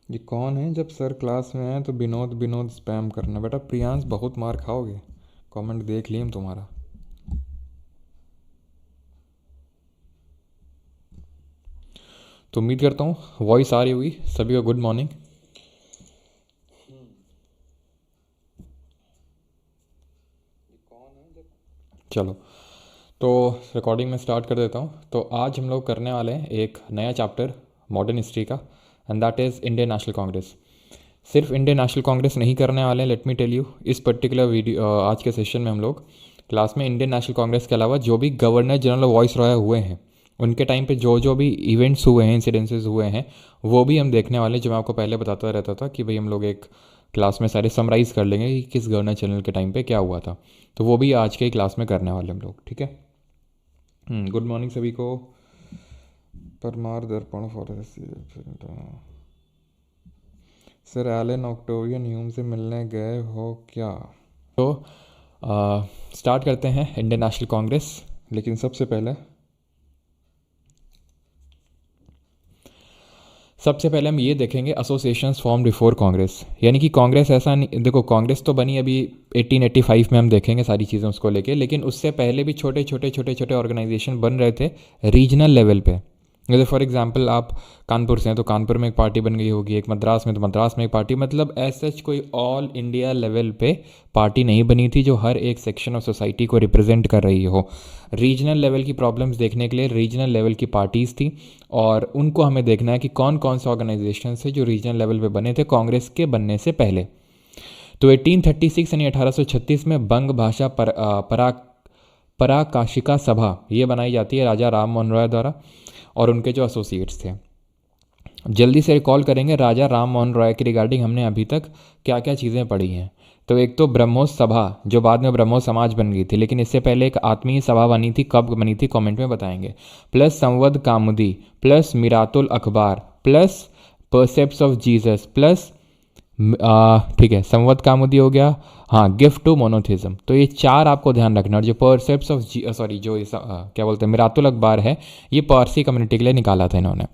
ये कौन है? जब सर क्लास में आए तो विनोद विनोद स्पैम करना। बेटा प्रियांश बहुत मार खाओगे, कमेंट देख लिए हम तुम्हारा। तो उम्मीद करता हूँ वॉइस आ रही होगी सभी को। Good morning. चलो तो रिकॉर्डिंग में स्टार्ट कर देता हूँ। तो आज हम लोग करने वाले हैं एक नया चैप्टर मॉडर्न हिस्ट्री का, and that is Indian national Congress. सिर्फ इंडियन नेशनल कांग्रेस नहीं करने वाले हैं, लेट मी टेल यू। इस पर्टिकुलर वीडियो आज के सेशन में हम लोग क्लास में इंडियन नेशनल कांग्रेस के अलावा जो भी गवर्नर जनरल वॉइस रॉय हुए हैं उनके टाइम पे जो भी इवेंट्स हुए हैं, इंसिडेंसेस हुए हैं, वो भी हम देखने वाले। जो मैं आपको पहले बताता रहता था कि भाई हम लोग एक क्लास में सारे समराइज़ कर लेंगे कि किस गवर्नर जनरल के टाइम पे क्या हुआ था, तो वो भी आज के क्लास में करने वाले हम लोग। ठीक है, गुड मॉर्निंग सभी को। Parmar Darpan for sir Allan Octavian Hume से मिलने गए हो क्या? तो स्टार्ट करते हैं इंडियन नेशनल कांग्रेस। लेकिन सबसे पहले हम ये देखेंगे एसोसिएशंस फॉर्म बिफोर कांग्रेस। यानी कि कांग्रेस ऐसा नहीं, देखो कांग्रेस तो बनी अभी 1885 में, हम देखेंगे सारी चीज़ें उसको लेके, लेकिन उससे पहले भी छोटे छोटे ऑर्गेनाइजेशन बन रहे थे रीजनल लेवल पे। जैसे फॉर एग्जांपल आप कानपुर से हैं तो कानपुर में एक पार्टी बन गई होगी, एक मद्रास में तो मद्रास में एक पार्टी, मतलब ऐसा कोई ऑल इंडिया लेवल पे पार्टी नहीं बनी थी जो हर एक सेक्शन ऑफ सोसाइटी को रिप्रेजेंट कर रही हो। रीजनल लेवल की प्रॉब्लम्स देखने के लिए रीजनल लेवल की पार्टीज़ थी, और उनको हमें देखना है कि कौन कौन से ऑर्गेनाइजेशन है जो रीजनल लेवल पे बने थे कांग्रेस के बनने से पहले। तो 1836 यानी 1836 में बंग भाषा पराकाशिका सभा ये बनाई जाती है राजा राम मोहन रॉय द्वारा, और उनके जो एसोसिएट्स थे। जल्दी से रिकॉल करेंगे राजा राम मोहन रॉय के रिगार्डिंग हमने अभी तक क्या क्या चीज़ें पढ़ी हैं। तो एक तो ब्रह्मोस सभा जो बाद में ब्रह्मोस समाज बन गई थी, लेकिन इससे पहले एक आत्मीय सभा बनी थी, कब बनी थी कमेंट में बताएंगे। प्लस संवद कामुदी, प्लस मिरातुल अखबार, प्लस परसेप्ट्स ऑफ जीसस, प्लस ठीक है संवद कामुदी हो गया, हाँ गिफ्ट टू मोनोथिज्म। तो ये चार आपको ध्यान रखना। और जो परसेप्ट्स ऑफ जो क्या बोलते हैं मिरातुल अखबार है, ये पारसी कम्युनिटी के लिए निकाला था इन्होंने।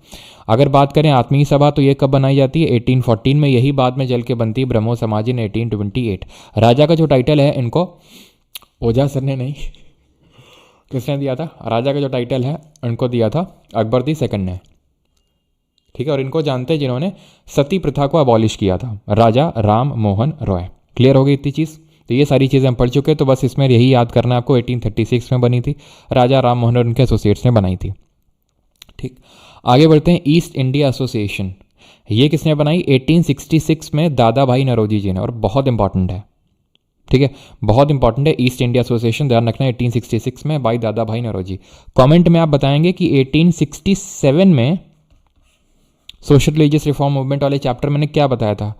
अगर बात करें आत्मीय सभा तो ये कब बनाई जाती है? 1814 में, यही बाद में जल के बनती है ब्रह्मो समाज इन 1828। राजा का जो टाइटल है इनको ओझा सर ने नहीं किसने दिया था? राजा का जो टाइटल है इनको दिया था अकबर दी सेकंड ने। ठीक है, और इनको जानते हैं जिन्होंने सती प्रथा को अबॉलिश किया था, राजा राम मोहन रॉय। क्लियर हो गई इतनी चीज़? तो ये सारी चीज़ें हम पढ़ चुके हैं, तो बस इसमें यही याद करना है आपको। 1836 में बनी थी, राजा राम मोहन और उनके एसोसिएट्स ने बनाई थी। ठीक, आगे बढ़ते हैं। ईस्ट इंडिया एसोसिएशन ये किसने बनाई? 1866 में दादा भाई नौरोजी जी ने, और बहुत इंपॉर्टेंट है। ठीक है, बहुत इंपॉर्टेंट है ईस्ट इंडिया एसोसिएशन, ध्यान रखना 1866 में बाई दादा भाई नौरोजी। कमेंट में आप बताएंगे कि 1867 में सोशल रिलीजियस रिफॉर्म मूवमेंट वाले चैप्टर मैंने क्या बताया था,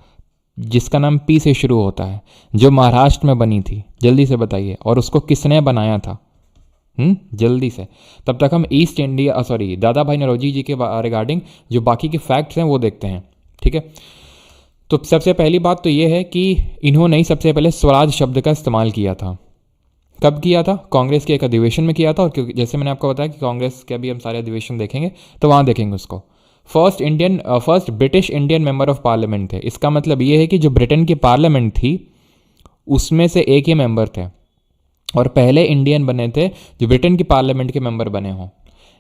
जिसका नाम पी से शुरू होता है, जो महाराष्ट्र में बनी थी, जल्दी से बताइए, और उसको किसने बनाया था? जल्दी से। तब तक हम ईस्ट इंडिया दादा भाई नौरोजी जी के रिगार्डिंग जो बाकी के फैक्ट्स हैं वो देखते हैं। ठीक है, तो सबसे पहली बात तो ये है कि इन्होंने ही सबसे पहले स्वराज शब्द का इस्तेमाल किया था। कब किया था? कांग्रेस के एक अधिवेशन में किया था, और क्योंकि जैसे मैंने आपको बताया कि कांग्रेस के भी हम सारे अधिवेशन देखेंगे तो वहाँ देखेंगे उसको। First British Indian member of parliament थे। इसका मतलब ये है कि जो ब्रिटेन की पार्लियामेंट थी उसमें से एक ही मेंबर थे, और पहले इंडियन बने थे जो ब्रिटेन की पार्लियामेंट के मेंबर बने हों।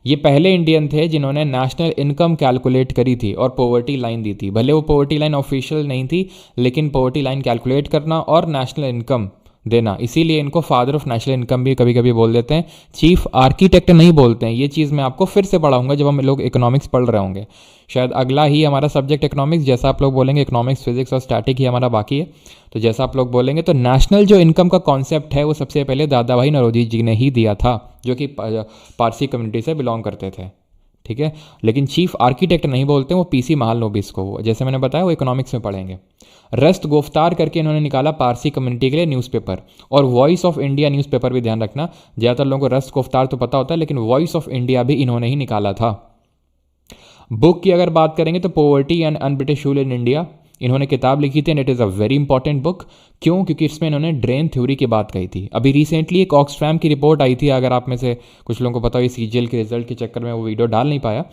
ये पहले इंडियन थे जिन्होंने नेशनल इनकम कैलकुलेट करी थी और पॉवर्टी लाइन दी थी। भले वो पॉवर्टी लाइन ऑफिशियल नहीं थी, लेकिन पॉवर्टी लाइन कैलकुलेट करना और नेशनल इनकम देना, इसीलिए इनको फादर ऑफ नेशनल इनकम भी कभी कभी बोल देते हैं। चीफ आर्किटेक्ट नहीं बोलते हैं, ये चीज़ मैं आपको फिर से पढ़ाऊंगा जब हम लोग इकोनॉमिक्स पढ़ रहे होंगे। शायद अगला ही हमारा सब्जेक्ट इकोनॉमिक्स, जैसा आप लोग बोलेंगे इकोनॉमिक्स फिजिक्स और स्टैटिक ही हमारा बाकी है, तो जैसा आप लोग बोलेंगे तो नेशनल जो इनकम का कॉन्सेप्ट है वो सबसे पहले दादा भाई नौरोजी जी ने ही दिया था, जो कि पारसी कम्युनिटी से बिलोंग करते थे। ठीक है, लेकिन चीफ आर्किटेक्ट नहीं बोलते, वो पीसी महालनोबिस को, जैसे मैंने बताया वो इकोनॉमिक्स में पढ़ेंगे। रस्त गुफ्तार करके इन्होंने निकाला पारसी कम्युनिटी के लिए न्यूज़पेपर, और वॉइस ऑफ इंडिया न्यूज़पेपर भी ध्यान रखना। ज़्यादातर लोगों को रस्त गुफ्तार तो पता होता है, लेकिन वॉइस ऑफ इंडिया भी इन्होंने ही निकाला था। बुक की अगर बात करेंगे तो poverty and un British rule in India, इन्होंने किताब लिखी थी and it is a very important book. क्यों? क्योंकि इसमें इन्होंने ड्रेन थ्योरी की बात कही थी। अभी रिसेंटली एक ऑक्सफैम की रिपोर्ट आई थी, अगर आप में से कुछ लोगों को पता हो, ये सीजीएल के रिजल्ट के चक्कर में वो वीडियो डाल नहीं पाया,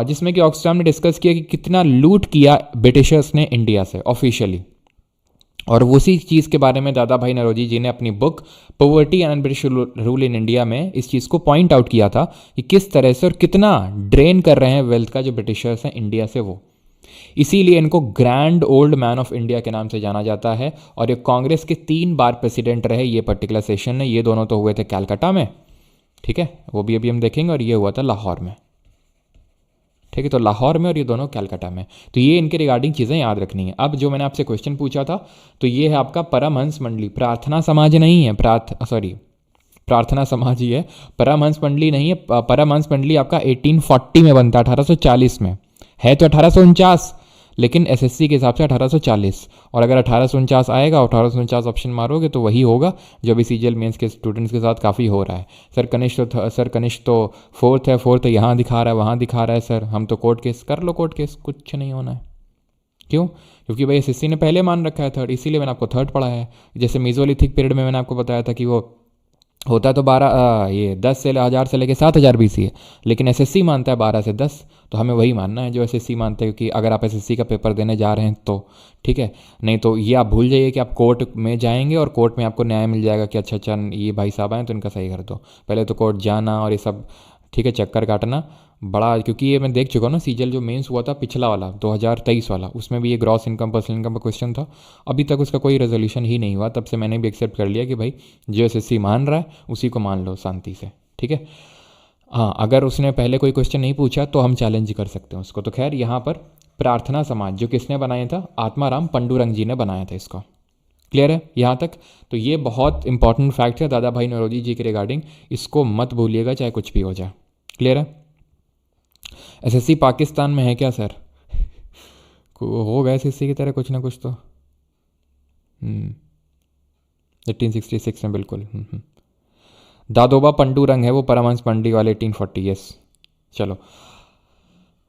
जिसमें कि ऑक्सफैम ने डिस्कस किया कि कितना लूट किया ब्रिटिशर्स ने इंडिया से ऑफिशियली। और उसी चीज़ के बारे में दादा भाई नौरोजी जी ने अपनी book poverty and British rule in India में इस चीज़ को पॉइंट आउट किया था कि किस तरह से और कितना ड्रेन कर रहे हैं वेल्थ का जो ब्रिटिशर्स हैं इंडिया से वो। इसीलिए इनको grand old man of India के नाम से जाना जाता है। और ये कांग्रेस के 3 बार प्रेसिडेंट रहे ये पर्टिकुलर सेशन में। ये दोनों तो हुए थे कैलकाटा में, ठीक है, वो भी अभी हम देखेंगे, और ये हुआ था लाहौर में, ठीक है। तो लाहौर में और ये दोनों कैलकाटा में। तो ये इनके रिगार्डिंग चीज़ें याद रखनी है। अब जो मैंने आपसे क्वेश्चन पूछा था, तो ये है आपका परमहंस मंडली, प्रार्थना समाज नहीं है, प्रार्थना समाज ही है, परमहंस मंडली नहीं है। परमहंस मंडली आपका 1840 में बनता है, 1840 में है तो 1849, लेकिन एसएससी के हिसाब से 1840। और अगर 1849 आएगा, 1849 ऑप्शन मारोगे तो वही होगा जो अभी सीजीएल मेंस के स्टूडेंट्स के साथ काफ़ी हो रहा है। सर कनिष्ठ तो फोर्थ है, यहाँ दिखा रहा है, वहाँ दिखा रहा है, सर हम तो कोर्ट केस कर लो, कोर्ट केस कुछ नहीं होना है। क्यों? क्योंकि भाई एसएससी ने पहले मान रखा है थर्ड, इसीलिए मैंने आपको थर्ड पढ़ा है। जैसे मीजोलिथिक पीरियड में मैंने आपको बताया था कि वो होता तो 10 से 1000 से लेके 7000 BC है, लेकिन एसएससी मानता है 12 से 10, तो हमें वही मानना है जो एसएससी मानते हैं। क्योंकि अगर आप एसएससी का पेपर देने जा रहे हैं तो ठीक है, नहीं तो ये आप भूल जाइए कि आप कोर्ट में जाएंगे और कोर्ट में आपको न्याय मिल जाएगा कि अच्छा ये भाई साहब आए तो इनका सही कर दो। पहले तो कोर्ट जाना और ये सब, ठीक है, चक्कर काटना बड़ा। क्योंकि ये मैं देख चुका हूँ ना, सीजीएल जो मेंस हुआ था पिछला वाला 2023 वाला, उसमें भी ये ग्रॉस इनकम पर्सनल इनकम का क्वेश्चन था। अभी तक उसका कोई रेजोल्यूशन ही नहीं हुआ। तब से मैंने भी एक्सेप्ट कर लिया कि भाई जो एसएससी मान रहा है उसी को मान लो शांति से, ठीक है। हाँ, अगर उसने पहले कोई क्वेश्चन नहीं पूछा तो हम चैलेंज कर सकते हैं उसको। तो खैर यहाँ पर प्रार्थना समाज जो किसने बनाया था, आत्माराम पंडुरंग जी ने बनाया था इसको। क्लियर है यहाँ तक? तो ये बहुत इंपॉर्टेंट फैक्ट है दादा भाई नौरोजी जी के रिगार्डिंग, इसको मत भूलिएगा चाहे कुछ भी हो जाए। क्लियर है? एसएससी पाकिस्तान में है क्या सर? होगा एसएससी की तरह कुछ ना कुछ तो। 1866 में बिल्कुल। दादोबा पंडुरंग है वो, परमहंस मंडी वाले 1840। यस, चलो।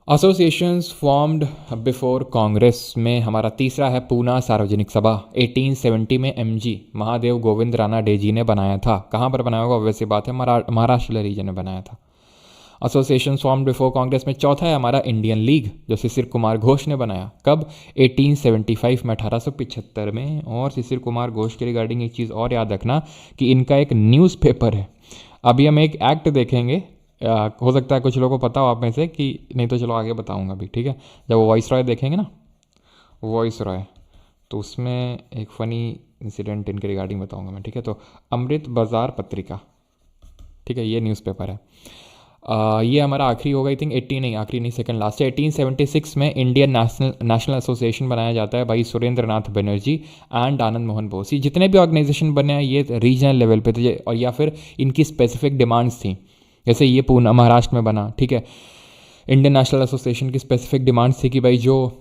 एसोसिएशंस फॉर्म्ड बिफोर कांग्रेस में हमारा तीसरा है पूना सार्वजनिक सभा। 1870 में एमजी महादेव गोविंद राणा डेजी ने बनाया था। कहाँ पर बनाया होगा? ऑब्वियस सी बात है, महाराष्ट्र रीजन में बनाया था। एसोसिएशन फॉर्म बिफोर कांग्रेस में चौथा है हमारा इंडियन लीग, जो शिशिर कुमार घोष ने बनाया। कब? 1875 में, 1875 में। और शिशिर कुमार घोष के रिगार्डिंग एक चीज़ और याद रखना कि इनका एक न्यूज़पेपर है। अभी हम एक एक्ट देखेंगे, हो सकता है कुछ लोगों को पता हो आप में से, कि नहीं तो चलो आगे बताऊंगा अभी, ठीक है। जब वो वॉइस रॉय देखेंगे ना, वॉइस रॉय, तो उसमें एक फ़नी इंसिडेंट इनके रिगार्डिंग बताऊंगा मैं, ठीक है। तो अमृत बाज़ार पत्रिका, ठीक है, ये न्यूज़पेपर है। ये हमारा आखिरी होगा, आई थिंक 18 नहीं, आखिरी नहीं, सेकंड लास्ट है। 1876 में इंडियन नेशनल एसोसिएशन बनाया जाता है भाई सुरेंद्र नाथ बनर्जी एंड आनंद मोहन बोस। ये जितने भी ऑर्गेनाइजेशन बने हैं ये रीजनल लेवल पे थे, और या फिर इनकी स्पेसिफिक डिमांड्स थी। जैसे ये पूना महाराष्ट्र में बना, ठीक है। इंडियन नेशनल एसोसिएशन की स्पेसिफिक डिमांड्स थी कि भाई जो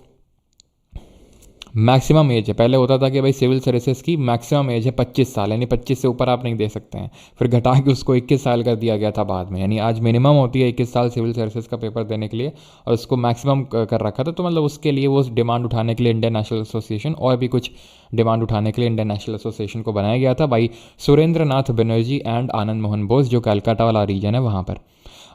मैक्सिमम एज है, पहले होता था कि भाई सिविल सर्विसेज की मैक्सिमम एज है 25 साल, यानी 25 से ऊपर आप नहीं दे सकते हैं। फिर घटा के उसको 21 साल कर दिया गया था बाद में, यानी आज मिनिमम होती है 21 साल सिविल सर्विसेज का पेपर देने के लिए, और उसको मैक्सिमम कर रखा था। तो मतलब उसके लिए वो डिमांड उठाने के लिए इंडियन नेशनल एसोसिएशन, और भी कुछ डिमांड उठाने के लिए इंडियन नेशनल एसोसिएशन को बनाया गया था भाई सुरेंद्र नाथ बनर्जी एंड आनंद मोहन बोस, जो कलकत्ता वाला रीजन है वहाँ पर।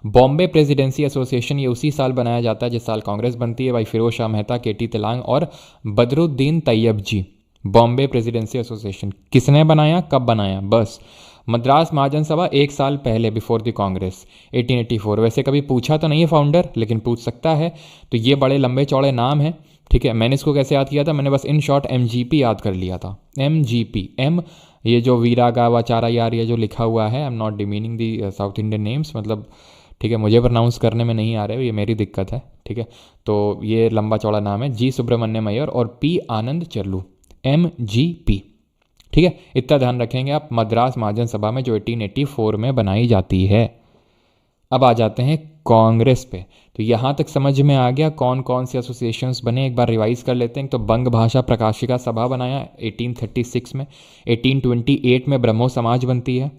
बॉम्बे प्रेसिडेंसी एसोसिएशन ये उसी साल बनाया जाता है जिस साल कांग्रेस बनती है भाई फिरोज शाह मेहता, केटी तिलांग और बदरुद्दीन तैयब जी। बॉम्बे प्रेसिडेंसी एसोसिएशन किसने बनाया, कब बनाया? बस मद्रास महाजन सभा 1 साल पहले, बिफोर द कांग्रेस, 1884। वैसे कभी पूछा तो नहीं है फाउंडर, लेकिन पूछ सकता है। तो ये बड़े लंबे चौड़े नाम है, ठीक है। मैंने इसको कैसे याद किया था? मैंने बस इन शॉर्ट एमजीपी याद कर लिया था। एमजीपी, एम ये जो वीरा गावा चारा यार ये जो लिखा हुआ है, I am not demeaning the south Indian names, मतलब ठीक है, मुझे प्रोनाउंस करने में नहीं आ रहे, ये मेरी दिक्कत है, ठीक है। तो ये लंबा चौड़ा नाम है, जी सुब्रमण्यम अय्यर और पी आनंद चर्लू, एमजीपी, ठीक है। इतना ध्यान रखेंगे आप। मद्रास महाजन सभा में जो 1884 में बनाई जाती है। अब आ जाते हैं कांग्रेस पे। तो यहाँ तक समझ में आ गया कौन कौन से एसोसिएशंस बने, एक बार रिवाइज कर लेते हैं। तो बंग भाषा प्रकाशिका सभा बनाया 1836 में। 1828 में ब्रह्मो समाज बनती है।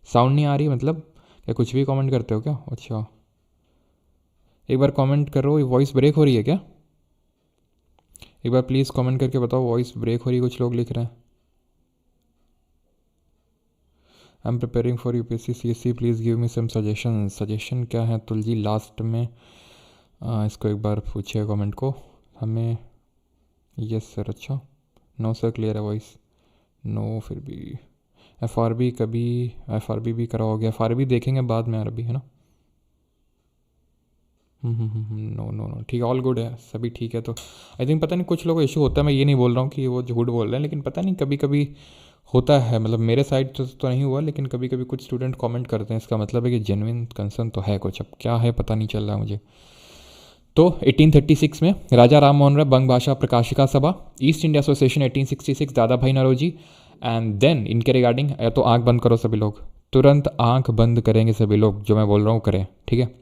साउंड नहीं आ रही, मतलब क्या कुछ भी कमेंट करते हो क्या? अच्छा, एक बार कमेंट करो, वॉइस ब्रेक हो रही है क्या? एक बार प्लीज़ कमेंट करके बताओ, वॉइस ब्रेक हो रही है, कुछ लोग लिख रहे हैं। I am preparing for UPSC CSC, please give me some suggestion. Suggestion क्या है तुलजी, लास्ट में इसको एक बार पूछिए कमेंट को हमें। यस सर, अच्छा नो सर, क्लियर है वॉइस। नो फिर भी एफआरबी, कभी एफआरबी भी कराओगे? एफआरबी देखेंगे बाद में अरबी, है ना। नो नो नो, ठीक है, ऑल गुड है, सभी ठीक है। तो आई थिंक पता नहीं कुछ लोगों को इशू होता है, मैं ये नहीं बोल रहा हूँ कि वो झूठ बोल रहे हैं, लेकिन पता नहीं कभी कभी होता है। मतलब मेरे साइड तो नहीं हुआ, लेकिन कभी कभी कुछ स्टूडेंट कमेंट करते हैं, इसका मतलब है कि जेन्युइन कंसर्न तो है कुछ। अब क्या है पता नहीं चल रहा मुझे। तो 1836 में राजा राम मोहन राय बंग भाषा प्रकाशिका सभा, ईस्ट इंडिया एसोसिएशन 1866 दादा भाई नौरोजी। एंड देन इनके रिगार्डिंग, या तो आंख बंद करो सभी लोग, तुरंत आंख बंद करेंगे सभी लोग, जो मैं बोल रहा हूँ करें, ठीक है।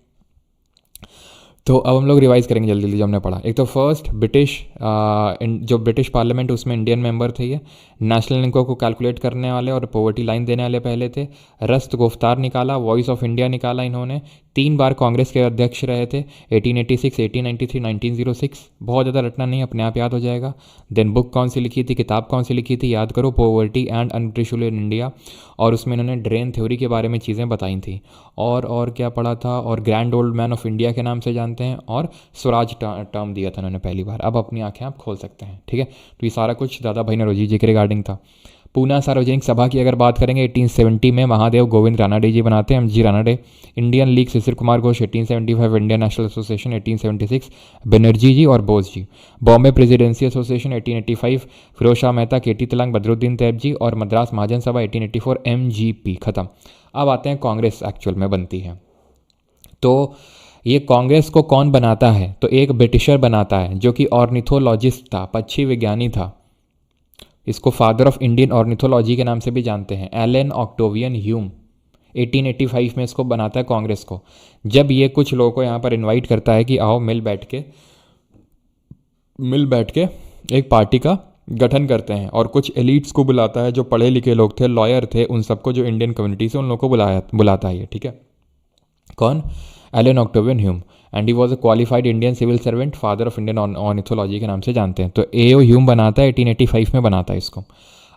तो अब हम लोग रिवाइज करेंगे जल्दी जल्दी जो हमने पढ़ा। एक तो फर्स्ट ब्रिटिश, जो ब्रिटिश पार्लियामेंट उसमें इंडियन मेंबर थे ये, नेशनल इनकम को कैलकुलेट करने वाले और पॉवर्टी लाइन देने वाले पहले थे। रस्त गुफ्तार निकाला, वॉइस ऑफ इंडिया निकाला इन्होंने। 3 बार कांग्रेस के अध्यक्ष रहे थे, 1886, 1893, 1906। बहुत ज़्यादा रटना नहीं, अपने आप याद हो जाएगा। देन बुक कौन सी लिखी थी, किताब कौन सी लिखी थी, याद करो, poverty and un-British in India. और उसमें इन्होंने ड्रेन थ्योरी के बारे में चीज़ें बताई थी। और क्या पढ़ा था, और grand old man of India के नाम से जानते हैं, और स्वराज टर्म दिया था उन्होंने पहली बार। अब अपनी आंखें आप खोल सकते हैं, ठीक है। तो ये सारा कुछ दादा भाई नौरोजी जी के रिगार्डिंग था। पूना सार्वजनिक सभा की अगर बात करेंगे, 1870 में महादेव गोविंद रानाडे जी बनाते हैं, M G Ranade. Indian league Shishir Kumar Ghosh 1875, Indian national association 1876 Banerjee ji और Bose ji. Bombay presidency association 1885 Firoz Shah Mehta, K T Telang, Badruddin Tyabji. और मद्रास महाजन सभा 1884 एमजीपी। खत्म। अब आते हैं कांग्रेस एक्चुअल में बनती है। तो ये कांग्रेस को कौन बनाता है, तो एक ब्रिटिशर बनाता है जो कि ऑर्निथोलॉजिस्ट था, पक्षी विज्ञानी था। इसको फादर ऑफ इंडियन ऑर्निथोलॉजी के नाम से भी जानते हैं, एलन ऑक्टेवियन ह्यूम। 1885 में इसको बनाता है कांग्रेस को। जब ये कुछ लोगों को यहाँ पर इनवाइट करता है कि आओ मिल बैठ के एक पार्टी का गठन करते हैं, और कुछ एलिट्स को बुलाता है, जो पढ़े लिखे लोग थे, लॉयर थे, उन सबको, जो इंडियन कम्युनिटी से, उन लोगों को बुलाता है ये, ठीक है। कौन? Allan Octavian Hume. And he was a qualified Indian civil servant, father of Indian ornithology के नाम से जानते हैं। तो एओ ह्यूम बनाता है, 1885 में बनाता है इसको।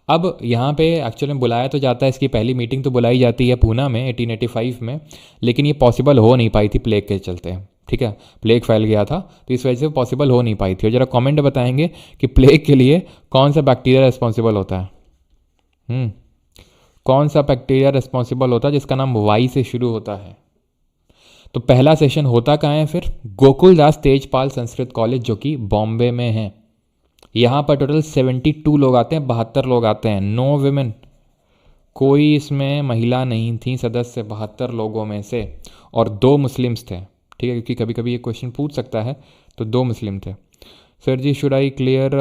अब यहाँ पे एक्चुअली में बुलाया तो जाता है, इसकी पहली मीटिंग तो बुलाई जाती है पूना में 1885 में, लेकिन ये पॉसिबल हो नहीं पाई थी प्लेग के चलते, ठीक है। प्लेग फैल गया था, तो इस वजह से पॉसिबल हो नहीं पाई थी। और जरा कमेंट बताएंगे कि प्लेग के लिए कौन सा बैक्टीरिया रिस्पॉन्सिबल होता है। कौन सा बैक्टीरिया रिस्पॉन्सिबल होता है जिसका नाम वाई से शुरू होता है? तो पहला सेशन होता कहाँ है फिर? गोकुलदास तेजपाल संस्कृत कॉलेज, जो कि बॉम्बे में है। यहाँ पर टोटल 72 लोग आते हैं, 72 लोग आते हैं। नो विमेन, कोई इसमें महिला नहीं थी सदस्य 72 लोगों में से, और 2 मुस्लिम्स थे, ठीक है, क्योंकि कभी कभी ये क्वेश्चन पूछ सकता है। तो 2 मुस्लिम थे। Sir ji should I clear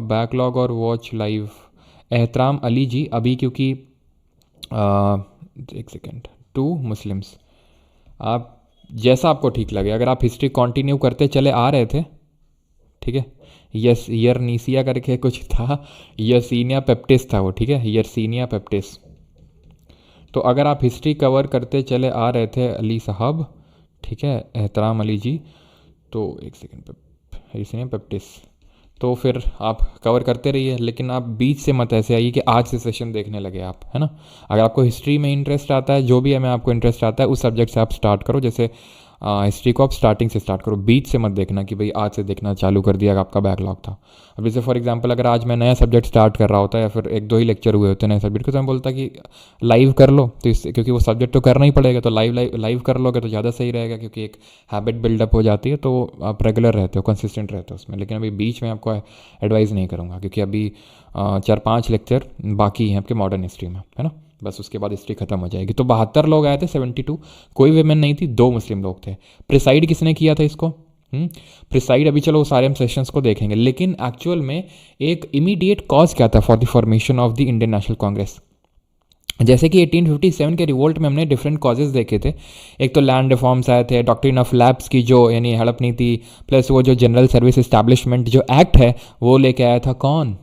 backlog or watch live? Ehtram Ali जी, अभी क्योंकि एक सेकेंड, 2 मुस्लिम्स, आप जैसा आपको ठीक लगे। अगर आप हिस्ट्री कंटिन्यू करते चले आ रहे थे, ठीक है। यस, यरनीसिया करके कुछ था, यर्सीनिया पेप्टिस था वो, ठीक है, यर्सीनिया पेप्टिस। तो अगर आप हिस्ट्री कवर करते चले आ रहे थे अली साहब, ठीक है, एहतराम अली जी, तो एक सेकेंड, यर्सीनिया पेप्टिस, तो फिर आप कवर करते रहिए, लेकिन आप बीच से मत ऐसे आइए कि आज से सेशन देखने लगे आप, है ना। अगर आपको हिस्ट्री में इंटरेस्ट आता है, जो भी है में आपको इंटरेस्ट आता है, उस सब्जेक्ट से आप स्टार्ट करो। जैसे हिस्ट्री को आप स्टार्टिंग से स्टार्ट करो, बीच से मत देखना कि भाई आज से देखना चालू कर दिया, आपका बैकलॉग था। अब जैसे फॉर एग्जांपल अगर आज मैं नया सब्जेक्ट स्टार्ट कर रहा होता, या फिर 1-2 ही लेक्चर हुए होते नए सब्जेक्ट के, तो मैं बोलता कि लाइव कर लो, तो इससे, क्योंकि वो सब्जेक्ट तो करना ही पड़ेगा, तो लाइव कर लोगे तो ज़्यादा सही रहेगा, क्योंकि एक हैबिट बिल्डअप हो जाती है, तो आप रेगुलर रहते हो, कंसिस्टेंट रहते हो उसमें। लेकिन अभी बीच में आपको एडवाइस नहीं करूँगा, क्योंकि अभी 4-5 लेक्चर बाकी हैं आपके मॉडर्न हिस्ट्री में, है ना। बस उसके बाद हिस्ट्री खत्म हो जाएगी। तो 72 लोग आए थे, 72, कोई वेमेन नहीं थी, 2 मुस्लिम लोग थे। प्रिसाइड किसने किया था इसको? प्रिसाइड अभी चलो सारे हम सेशंस को देखेंगे, लेकिन एक्चुअल में एक इमीडिएट कॉज क्या था for the formation of the Indian national Congress? जैसे कि 1857 के रिवोल्ट में हमने डिफरेंट कॉजेज देखे थे। एक तो लैंड रिफॉर्म्स आए थे, डॉक्ट्रिन ऑफ लैप्स की जो यानी हड़प नीति, प्लस वो जो जनरल सर्विस इस्टेब्लिशमेंट जो एक्ट है वो लेके आया था कौन?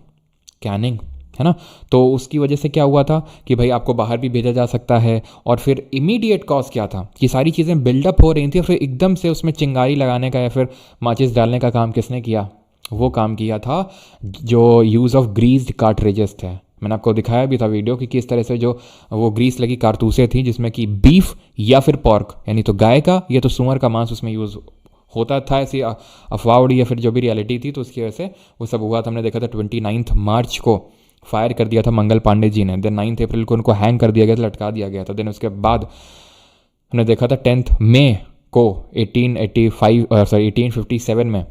कैनिंग, है ना। तो उसकी वजह से क्या हुआ था कि भाई आपको बाहर भी भेजा जा सकता है। और फिर इमीडिएट कॉज क्या था कि सारी चीज़ें बिल्डअप हो रही थी, और फिर एकदम से उसमें चिंगारी लगाने का या फिर माचिस डालने का काम किसने किया? वो काम किया था जो यूज़ ऑफ ग्रीस्ड कार्ट्रिजेस थे। मैंने आपको दिखाया भी था वीडियो कि किस तरह से जो वो ग्रीस लगी कारतूसें थी जिसमें कि बीफ या फिर पॉर्क यानी तो गाय का या तो सुअर का मांस उसमें यूज़ होता था। ऐसी अफवाह उड़ी या फिर जो भी रियलिटी थी, तो उसकी वजह से वो सब हुआ था। हमने देखा था 29 मार्च को फायर कर दिया था मंगल पांडे जी ने। देन 9 अप्रैल को उनको हैंग कर दिया गया था, लटका दिया गया था। देन उसके बाद हमने देखा था 10 मई को 1857 में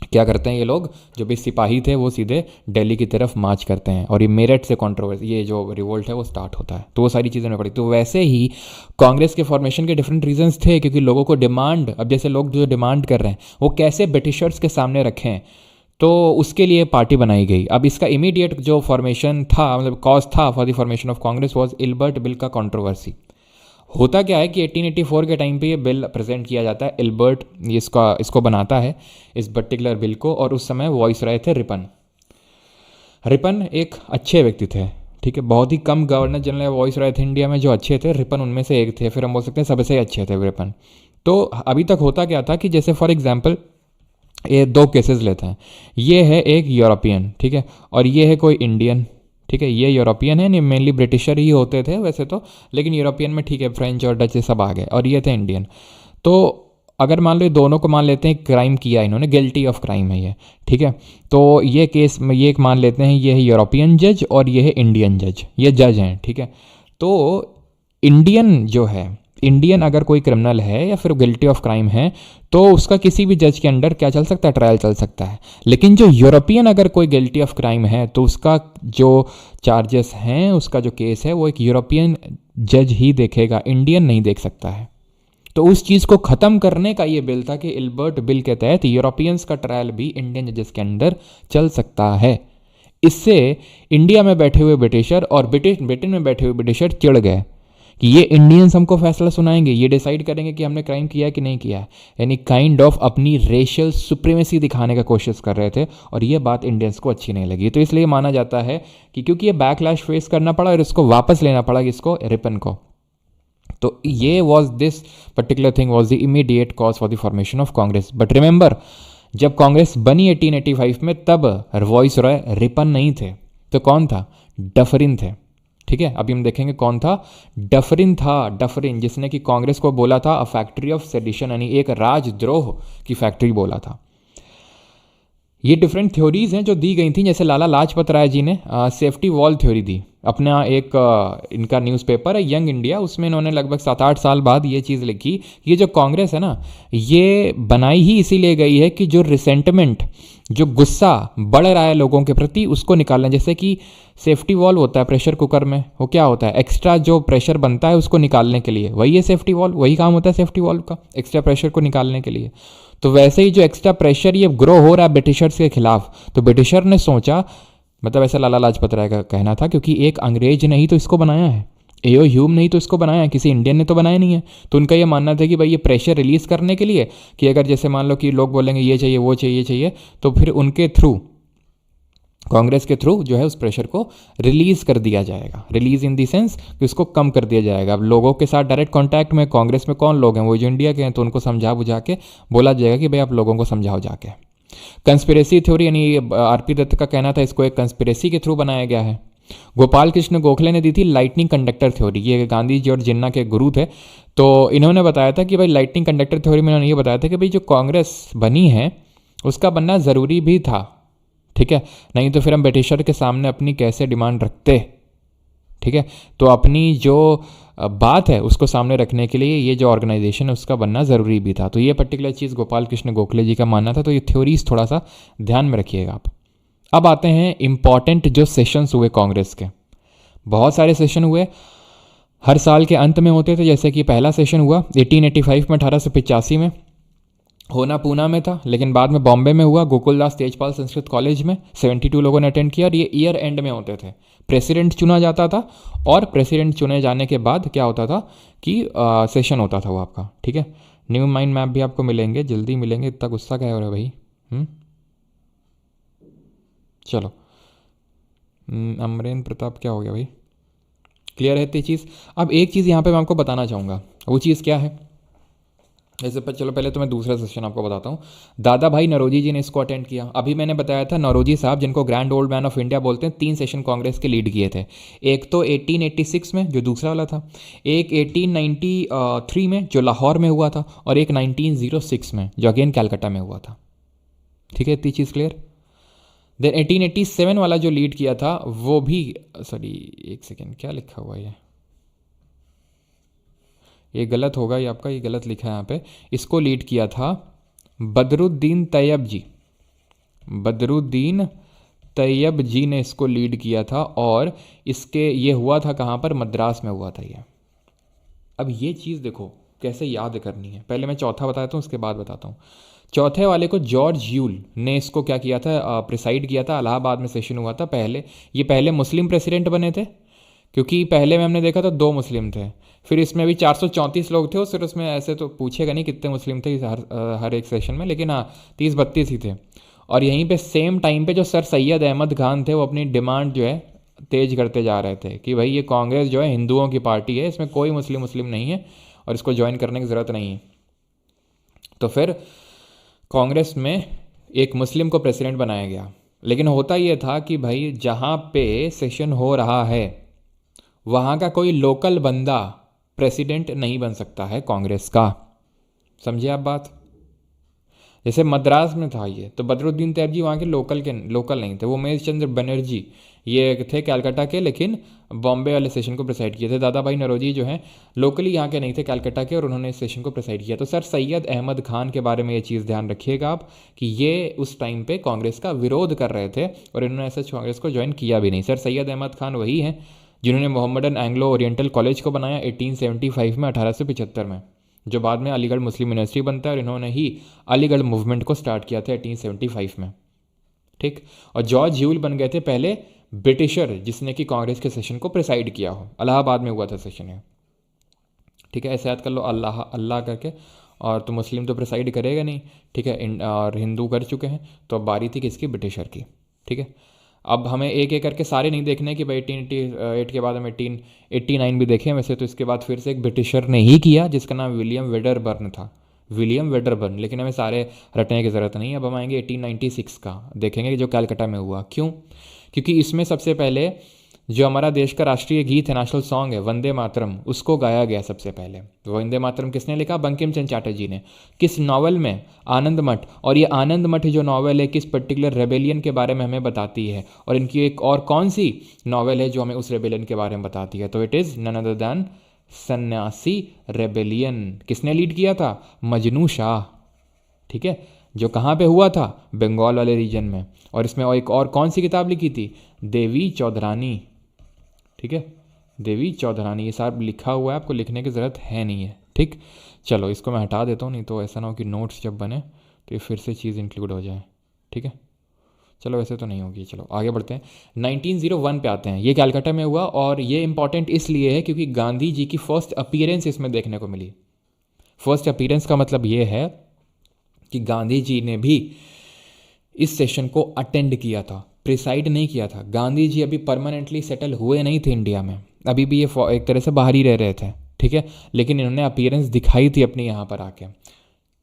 क्या करते हैं ये लोग, जो भी सिपाही थे वो सीधे दिल्ली की तरफ मार्च करते हैं और ये मेरठ से कंट्रोवर्सी, ये जो रिवोल्ट है वो स्टार्ट होता है। तो वो सारी चीज़ें में पड़ी। तो वैसे ही कांग्रेस के फॉर्मेशन के डिफरेंट रीजंस थे, क्योंकि लोगों को डिमांड, अब जैसे लोग जो डिमांड कर रहे हैं वो कैसे ब्रिटिशर्स के सामने रखें, तो उसके लिए पार्टी बनाई गई। अब इसका इमीडिएट जो फॉर्मेशन था, मतलब कॉज था for the formation of Congress was Ilbert bill का कंट्रोवर्सी। होता क्या है कि 1884 के टाइम पे ये बिल प्रेजेंट किया जाता है। इल्बर्ट ये इसको बनाता है, इस पर्टिकुलर बिल को, और उस समय वॉइस रहे थे रिपन। रिपन एक अच्छे व्यक्ति थे, ठीक है। बहुत ही कम गवर्नर जनरल वॉइस रहे थे इंडिया में जो अच्छे थे, रिपन उनमें से एक थे। फिर हम बोल सकते हैं सबसे अच्छे थे रिपन। तो अभी तक होता क्या था कि जैसे फॉर एग्जाम्पल ये दो केसेस लेते हैं, ये है एक यूरोपियन, ठीक है, और ये है कोई इंडियन, ठीक है। ये यूरोपियन है, नहीं मेनली ब्रिटिशर ही होते थे वैसे तो, लेकिन यूरोपियन में ठीक है फ्रेंच और डच ये सब आ गए, और ये थे इंडियन। तो अगर मान लो ये दोनों को मान लेते हैं क्राइम किया इन्होंने, गिल्टी ऑफ क्राइम है ये, ठीक है। तो ये केस में ये एक मान लेते हैं ये है यूरोपियन जज और ये है इंडियन जज, ये जज हैं, ठीक है। तो इंडियन जो है, इंडियन अगर कोई क्रिमिनल है या फिर गिल्टी ऑफ क्राइम है तो उसका किसी भी जज के अंडर क्या चल सकता है, ट्रायल चल सकता है। लेकिन जो यूरोपियन अगर कोई गिल्टी ऑफ क्राइम है तो उसका जो चार्जेस हैं, उसका जो केस है वो एक यूरोपियन जज ही देखेगा, इंडियन नहीं देख सकता है। तो उस चीज़ को ख़त्म करने का ये बिल था कि इल्बर्ट बिल के तहत यूरोपियंस का ट्रायल भी इंडियन जजेस के अंडर चल सकता है। इससे इंडिया में बैठे हुए ब्रिटिशर और ब्रिटेन में बैठे हुए ब्रिटिशर चिढ़ गए कि ये इंडियंस हमको फैसला सुनाएंगे, ये डिसाइड करेंगे कि हमने क्राइम किया है कि नहीं किया है। यानी काइंड ऑफ अपनी रेशियल सुप्रीमेसी दिखाने का कोशिश कर रहे थे, और ये बात इंडियंस को अच्छी नहीं लगी। तो इसलिए माना जाता है कि क्योंकि ये बैकलैश फेस करना पड़ा और इसको वापस लेना पड़ा इसको, रिपन को। तो ये was this particular thing was the immediate cause for the formation of Congress. But remember, जब कांग्रेस बनी 1885 में, तब वॉइस रॉय रिपन नहीं थे, तो कौन था, डफरिन थे, ठीक है। अभी हम देखेंगे कौन था, डफरिन था। डफरिन जिसने कि कांग्रेस को बोला था अ फैक्ट्री ऑफ सेडिशन, यानी एक राजद्रोह की फैक्ट्री बोला था। ये डिफरेंट थ्योरीज हैं जो दी गई थी, जैसे लाला लाजपत राय जी ने सेफ्टी वॉल थ्योरी दी। अपना एक इनका न्यूज़पेपर है यंग इंडिया, उसमें इन्होंने लगभग 7-8 साल बाद ये चीज़ लिखी, ये जो कांग्रेस है ना, ये बनाई ही इसीलिए गई है कि जो रिसेंटमेंट, जो गुस्सा बढ़ रहा है लोगों के प्रति, उसको निकालना। जैसे कि सेफ्टी वॉल्व होता है प्रेशर कुकर में, वो क्या होता है, एक्स्ट्रा जो प्रेशर बनता है उसको निकालने के लिए, वही है सेफ्टी वॉल्व, वही काम होता है सेफ्टी वॉल्व का, एक्स्ट्रा प्रेशर को निकालने के लिए। तो वैसे ही जो एक्स्ट्रा प्रेशर ये ग्रो हो रहा है ब्रिटिशर्स के खिलाफ, तो ब्रिटिशर ने सोचा, मतलब ऐसा लाला लाजपत राय का कहना था, क्योंकि एक अंग्रेज ने ही तो इसको बनाया है, एओ ह्यूम ने ही तो इसको बनाया है, किसी इंडियन ने तो बनाया नहीं है। तो उनका ये मानना था कि भाई ये प्रेशर रिलीज़ करने के लिए, कि अगर जैसे मान लो कि लोग बोलेंगे ये चाहिए वो चाहिए ये चाहिए, तो फिर उनके थ्रू, कांग्रेस के थ्रू जो है उस प्रेशर को रिलीज़ कर दिया जाएगा। रिलीज़ इन दी सेंस कि उसको कम कर दिया जाएगा। अब लोगों के साथ डायरेक्ट कांटेक्ट में कांग्रेस में कौन लोग हैं, वो जो इंडिया के हैं, तो उनको समझा बुझा के बोला जाएगा कि भाई आप लोगों को समझाओ जाके। कंस्पिरेसी थ्योरी, यानी आरपी दत्त का कहना था इसको एक कंस्पिरेसी के थ्रू बनाया गया है। गोपाल कृष्ण गोखले ने दी थी लाइटनिंग कंडक्टर थ्योरी, ये गांधी जी और जिन्ना के गुरु थे। तो इन्होंने बताया था कि भाई लाइटनिंग कंडक्टर थ्योरी में इन्होंने ये बताया था कि भाई जो कांग्रेस बनी है उसका बनना ज़रूरी भी था, ठीक है, नहीं तो फिर हम ब्रिटिशर के सामने अपनी कैसे डिमांड रखते, ठीक है। तो अपनी जो बात है उसको सामने रखने के लिए ये जो ऑर्गेनाइजेशन है उसका बनना ज़रूरी भी था। तो ये पर्टिकुलर चीज़ गोपाल कृष्ण गोखले जी का मानना था। तो ये थ्योरीज थोड़ा सा ध्यान में रखिएगा आप। अब आते हैं इम्पॉर्टेंट जो सेशंस हुए कांग्रेस के। बहुत सारे सेशन हुए, हर साल के अंत में होते थे। जैसे कि पहला सेशन हुआ 1885 में, 1885 में, होना पूना में था, लेकिन बाद में बॉम्बे में हुआ, गोकुलदास तेजपाल संस्कृत कॉलेज में। 72 लोगों ने अटेंड किया, और ये ईयर एंड में होते थे। प्रेसिडेंट चुना जाता था, और प्रेसिडेंट चुने जाने के बाद क्या होता था कि सेशन होता था वो आपका, ठीक है। न्यू माइंड मैप भी आपको मिलेंगे, जल्दी मिलेंगे, इतना गुस्सा क्या हो रहा है भाई। चलो, अमरेंद्र प्रताप क्या हो गया भाई, क्लियर है इतनी चीज़। अब एक चीज़ यहाँ पे मैं आपको बताना चाहूँगा, वो चीज़ क्या है, जैसे पर चलो पहले तो मैं दूसरा सेशन आपको बताता हूँ। दादा भाई नौरोजी जी ने इसको अटेंड किया। अभी मैंने बताया था नौरोजी साहब, जिनको grand old man of India बोलते हैं, 3 सेशन कांग्रेस के लीड किए थे। एक तो 1886 में जो दूसरा वाला था, एक 1893 में जो लाहौर में हुआ था, और एक 1906 में जो अगेन कैलकाटा में हुआ था। ठीक है, इतनी चीज़ क्लियर। देन 1887 वाला जो लीड किया था वो भी, सॉरी एक सेकेंड, क्या लिखा हुआ है ये गलत होगा, ये आपका ये गलत लिखा है यहाँ पे। इसको लीड किया था बदरुद्दीन तैयब जी। बदरुद्दीन तैयब जी ने इसको लीड किया था, और इसके ये हुआ था कहाँ पर, मद्रास में हुआ था ये। अब ये चीज़ देखो कैसे याद करनी है। पहले मैं चौथा बताता हूँ, उसके बाद बताता हूँ। चौथे वाले को जॉर्ज यूल ने इसको क्या किया था, प्रिसाइड किया था। इलाहाबाद में सेशन हुआ था। ये पहले मुस्लिम प्रेसिडेंट बने थे, क्योंकि पहले में हमने देखा था 2 मुस्लिम थे। फिर इसमें भी 434 लोग थे, और फिर उसमें ऐसे तो पूछेगा नहीं कितने मुस्लिम थे हर एक सेशन में, लेकिन हाँ 30-32 ही थे। और यहीं पे सेम टाइम पे जो सर सैयद अहमद खान थे, वो अपनी डिमांड जो है तेज करते जा रहे थे कि भाई ये कांग्रेस जो है हिंदुओं की पार्टी है, इसमें कोई मुस्लिम नहीं है और इसको ज्वाइन करने की ज़रूरत नहीं है। तो फिर कांग्रेस में एक मुस्लिम को प्रेसिडेंट बनाया गया। लेकिन होता ये था कि भाई जहाँ पे सेशन हो रहा है वहाँ का कोई लोकल बंदा प्रेसिडेंट नहीं बन सकता है कांग्रेस का। समझे आप बात? जैसे मद्रास में था ये, तो बदरुद्दीन तैयब जी वहाँ के लोकल नहीं थे। वो उमेश चंद्र बनर्जी ये थे कलकत्ता के, लेकिन बॉम्बे वाले सेशन को प्रिसाइड किए थे। दादा भाई नौरोजी जो हैं लोकली यहाँ के नहीं थे, कलकत्ता के, और उन्होंने इस सेशन को प्रिसाइड किया। तो सर सैयद अहमद खान के बारे में ये चीज़ ध्यान रखिएगा आप कि ये उस टाइम पे कांग्रेस का विरोध कर रहे थे, और इन्होंने ऐसा कांग्रेस को ज्वाइन किया भी नहीं। सर सैयद अहमद खान वही हैं जिन्होंने मोहम्मदन एंग्लो ओरिएंटल कॉलेज को बनाया 1875 में, 1875 में, जो बाद में अलीगढ़ मुस्लिम यूनिवर्सिटी बनता है, और इन्होंने ही अलीगढ़ मूवमेंट को स्टार्ट किया था 1875 में। ठीक। और जॉर्ज ह्यूल बन गए थे पहले ब्रिटिशर जिसने कि कांग्रेस के सेशन को प्रिसाइड किया हो। इलाहाबाद में हुआ था सेशन है। ठीक है, ऐसे याद कर लो, अल्लाह अल्लाह करके। और तो मुस्लिम तो प्रिसाइड करेगा नहीं, ठीक है, और हिंदू कर चुके हैं, तो अब बारी थी किसकी, ब्रिटिशर की। ठीक है, अब हमें एक एक करके सारे नहीं देखने कि भाई 1888 के बाद हम 1889 भी देखें। वैसे तो इसके बाद फिर से एक ब्रिटिशर ने ही किया जिसका नाम विलियम वेडरबर्न था, विलियम वेडरबर्न। लेकिन हमें सारे रटने की ज़रूरत नहीं है। अब हम आएंगे 1896 का देखेंगे जो कलकत्ता में हुआ। क्यों? क्योंकि इसमें सबसे पहले जो हमारा देश का राष्ट्रीय गीत है, नेशनल सॉन्ग है, वंदे मातरम, उसको गाया गया सबसे पहले। वंदे मातरम किसने लिखा? बंकिम चंद्र चटर्जी ने। किस नॉवल में? आनंद मठ। और ये आनंद मठ जो नॉवल है किस पर्टिकुलर रेबेलियन के बारे में हमें बताती है, और इनकी एक और कौन सी नॉवल है जो हमें उस रेबेलियन के बारे में बताती है? तो it is none other than Sanyasi rebellion. किसने लीड किया था? मजनू शाह। ठीक है, जो कहाँ पे हुआ था? बंगाल वाले रीजन में। और इसमें और एक और कौन सी किताब लिखी थी? देवी चौधरानी। ठीक है, देवी चौधरानी। ये सब लिखा हुआ है, आपको लिखने की ज़रूरत है नहीं है। ठीक, चलो इसको मैं हटा देता हूँ, नहीं तो ऐसा ना हो कि नोट्स जब बने तो ये फिर से चीज़ इंक्लूड हो जाए। ठीक है, चलो वैसे तो नहीं होगी। चलो आगे बढ़ते हैं, 1901 पे आते हैं। ये कलकत्ता में हुआ, और ये इंपॉर्टेंट इसलिए है क्योंकि गांधी जी की फर्स्ट अपीयरेंस इसमें देखने को मिली। फर्स्ट अपीयरेंस का मतलब ये है कि गांधी जी ने भी इस सेशन को अटेंड किया था, प्रिसाइड नहीं किया था। गांधी जी अभी परमानेंटली सेटल हुए नहीं थे इंडिया में, अभी भी ये एक तरह से बाहर ही रह रहे थे। ठीक है, लेकिन इन्होंने अपीयरेंस दिखाई थी अपनी यहाँ पर आके।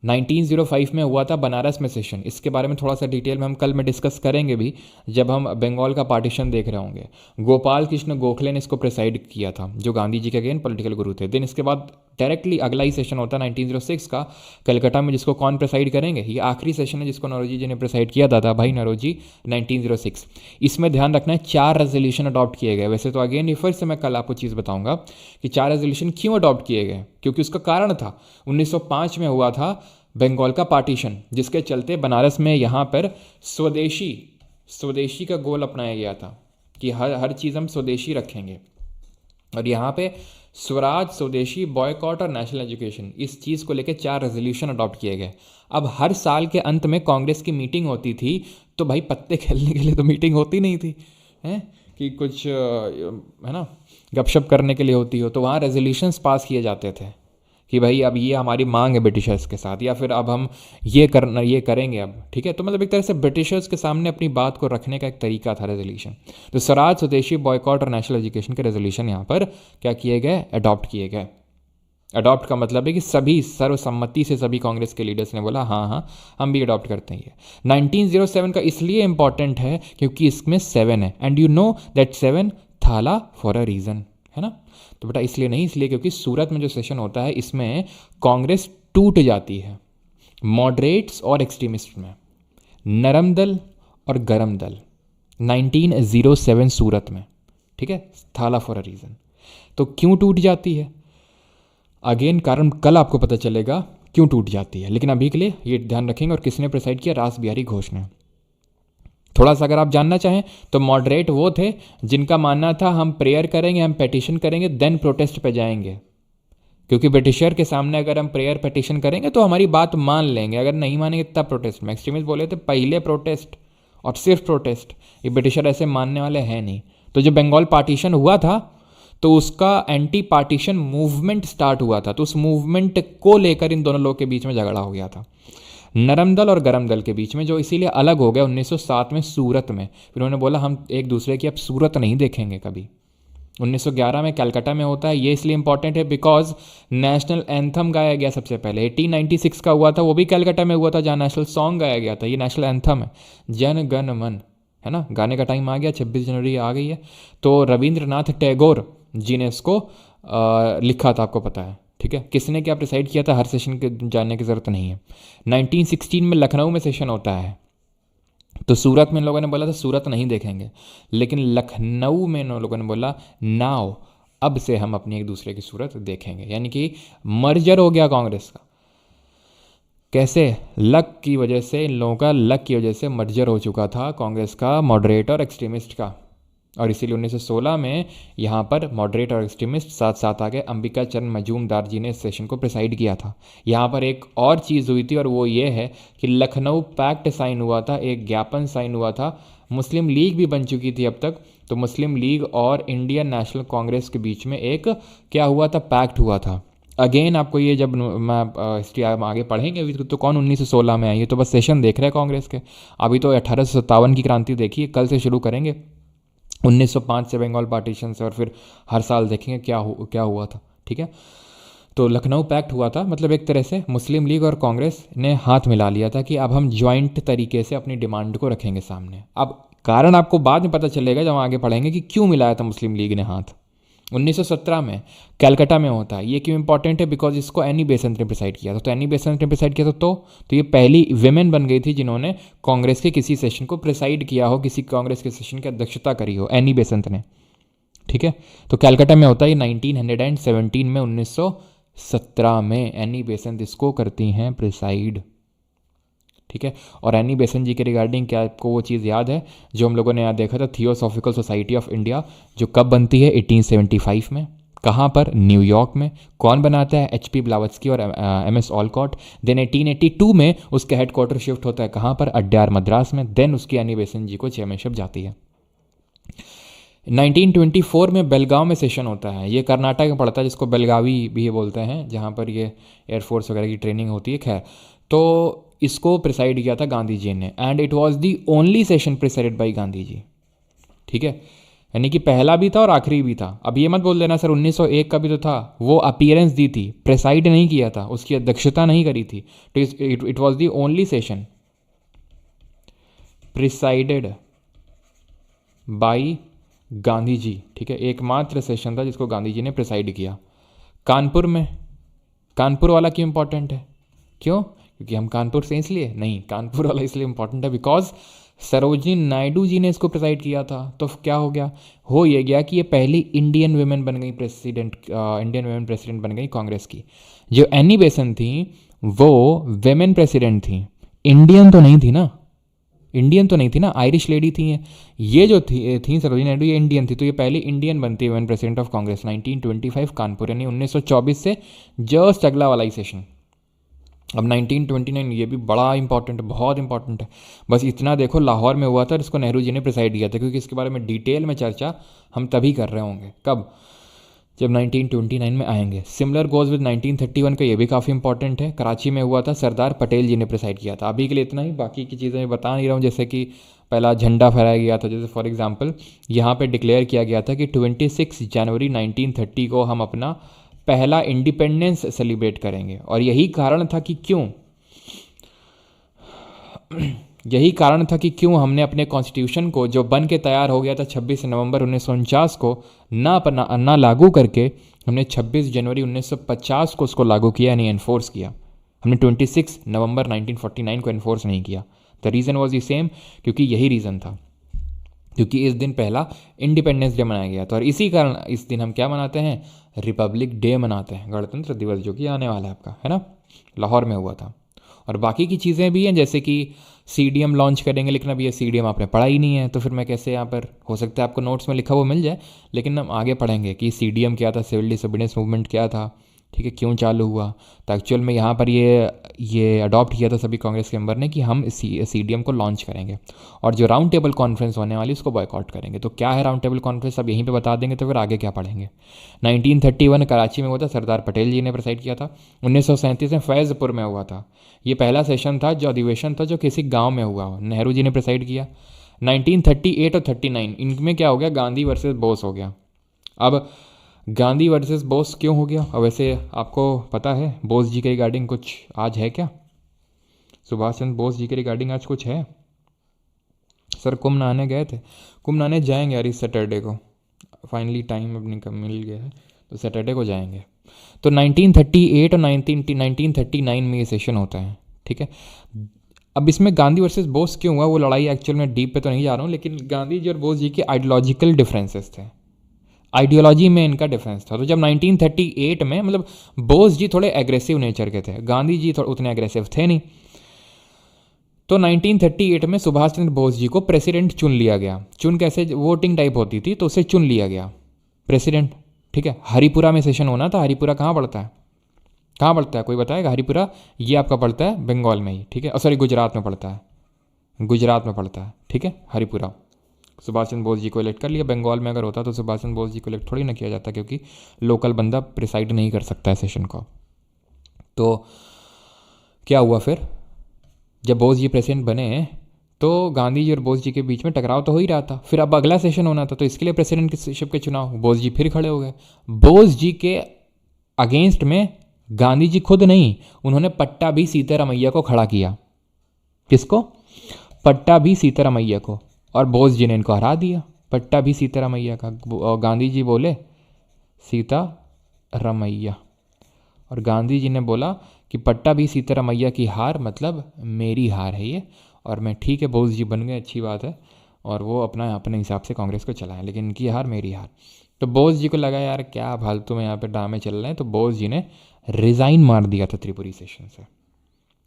1905 में हुआ था बनारस में सेशन। इसके बारे में थोड़ा सा डिटेल में हम कल में डिस्कस करेंगे भी, जब हम बंगाल का पार्टीशन देख रहे होंगे। गोपाल कृष्ण गोखले ने इसको प्रिसाइड किया था, जो गांधी जी के अगेन पॉलिटिकल गुरु थे। देन इसके बाद डायरेक्टली अगला ही सेशन होता है 1906 का कलकत्ता में, जिसको कौन प्रिसाइड करेंगे? ये आखिरी सेशन है जिसको नौरोजी जी ने प्रिसाइड किया, दादा भाई नौरोजी, 1906। इसमें ध्यान रखना है 4 रेजोल्यूशन अडॉप्ट किए गए। वैसे तो अगेन फिर से मैं कल आपको चीज़ बताऊंगा कि 4 रेजोल्यूशन क्यों अडॉप्ट किए गए, क्योंकि उसका कारण था 1905 में हुआ था बंगाल का पार्टीशन, जिसके चलते बनारस में यहाँ पर स्वदेशी का गोल अपनाया गया था कि हर चीज़ हम स्वदेशी रखेंगे। और यहाँ पे स्वराज, स्वदेशी, बॉयकॉट और नेशनल एजुकेशन, इस चीज़ को लेकर 4 रेजोल्यूशन अडॉप्ट किए गए। अब हर साल के अंत में कांग्रेस की मीटिंग होती थी, तो भाई पत्ते खेलने के लिए तो मीटिंग होती नहीं थी, हैं कि कुछ है ना गपशप करने के लिए होती हो, तो वहाँ रेजोल्यूशंस पास किए जाते थे कि भाई अब ये हमारी मांग है ब्रिटिशर्स के साथ, या फिर अब हम ये करेंगे अब। ठीक है, तो मतलब एक तरह से ब्रिटिशर्स के सामने अपनी बात को रखने का एक तरीका था रेजोल्यूशन। तो स्वराज, स्वदेशी, बॉयकॉट और नेशनल एजुकेशन के रेजोल्यूशन यहाँ पर क्या किए गए? अडॉप्ट किए गए। अडॉप्ट का मतलब है कि सभी सर्वसम्मति से सभी कांग्रेस के लीडर्स ने बोला हाँ हाँ हम भी अडॉप्ट करते हैं। ये 1907 का इसलिए इंपॉर्टेंट है क्योंकि इसमें 7 है, एंड यू नो दैट 7 थाला फॉर अ रीज़न, है ना। तो बेटा इसलिए नहीं, इसलिए क्योंकि सूरत में जो सेशन होता है इसमें कांग्रेस टूट जाती है मॉडरेट्स और एक्सट्रीमिस्ट में, नरम दल और गरम दल, 1907 सूरत में, ठीक है, थाला फॉर अ रीज़न। तो क्यों टूट जाती है, अगेन कारण कल आपको पता चलेगा क्यों टूट जाती है, लेकिन अभी के लिए ये ध्यान रखेंगे। और किसने प्रिसाइड किया, रास बिहारी घोष ने। थोड़ा सा अगर आप जानना चाहें तो मॉडरेट वो थे जिनका मानना था हम प्रेयर करेंगे, हम पेटिशन करेंगे, देन प्रोटेस्ट पे जाएंगे, क्योंकि ब्रिटिशर के सामने अगर हम प्रेयर पेटिशन करेंगे तो हमारी बात मान लेंगे, अगर नहीं मानेंगे तब प्रोटेस्ट में। एक्सट्रीमिस्ट बोले थे पहले प्रोटेस्ट और सिर्फ प्रोटेस्ट, ये ब्रिटिशर ऐसे मानने वाले हैं नहीं। तो जब बंगाल पार्टीशन हुआ था तो उसका एंटी पार्टीशन मूवमेंट स्टार्ट हुआ था, तो उस मूवमेंट को लेकर इन दोनों लोगों के बीच में झगड़ा हो गया था, नरम दल और गरम दल के बीच में, जो इसीलिए अलग हो गया 1907 में सूरत में। फिर उन्होंने बोला हम एक दूसरे की अब सूरत नहीं देखेंगे कभी। 1911 में कलकत्ता में होता है, ये इसलिए इंपॉर्टेंट है बिकॉज नेशनल एंथम गाया गया सबसे पहले। 1896 का हुआ था, वो भी कलकत्ता में हुआ था, जहाँ नेशनल सॉन्ग गाया गया था। ये नेशनल एंथम है, जन गण मन, है ना। गाने का टाइम आ गया, 26 जनवरी आ गई है। तो रविंद्रनाथ टैगोर जी ने इसको लिखा था, आपको पता है, ठीक है। किसने क्या प्रिसाइड किया था, हर सेशन के जानने की ज़रूरत नहीं है। 1916 में लखनऊ में सेशन होता है, तो सूरत में इन लोगों ने बोला था सूरत नहीं देखेंगे, लेकिन लखनऊ में इन लोगों ने बोला नाउ अब से हम अपनी एक दूसरे की सूरत देखेंगे, यानी कि मर्जर हो गया कांग्रेस का। कैसे, लक की वजह से, इन लोगों का लक की वजह से मर्जर हो चुका था कांग्रेस का मॉडरेट और एक्सट्रीमिस्ट का, और इसीलिए 1916 में यहाँ पर मॉडरेट और एक्सट्रीमिस्ट साथ साथ आ गए। अंबिका चरण मजूमदार जी ने इस सेशन को प्रिसाइड किया था। यहाँ पर एक और चीज़ हुई थी और वो ये है कि लखनऊ पैक्ट साइन हुआ था, एक ज्ञापन साइन हुआ था। मुस्लिम लीग भी बन चुकी थी अब तक, तो मुस्लिम लीग और इंडियन नेशनल कांग्रेस के बीच में एक क्या हुआ था, पैक्ट हुआ था। अगेन आपको ये जब मैं हिस्ट्री आगे पढ़ेंगे अभी तो कौन 1916 में आई है, तो बस सेशन देख रहे हैं कांग्रेस के। अभी तो 1857 की क्रांति देखिए, कल से शुरू करेंगे 1905 से बंगाल पार्टीशन से, और फिर हर साल देखेंगे क्या हुआ था, ठीक है। तो लखनऊ पैक्ट हुआ था, मतलब एक तरह से मुस्लिम लीग और कांग्रेस ने हाथ मिला लिया था कि अब हम ज्वाइंट तरीके से अपनी डिमांड को रखेंगे सामने। अब कारण आपको बाद में पता चलेगा जब हम आगे पढ़ेंगे कि क्यों मिलाया था मुस्लिम लीग ने हाथ। 1917 में कलकत्ता में होता है, ये क्यों इंपॉर्टेंट है, बिकॉज इसको एनी बेसेंट ने प्रिसाइड किया था। तो एनी बेसेंट ने प्रिसाइड किया था, तो ये पहली विमेन बन गई थी जिन्होंने कांग्रेस के किसी सेशन को प्रिसाइड किया हो, किसी कांग्रेस के सेशन की अध्यक्षता करी हो, एनी बेसेंट ने, ठीक है। तो कलकत्ता में होता है 1917 में, 1917 में एनी बेसेंट इसको करती हैं प्रिसाइड, ठीक है। और एनी बेसेंट जी के रिगार्डिंग क्या आपको वो चीज़ याद है जो हम लोगों ने यहाँ देखा था, थियोसॉफिकल सोसाइटी ऑफ इंडिया, जो कब बनती है 1875 में, कहाँ पर, न्यूयॉर्क में। कौन बनाता है, HP ब्लावत्स्की और MS ऑलकॉट। देन 1882 में उसका हेडक्वार्टर शिफ्ट होता है कहाँ पर, अड्यार मद्रास में। देन उसकी एनी बेसेंट जी को चेयरमैनशिप जाती है। 1924 में बेलगांव में सेशन होता है, ये कर्नाटक में पड़ता है, जिसको बेलगावी भी बोलते हैं, जहाँ पर ये एयरफोर्स वगैरह की ट्रेनिंग होती है। खैर, तो इसको प्रिसाइड किया था गांधी जी ने, and it was the only session presided by Gandhi ji, ठीक है। यानी कि पहला भी था और आखिरी भी था। अब ये मत बोल देना सर 1901 का भी तो था, वो अपीयरेंस दी थी, प्रिसाइड नहीं किया था, उसकी अध्यक्षता नहीं करी थी। तो it was the only session presided by Gandhi ji, ठीक है। एकमात्र सेशन था जिसको गांधी जी ने प्रिसाइड किया। कानपुर में, कानपुर वाला क्यों इंपॉर्टेंट है, क्यों, क्योंकि हम कानपुर से, इसलिए नहीं, कानपुर वाला इसलिए इंपॉर्टेंट है बिकॉज सरोजिनी नायडू जी ने इसको प्रिसाइड किया था। तो क्या हो गया, हो ये गया कि ये पहली इंडियन वुमेन बन गई प्रेसिडेंट, इंडियन वुमेन प्रेसिडेंट बन गई कांग्रेस की। जो एनी बेसेंट थी वो वुमेन प्रेसिडेंट थी, इंडियन तो नहीं थी ना, इंडियन तो नहीं थी ना, आयरिश लेडी थी। ये जो थी सरोजिनी नायडू, ये इंडियन थी, तो ये पहली इंडियन बनती है women president of Congress 1925 Kanpur, यानी 1924 से जस्ट अगला वाला ही सेशन। अब 1929 ये भी बड़ा इंपॉर्टेंट है, बहुत इंपॉर्टेंट है। बस इतना देखो लाहौर में हुआ था, इसको नेहरू जी ने प्रिसाइड किया था, क्योंकि इसके बारे में डिटेल में चर्चा हम तभी कर रहे होंगे, कब, जब 1929 में आएंगे। सिमिलर गोज विद 1931 का, ये भी काफ़ी इंपॉर्टेंट है, कराची में हुआ था, सरदार पटेल जी ने प्रिसाइड किया था। अभी के लिए इतना ही, बाकी की चीज़ें मैं बता नहीं रहा हूँ, जैसे कि पहला झंडा फहराया गया था, जैसे फॉर एग्जांपल यहाँ पे डिक्लेयर किया गया था कि 26 जनवरी 1930 को हम अपना पहला इंडिपेंडेंस सेलिब्रेट करेंगे। और यही कारण था कि क्यों हमने अपने कॉन्स्टिट्यूशन को, जो बन के तैयार हो गया था 26 नवंबर 1949 को, ना लागू करके हमने 26 जनवरी 1950 को उसको लागू किया, यानी एनफोर्स किया। हमने 26 नवंबर 1949 को एनफोर्स नहीं किया। The reason was the same, क्योंकि यही रीज़न था, क्योंकि इस दिन पहला इंडिपेंडेंस डे मनाया गया था। और इसी कारण इस दिन हम क्या मनाते हैं, रिपब्लिक डे मनाते हैं, गणतंत्र दिवस, जो कि आने वाला है आपका, है ना, लाहौर में हुआ था। और बाकी की चीज़ें भी हैं, जैसे कि CDM लॉन्च करेंगे, लेकिन अब ये CDM आपने पढ़ा ही नहीं है, तो फिर मैं कैसे यहाँ पर, हो सकता है आपको नोट्स में लिखा वो मिल जाए, लेकिन हम आगे पढ़ेंगे कि CDM क्या था, सिविल डिसोबीडियंस मूवमेंट क्या था, ठीक है, क्यों चालू हुआ। तो एक्चुअल में यहाँ पर ये अडॉप्ट किया था सभी कांग्रेस के मेंबर ने कि हम CDM को लॉन्च करेंगे, और जो राउंड टेबल कॉन्फ्रेंस होने वाली उसको बॉयकॉट करेंगे। तो क्या है राउंड टेबल कॉन्फ्रेंस, अब यहीं पे बता देंगे, तो फिर आगे क्या पढ़ेंगे। 1931 कराची में हुआ था, सरदार पटेल जी ने प्रेसाइड किया था। 1937 में फैज़पुर में हुआ था। ये पहला सेशन था, जो अधिवेशन था, जो किसी गाँव में हुआ, नेहरू जी ने प्रेसाइड किया। 1938 और 39 इनमें क्या हो गया, गांधी वर्सेस बोस हो गया। अब गांधी वर्सेस बोस क्यों हो गया, और वैसे आपको पता है बोस जी के रिगार्डिंग कुछ आज है क्या, सुभाष चंद्र बोस जी के रिगार्डिंग आज कुछ है? सर कुंभ नहाने गए थे, कुंभ नहाने जाएंगे यार इस सैटरडे को, फाइनली टाइम अपनी कम मिल गया है, तो सैटरडे को जाएंगे। तो 1938 और 1939 में ये सेशन होता है, ठीक है। अब इसमें गांधी वर्सेस बोस क्यों हुआ, वो लड़ाई एक्चुअल में डीप पे तो नहीं जा रहा हूँ, लेकिन गांधी जी और बोस जी के आइडियोलॉजिकल डिफरेंसेस थे, आइडियोलॉजी में इनका डिफरेंस था। तो जब 1938 में, मतलब बोस जी थोड़े एग्रेसिव नेचर के थे, गांधी जी थोड़े उतने एग्रेसिव थे नहीं, तो 1938 में सुभाष चंद्र बोस जी को प्रेसिडेंट चुन लिया गया। चुन कैसे, वोटिंग टाइप होती थी, तो उसे चुन लिया गया प्रेसिडेंट, ठीक है। हरिपुरा में सेशन होना था। हरिपुरा कहाँ पड़ता है, कहाँ पड़ता है, कोई बताएगा? हरिपुरा ये आपका पड़ता है बंगाल में ही, ठीक है, सॉरी गुजरात में पड़ता है, गुजरात में पड़ता है, ठीक है, हरिपुरा। सुभाष चंद्र बोस जी को इलेक्ट कर लिया। बंगाल में अगर होता तो सुभाष चंद्र बोस जी को इलेक्ट थोड़ी ना किया जाता, क्योंकि लोकल बंदा प्रिसाइड नहीं कर सकता है सेशन को। तो क्या हुआ फिर, जब बोस जी प्रेसिडेंट बने तो गांधी जी और बोस जी के बीच में टकराव तो हो ही रहा था। फिर अब अगला सेशन होना था, तो इसके लिए प्रेसिडेंटशिप के चुनाव, बोस जी फिर खड़े हो गए। बोस जी के अगेंस्ट में गांधी जी खुद नहीं, उन्होंने पट्टाभी सीतारामैया को खड़ा किया। किसको? पट्टाभी सीतारामैया को। और बोस जी ने इनको हरा दिया, पट्टाभी सीतारामैया का। और गांधी जी बोले सीतारामैया, और गांधी जी ने बोला कि पट्टाभी सीतारामैया की हार मतलब मेरी हार है ये, और मैं, ठीक है, बोस जी बन गए, अच्छी बात है, और वो अपने हिसाब से कांग्रेस को चलाएं, लेकिन इनकी हार मेरी हार। तो बोस जी को लगा यार क्या फालतू में यहाँ पे ड्रामे चल रहे हैं, तो बोस जी ने रिज़ाइन मार दिया था त्रिपुरी सेशन से।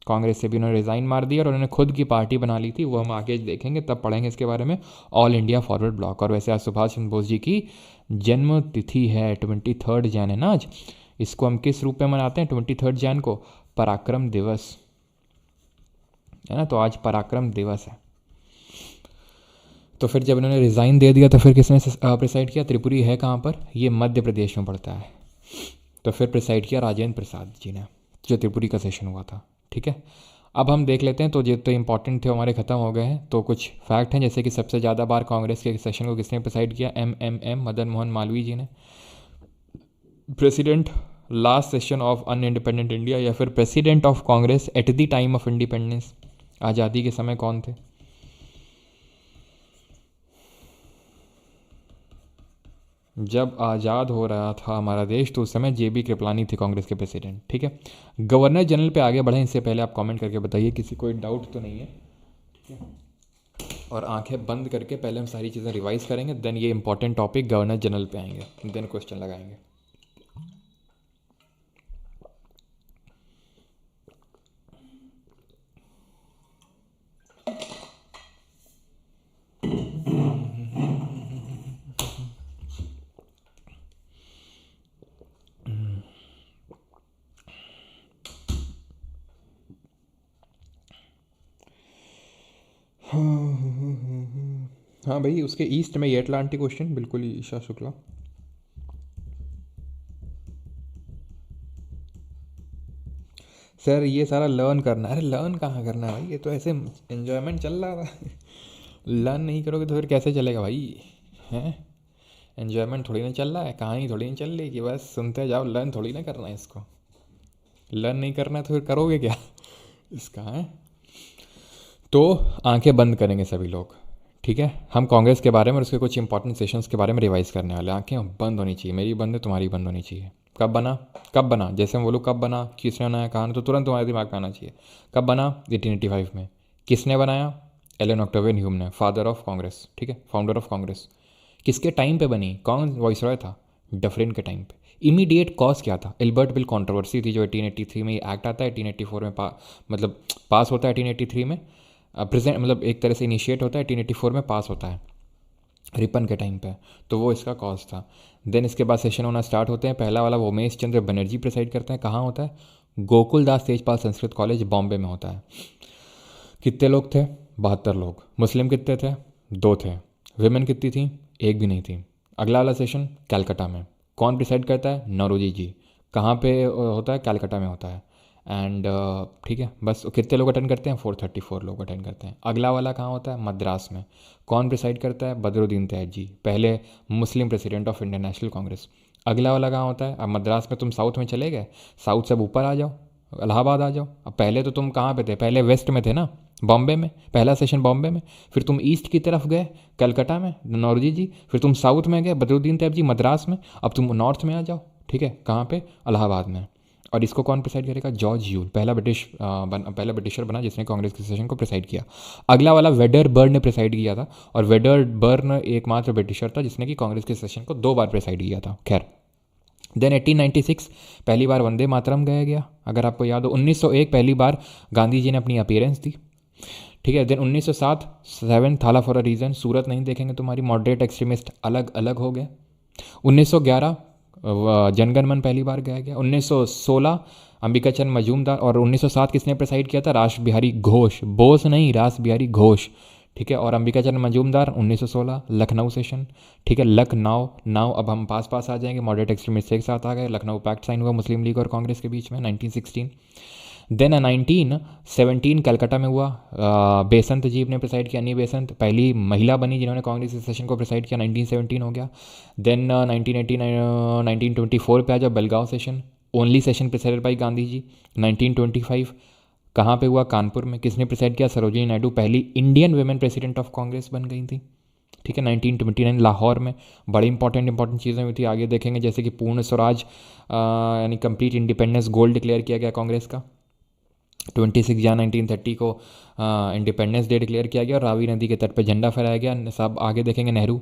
कांग्रेस से भी उन्होंने रिज़ाइन मार दिया, और उन्होंने खुद की पार्टी बना ली थी, वो हम आगे देखेंगे, तब पढ़ेंगे इसके बारे में, ऑल इंडिया फॉरवर्ड ब्लॉक। और वैसे आज सुभाष चंद्र बोस जी की जन्म तिथि है, 23 जैन है ना आज। इसको हम किस रूप में मनाते हैं 23 जैन को? पराक्रम दिवस, है ना, तो आज पराक्रम दिवस है। तो फिर जब इन्होंने रिज़ाइन दे दिया तो फिर किसने प्रिसाइड किया? त्रिपुरी है कहाँ पर? ये मध्य प्रदेश में पड़ता है। तो फिर प्रिसाइड किया राजेंद्र प्रसाद जी ने, जो त्रिपुरी का सेशन हुआ था, ठीक है। अब हम देख लेते हैं, तो ये तो इंपॉर्टेंट थे हमारे, ख़त्म हो गए हैं। तो कुछ फैक्ट हैं, जैसे कि सबसे ज़्यादा बार कांग्रेस के सेशन को किसने प्रिसाइड किया? MMM मदन मोहन मालवीय जी ने। President last session of an independent India, या फिर president of Congress at the time of independence, आज़ादी के समय कौन थे? जब आज़ाद हो रहा था हमारा देश, तो उस समय JB कृपलानी थे कांग्रेस के प्रेसिडेंट, ठीक है। गवर्नर जनरल पे आगे बढ़ें इससे पहले आप कमेंट करके बताइए किसी कोई डाउट तो नहीं है, ठीक है। और आंखें बंद करके पहले हम सारी चीज़ें रिवाइज करेंगे, देन ये इंपॉर्टेंट टॉपिक गवर्नर जनरल पे आएंगे, देन क्वेश्चन लगाएंगे। हाँ भाई, उसके ईस्ट में ये अटलांटिक ओशन, बिल्कुल ही ईशा शुक्ला। सर ये सारा लर्न करना है। अरे लर्न कहाँ करना है भाई, ये तो ऐसे एन्जॉयमेंट चल रहा था। लर्न नहीं करोगे तो फिर कैसे चलेगा भाई, हैं? एन्जॉयमेंट थोड़ी ना चल रहा है, कहानी थोड़ी ना चल रही कि बस सुनते जाओ, लर्न थोड़ी ना करना है इसको। लर्न नहीं करना है तो फिर करोगे क्या इसका है। तो आंखें बंद करेंगे सभी लोग, ठीक है। हम कांग्रेस के बारे में और उसके कुछ इंपॉर्टेंट सेशंस के बारे में रिवाइज करने वाले हैं। आंखें बंद होनी चाहिए, मेरी बंद है, तुम्हारी बंद होनी चाहिए। कब बना, कब बना, जैसे मैं बोलूँ कब बना, किसने बनाया, कहा, तो तुरंत तुम्हारे दिमाग में आना चाहिए। कब बना, 1885 में। किसने बनाया, एलन ऑक्टेवियन ह्यूम ने, फादर ऑफ कांग्रेस, ठीक है, फाउंडर ऑफ कांग्रेस। किसके टाइम पे बनी, कौन वॉइसरॉय था, डफरिन के टाइम पे। इमीडिएट कॉज क्या था, एल्बर्ट बिल कंट्रोवर्सी थी जो 1883 में एक्ट आता है, 1884 में मतलब पास होता है 1883 में, प्रेजेंट मतलब एक तरह से इनिशिएट होता है, 1884 में पास होता है रिपन के टाइम पे। तो वो इसका कॉज था। देन इसके बाद सेशन होना स्टार्ट होते हैं। पहला वाला उमेश चंद्र बनर्जी प्रिसाइड करते हैं। कहाँ होता है, गोकुल दास तेजपाल संस्कृत कॉलेज बॉम्बे में होता है। कितने लोग थे, 72 लोग। मुस्लिम कितने थे, 2 थे। विमेन कितनी थी, एक भी नहीं थी। अगला वाला सेशन कैलकाटा में। कौन प्रिसाइड करता है, नौरोजी जी। कहाँ पे होता है, कैलकाटा में होता है। एंड ठीक है, बस कितने लोग अटेंड करते हैं, 434 लोग अटेंड करते हैं। अगला वाला कहाँ होता है, मद्रास में। कौन प्रिसाइड करता है, बदरुद्दीन तैयब जी, पहले मुस्लिम president of Indian national Congress. अगला वाला कहाँ होता है, अब मद्रास में तुम साउथ में चले गए, साउथ से अब ऊपर आ जाओ, इलाहाबाद आ जाओ। अब पहले तो तुम कहाँ पे थे, पहले वेस्ट में थे ना, बॉम्बे में, पहला सेशन बॉम्बे में। फिर तुम ईस्ट की तरफ गए कलकत्ता में, नौरोजी जी। फिर तुम साउथ में गए, बदरुद्दीन तैयब जी, मद्रास में। अब तुम नॉर्थ में आ जाओ, ठीक है, कहाँ पे, इलाहाबाद में। और इसको कौन प्रिसाइड करेगा, जॉर्ज यूल, पहला ब्रिटिशर बना जिसने कांग्रेस के सेशन को प्रिसाइड किया। अगला वाला वेडर बर्न ने प्रिसाइड किया था, और वेडर बर्न एकमात्र ब्रिटिशर था जिसने कि कांग्रेस के सेशन को 2 बार प्रिसाइड किया था। खैर, देन 1896 पहली बार वंदे मातरम गाया गया, अगर आपको याद हो। 1901 पहली बार गांधी जी ने अपनी अपीयरेंस दी, ठीक है। देन 1907 7 थाला फॉर अ रीज़न, सूरत नहीं देखेंगे तुम्हारी, मॉडरेट एक्सट्रीमिस्ट अलग अलग हो गए। 1911 जनगण मन पहली बार गाया गया। 1916 अंबिका चंद मजूमदार, और 1907 किसने प्रेसाइड किया था, रास बिहारी घोष, बोस नहीं, रास बिहारी घोष, ठीक है। और अंबिका चंद मजूमदार 1916 लखनऊ सेशन, ठीक है। लखनऊ नाउ, अब हम पास आ जाएंगे, मॉडरेट एक्सट्रीमिस्ट एक साथ आ गए। लखनऊ पैक्ट साइन हुआ मुस्लिम लीग और कांग्रेस के बीच में 1916। देन 1917 कलकत्ता में हुआ, बेसंत जी ने प्रिसाइड किया, अन्नी बेसंत पहली महिला बनी जिन्होंने कांग्रेस के सेशन को प्रिसाइड किया, 1917 हो गया। देन 1924 पे आ जाओ, Belgaum session, only session presided by Gandhi ji. 1925 कहाँ पे हुआ, कानपुर में। किसने प्रिसाइड किया, सरोजिनी नायडू, पहली Indian women president of Congress बन गई थी, ठीक है। 1929 लाहौर में। बड़ी इंपॉर्टेंट चीज़ें हुई थी, आगे देखेंगे, जैसे कि पूर्ण स्वराज यानी कंप्लीट इंडिपेंडेंस गोल डिक्लेयर किया गया कांग्रेस का। 26 जनवरी 1930 को इंडिपेंडेंस डे डिक्लेयर किया गया और रावी नदी के तट पर झंडा फहराया गया। सब आगे देखेंगे, नेहरू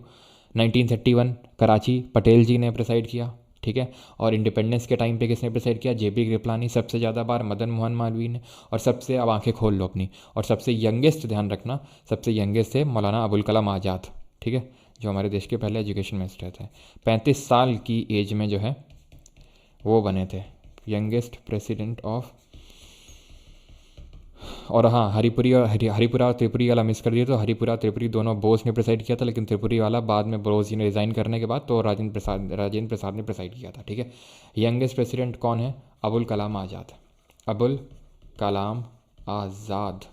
1931 कराची, पटेल जी ने प्रिसाइड किया, ठीक है। और इंडिपेंडेंस के टाइम पे किसने प्रिसाइड किया, जेपी कृपलानी, सबसे ज़्यादा बार मदन मोहन मालवीय ने। और सबसे, अब आंखें खोल लो अपनी, और सबसे यंगेस्ट ध्यान रखना, सबसे यंगेस्ट थे मौलाना अबुल कलाम आज़ाद, ठीक है, जो हमारे देश के पहले एजुकेशन मिनिस्टर थे। 35 साल की एज में जो है वो बने थे यंगेस्ट प्रेसिडेंट ऑफ। और हाँ, हरिपुरा और त्रिपुरी वाला मिस कर दिया, तो हरिपुरा त्रिपुरी दोनों बोस ने प्रिसाइड किया था, लेकिन त्रिपुरी वाला बाद में बोस जी ने रिज़ाइन करने के बाद तो राजेंद्र प्रसाद ने प्रिसाइड किया था, ठीक है। यंगेस्ट प्रेसिडेंट कौन है, अबुल कलाम आज़ाद, अबुल कलाम आज़ाद,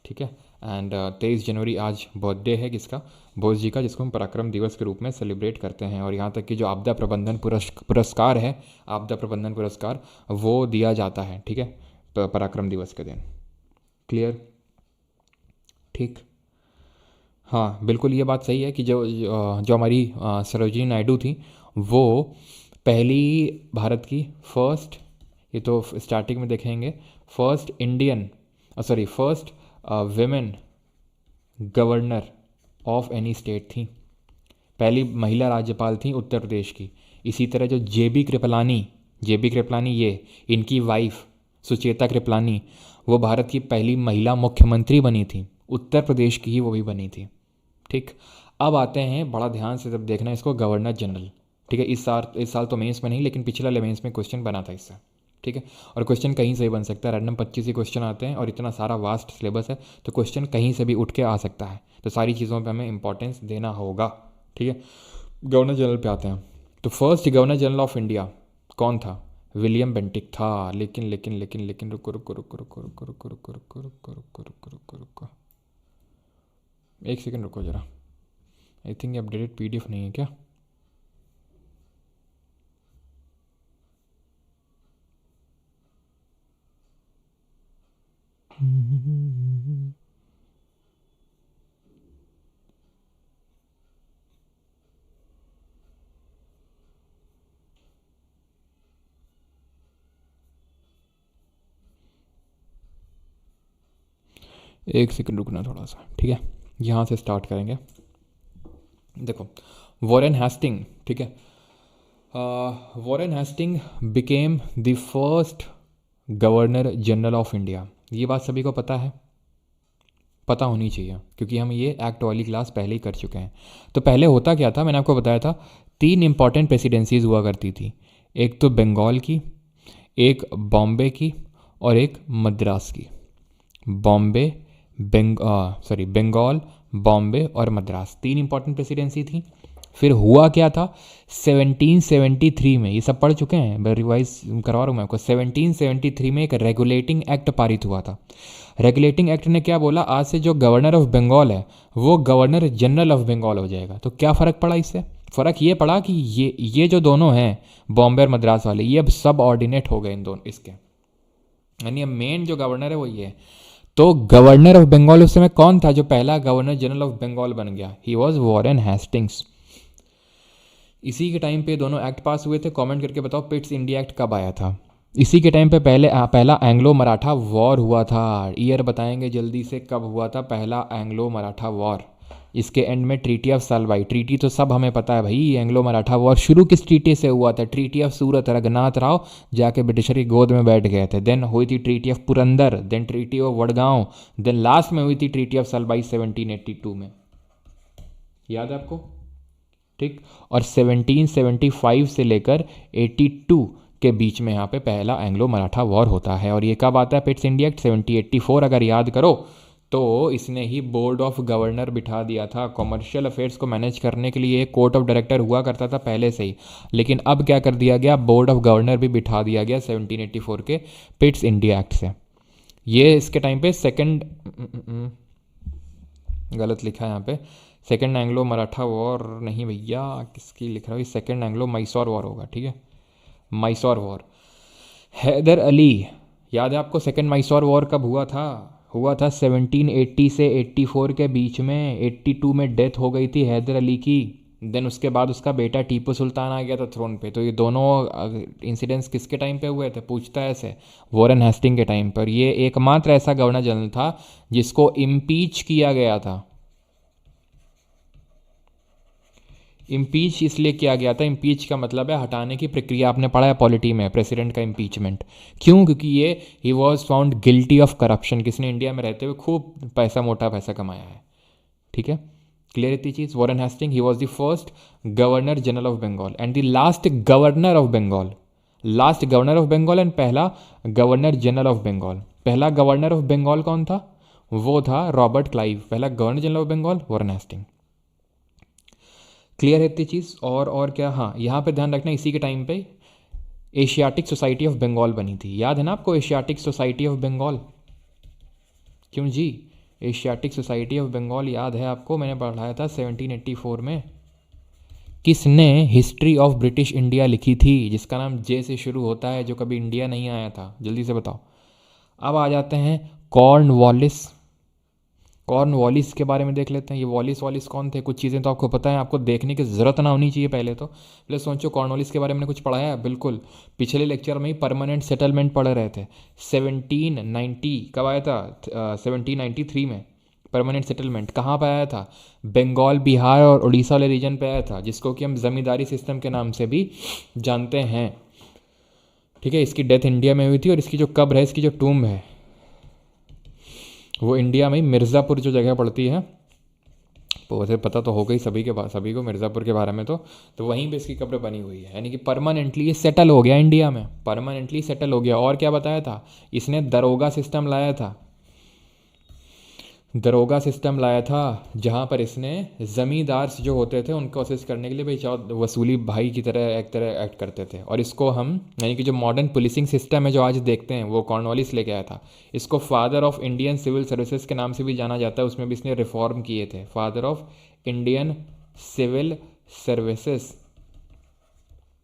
ठीक है। एंड 23 जनवरी आज बर्थडे है किसका, बोस जी का, जिसको हम पराक्रम दिवस के रूप में सेलिब्रेट करते हैं। और यहाँ तक कि जो आपदा प्रबंधन पुरस्कार है, आपदा प्रबंधन पुरस्कार, वो दिया जाता है, ठीक है, पराक्रम दिवस के दिन। क्लियर, ठीक। हाँ बिल्कुल, ये बात सही है कि जो हमारी सरोजिनी नायडू थी, वो पहली भारत की फर्स्ट, ये तो स्टार्टिंग में देखेंगे, first Indian, sorry first women governor of any state थी, पहली महिला राज्यपाल थी उत्तर प्रदेश की। इसी तरह जो जे बी कृपलानी ये, इनकी वाइफ सुचेता कृपलानी, वो भारत की पहली महिला मुख्यमंत्री बनी थी, उत्तर प्रदेश की ही वो भी बनी थी, ठीक। अब आते हैं, बड़ा ध्यान से जब देखना इसको, गवर्नर जनरल, ठीक है। इस साल तो मेंस में नहीं, लेकिन पिछला मेंस में क्वेश्चन बना था इससे, ठीक है। और क्वेश्चन कहीं से भी बन सकता है, रैंडम 25 ही क्वेश्चन आते हैं और इतना सारा वास्ट सिलेबस है, तो क्वेश्चन कहीं से भी उठ के आ सकता है। तो सारी चीज़ों पे हमें इंपॉर्टेंस देना होगा, ठीक है। गवर्नर जनरल पे आते हैं, तो first governor general of India कौन था, विलियम बेंटिक था। लेकिन रुको रुको रुको रुको रुको रुको रुको रुको रुको रुको रुको रुको रुको, एक सेकंड रुको जरा, आई थिंक ये अपडेटेड PDF नहीं है क्या, एक सेकंड रुकना थोड़ा सा, ठीक है। यहाँ से स्टार्ट करेंगे। देखो, वॉरेन हेस्टिंग, ठीक है। Warren Hasting became the first governor general of India. ये बात सभी को पता है, पता होनी चाहिए, क्योंकि हम ये एक्ट वाली क्लास पहले ही कर चुके हैं। तो पहले होता क्या था, मैंने आपको बताया था, 3 इंपॉर्टेंट प्रेसिडेंसीज हुआ करती थी। एक तो बंगाल की, एक बॉम्बे की, और एक मद्रास की। बॉम्बे, बंगाल, बॉम्बे और मद्रास, 3 इंपॉर्टेंट प्रेसिडेंसी थी। फिर हुआ क्या था 1773 में, ये सब पढ़ चुके हैं, मैं रिवाइज करवा रहा हूँ मैं आपको। 1773 में एक रेगुलेटिंग एक्ट पारित हुआ था। रेगुलेटिंग एक्ट ने क्या बोला, आज से जो गवर्नर ऑफ बंगाल है वो गवर्नर जनरल ऑफ बंगाल हो जाएगा। तो क्या फ़र्क पड़ा इससे? फ़र्क ये पड़ा कि ये जो दोनों हैं बॉम्बे और मद्रास वाले, ये अब सब ऑर्डिनेट हो गए इन दोनों इसके, यानी अब मेन जो गवर्नर है वो ये है। तो गवर्नर ऑफ बंगाल उस समय कौन था जो पहला गवर्नर जनरल ऑफ बंगाल बन गया? He was Warren Hastings. इसी के टाइम पे दोनों एक्ट पास हुए थे। कमेंट करके बताओ पिट्स इंडिया एक्ट कब आया था? इसी के टाइम पे पहला एंग्लो मराठा वॉर हुआ था। ईयर बताएंगे जल्दी से, कब हुआ था पहला एंग्लो मराठा वॉर? इसके एंड में ट्रीटी ऑफ सालबाई, ट्रीटी तो सब हमें पता है भाई। एंग्लो मराठा वॉर शुरू किस ट्रीटी से हुआ था? ट्रीटी ऑफ सूरत, रघुनाथ राव जाके ब्रिटिशर की गोद में बैठ गए थे। देन हुई थी treaty of Purandar, then treaty of Vadgaon, then last में हुई थी ट्रीटी ऑफ सालबाई 1782 में। याद है आपको? ठीक। और 1775 से लेकर 82 के बीच में यहाँ पे पहला एंग्लो मराठा वॉर होता है। और ये कब आता है पिट्स इंडिया एक्ट? 1784। अगर याद करो तो इसने ही बोर्ड ऑफ गवर्नर बिठा दिया था। कॉमर्शियल अफेयर्स को मैनेज करने के लिए एक कोर्ट ऑफ डायरेक्टर हुआ करता था पहले से ही, लेकिन अब क्या कर दिया गया, बोर्ड ऑफ गवर्नर भी बिठा दिया गया 1784 के पिट्स इंडिया एक्ट से। ये इसके टाइम पे सेकंड, गलत लिखा है यहाँ पे, सेकंड एंग्लो मराठा वॉर नहीं भैया, किसकी लिख रहा हूँ, सेकंड एंग्लो मैसूर वॉर होगा, ठीक है, मैसूर वॉर। हैदर अली, याद है आपको सेकंड मैसूर वॉर कब हुआ था? हुआ था 1780 से 84 के बीच में। 82 में डेथ हो गई थी हैदर अली की। देन उसके बाद उसका बेटा टीपू सुल्तान आ गया था थ्रोन पे। तो ये दोनों इंसिडेंट्स किसके टाइम पे हुए थे? पूछता है ऐसे, वॉरेन हेस्टिंग के टाइम पर। ये एकमात्र ऐसा गवर्नर जनरल था जिसको इम्पीच किया गया था। इम्पीच इसलिए किया गया था, इम्पीच का मतलब है हटाने की प्रक्रिया, आपने पढ़ा है पॉलिटी में, प्रेसिडेंट का इम्पीचमेंट। क्यों? क्योंकि ये he was found guilty of corruption. किसने? इंडिया में रहते हुए खूब पैसा, मोटा पैसा कमाया है, ठीक है। क्लियर इतनी चीज़? Warren Hastings, he was the first governor general of Bengal and the last governor of Bengal. Last governor of Bengal and पहला गवर्नर जनरल ऑफ बंगाल। पहला गवर्नर ऑफ बंगाल कौन था? वो था रॉबर्ट क्लाइव। पहला governor general of Bengal Warren Hastings. Clear है इतनी चीज़? और क्या, हाँ यहाँ पे ध्यान रखना, इसी के टाइम पे एशियाटिक सोसाइटी ऑफ बंगाल बनी थी। याद है ना आपको एशियाटिक सोसाइटी ऑफ बंगाल? क्यों जी, एशियाटिक सोसाइटी ऑफ बंगाल याद है आपको? मैंने पढ़ाया था 1784 में। किसने हिस्ट्री ऑफ ब्रिटिश इंडिया लिखी थी, जिसका नाम जे से शुरू होता है, जो कभी इंडिया नहीं आया था? जल्दी से बताओ। अब आ जाते हैं कॉर्नवालिस। कॉर्नवालिस के बारे में देख लेते हैं। ये वॉलिस कौन थे? कुछ चीज़ें तो आपको पता है, आपको देखने की ज़रूरत ना होनी चाहिए पहले तो। पहले सोचो कॉर्नवालिस के बारे में कुछ पढ़ाया है? बिल्कुल, पिछले लेक्चर में ही परमानेंट सेटलमेंट पढ़ रहे थे। 1790 कब आया था? 1793 में परमानेंट सेटलमेंट कहाँ पर आया था? बंगाल, बिहार और उड़ीसा वाले रीजन पे आया था, जिसको कि हम ज़मींदारी सिस्टम के नाम से भी जानते हैं, ठीक है। इसकी डेथ इंडिया में हुई थी और इसकी जो कब्र है, इसकी जो टूम्ब है, वो इंडिया में ही मिर्ज़ापुर जो जगह पड़ती है, तो वैसे पता तो हो गई सभी को मिर्ज़ापुर के बारे में। तो वहीं पे इसकी कब्र बनी हुई है, यानी कि परमानेंटली ये सेटल हो गया इंडिया में, परमानेंटली सेटल हो गया। और क्या बताया था? इसने दरोगा सिस्टम लाया था। दरोगा सिस्टम लाया था, जहाँ पर इसने ज़मींदार जो होते थे उनको असिस्ट करने के लिए भाई चाहो वसूली भाई की तरह एक्ट करते थे। और इसको हम, यानी कि जो मॉडर्न पुलिसिंग सिस्टम है जो आज देखते हैं, वो कॉर्नवालिस लेके आया था। इसको father of Indian civil services के नाम से भी जाना जाता है। उसमें भी इसने रिफॉर्म किए थे, father of Indian civil services.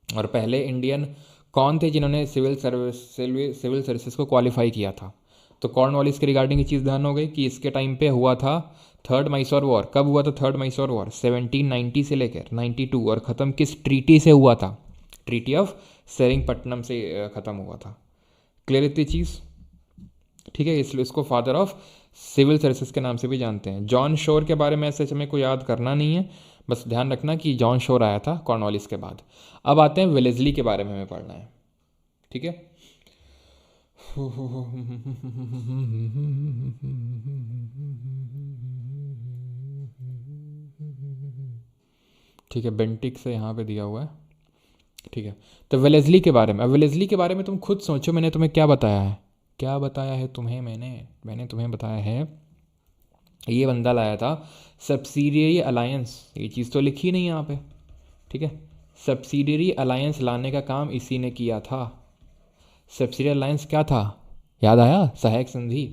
और पहले इंडियन कौन थे जिन्होंने सिविल सर्विसेज को क्वालिफाई किया था? तो कॉर्नवालिस के रिगार्डिंग ये चीज़ ध्यान हो गई कि इसके टाइम पे हुआ था थर्ड मैसूर वॉर। कब हुआ था थर्ड मैसूर वॉर? 1790 से लेकर 92, और ख़त्म किस ट्रीटी से हुआ था? ट्रीटी ऑफ सेरिंगपट्टनम से ख़त्म हुआ था। क्लियर इतनी चीज़? ठीक है, इसलिए इसको फादर ऑफ सिविल सर्विसेज के नाम से भी जानते हैं। जॉन शोर के बारे में ऐसे हमें को याद करना नहीं है, बस ध्यान रखना कि जॉन शोर आया था कॉर्नवालिस के बाद। अब आते हैं वेलेस्ली के बारे में हमें पढ़ना है। ठीक है, ठीक है, बेंटिक से यहाँ पे दिया हुआ है। ठीक है, तो वेलेस्ली के बारे में, अब वेलेस्ली के बारे में तुम खुद सोचो, मैंने तुम्हें क्या बताया है? क्या बताया है तुम्हें? मैंने तुम्हें बताया है ये बंदा लाया था सब्सिडियरी अलायंस। ये चीज़ तो लिखी नहीं यहाँ पे। ठीक है, सब्सिडियरी अलायंस लाने का काम इसी ने किया था। सब्सिडियरी अलायंस क्या था? याद आया? सहायक संधि,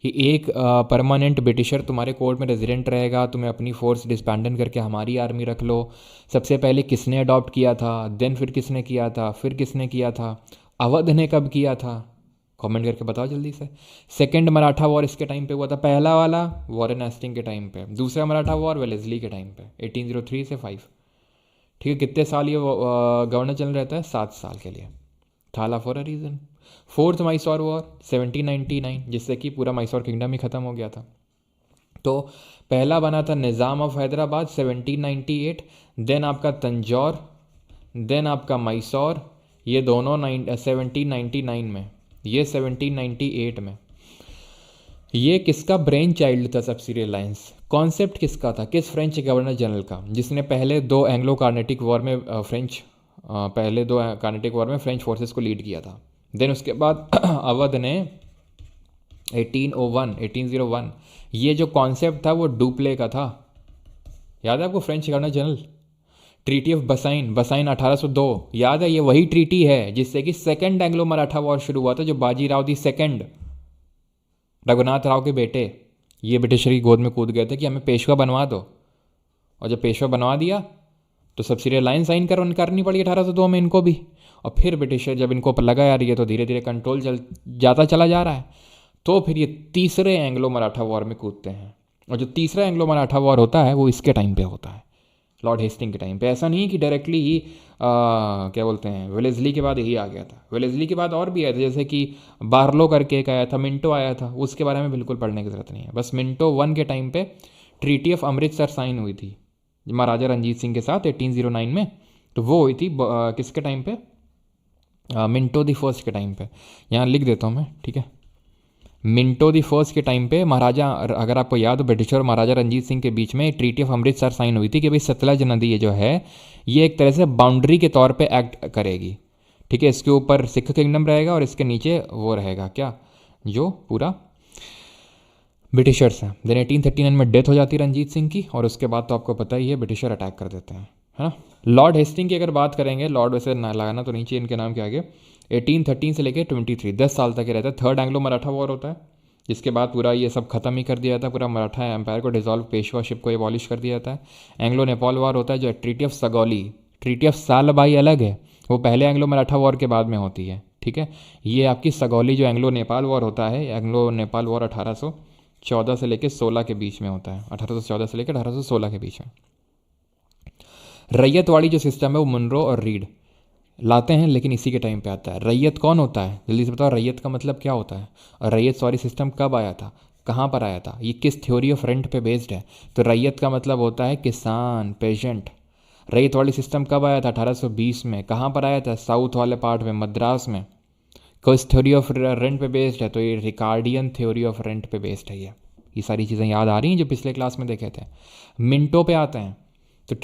कि एक परमानेंट ब्रिटिशर तुम्हारे कोर्ट में रेजिडेंट रहेगा, तुम्हें अपनी फोर्स डिस्बैंडन करके हमारी आर्मी रख लो। सबसे पहले किसने अडॉप्ट किया था? देन फिर किसने किया था? फिर किसने किया था? अवध ने कब किया था? कमेंट करके बताओ जल्दी से। सेकंड मराठा वॉर इसके टाइम पे हुआ था। पहला वाला वॉरेन हेस्टिंग के टाइम पे। दूसरा मराठा वॉर वेलेस्ली के टाइम पे 1803 से 5। ठीक है, कितने साल ये गवर्नर जनरल रहता है? 7 साल के लिए। थाला for a reason. Fourth Mysore war 1799, जिससे कि पूरा मैसूर किंगडम ही ख़त्म हो गया था। तो पहला बना था निज़ाम ऑफ हैदराबाद 1798, देन आपका तंजौर, देन आपका मैसूर, ये दोनों 1799 में, ये 1798 में। ये किसका ब्रेन चाइल्ड था सब्सिडियरी अलायंस? कॉन्सेप्ट किसका था? किस फ्रेंच गवर्नर जनरल का, जिसने पहले दो एंग्लो कार्नेटिक वॉर में फ्रेंच फोर्सेस को लीड किया था। देन उसके बाद अवध ने 1801 ये जो कॉन्सेप्ट था वो डुप्ले का था। याद है आपको? French governor general treaty of Bassein 1802, याद है? ये वही ट्रीटी है जिससे कि सेकंड एंग्लो मराठा वॉर शुरू हुआ था, जो बाजीराव दी सेकंड, रघुनाथ राव के बेटे, ये ब्रिटिशर की गोद में कूद गए थे कि हमें पेशवा बनवा दो। और जब पेशवा बनवा दिया तो सब्सिडियरी अलायंस साइन करनी पड़ी 1802 में इनको भी। और फिर ब्रिटिशर जब इनको लगा यार ये तो धीरे धीरे कंट्रोल जाता चला जा रहा है, तो फिर ये तीसरे एंग्लो मराठा वॉर में कूदते हैं। और जो तीसरा एंग्लो मराठा वॉर होता है वो इसके टाइम पे होता है, लॉर्ड हेस्टिंग के टाइम पे। ऐसा नहीं है कि डायरेक्टली ही क्या बोलते हैं, वेलेस्ली के बाद यही आ गया था। वेलेस्ली के बाद और भी आए थे, जैसे कि बार्लो करके एक आया था, मिंटो आया था, उसके बारे में बिल्कुल पढ़ने की ज़रूरत नहीं है। बस मिंटो 1 के टाइम पे ट्रीटी ऑफ अमृतसर साइन हुई थी महाराजा रंजीत सिंह के साथ 1809 में। तो वो हुई थी किसके टाइम पे? मिंटो द फर्स्ट के टाइम पे। यहाँ लिख देता हूँ मैं, ठीक है। मिंटो द फर्स्ट के टाइम पे महाराजा, अगर आपको याद हो, ब्रिटिशर और महाराजा रंजीत सिंह के बीच में ट्रीटी ऑफ अमृतसर साइन हुई थी कि भाई सतलज नदी ये जो है ये एक तरह से बाउंड्री के तौर पे एक्ट करेगी। ठीक है, इसके ऊपर सिख किंगडम रहेगा और इसके नीचे वो रहेगा क्या, जो पूरा ब्रिटिशर्स हैं। देन 1839 में डेथ हो जाती है रंजीत सिंह की, और उसके बाद तो आपको पता ही है ब्रिटिशर अटैक कर देते हैं, है ना। लॉर्ड हेस्टिंग की अगर बात करेंगे, लॉर्ड वैसे ना लगाना तो नीचे इनके नाम के आगे, 1813 से लेकर 23 10 साल तक ये रहता है। थर्ड एंग्लो मराठा वॉर होता है, जिसके बाद पूरा ये सब खत्म ही कर दिया जाता है, पूरा मराठा एम्पायर को डिसॉल्व, पेशवाशिप को एबॉलिश कर दिया जाता है। एंग्लो नेपाल वॉर होता है, जो treaty of Sugauli, treaty of Salbai अलग है, वो पहले एंग्लो मराठा वॉर के बाद में होती है। ठीक है, ये आपकी सगौली जो एंग्लो नेपाल वॉर होता है, एंग्लो नेपाल वॉर 1814 से लेकर 16 के बीच में होता है, 1814 से लेकर 1816 के बीच में। रैयतवाड़ी जो सिस्टम है वो मुनरो और रीड लाते हैं, लेकिन इसी के टाइम पे आता है। रैयत कौन होता है? जल्दी से बताओ, रैयत का मतलब क्या होता है? और रैयत सिस्टम कब आया था, कहाँ पर आया था, ये किस थ्योरी ऑफ रेंट पे बेस्ड है? तो रैयत का मतलब होता है किसान, पेजेंट। रैयतवाड़ी सिस्टम कब आया था? 1820 में। कहाँ पर आया था? साउथ वाले पार्ट में, मद्रास में। किस थ्योरी ऑफ रेंट पे बेस्ड है? तो ये रिकार्डियन थ्योरी ऑफ रेंट पे बेस्ड है। ये सारी चीज़ें याद आ रही हैं जो पिछले क्लास में देखे थे। मिनटों पे आते हैं तो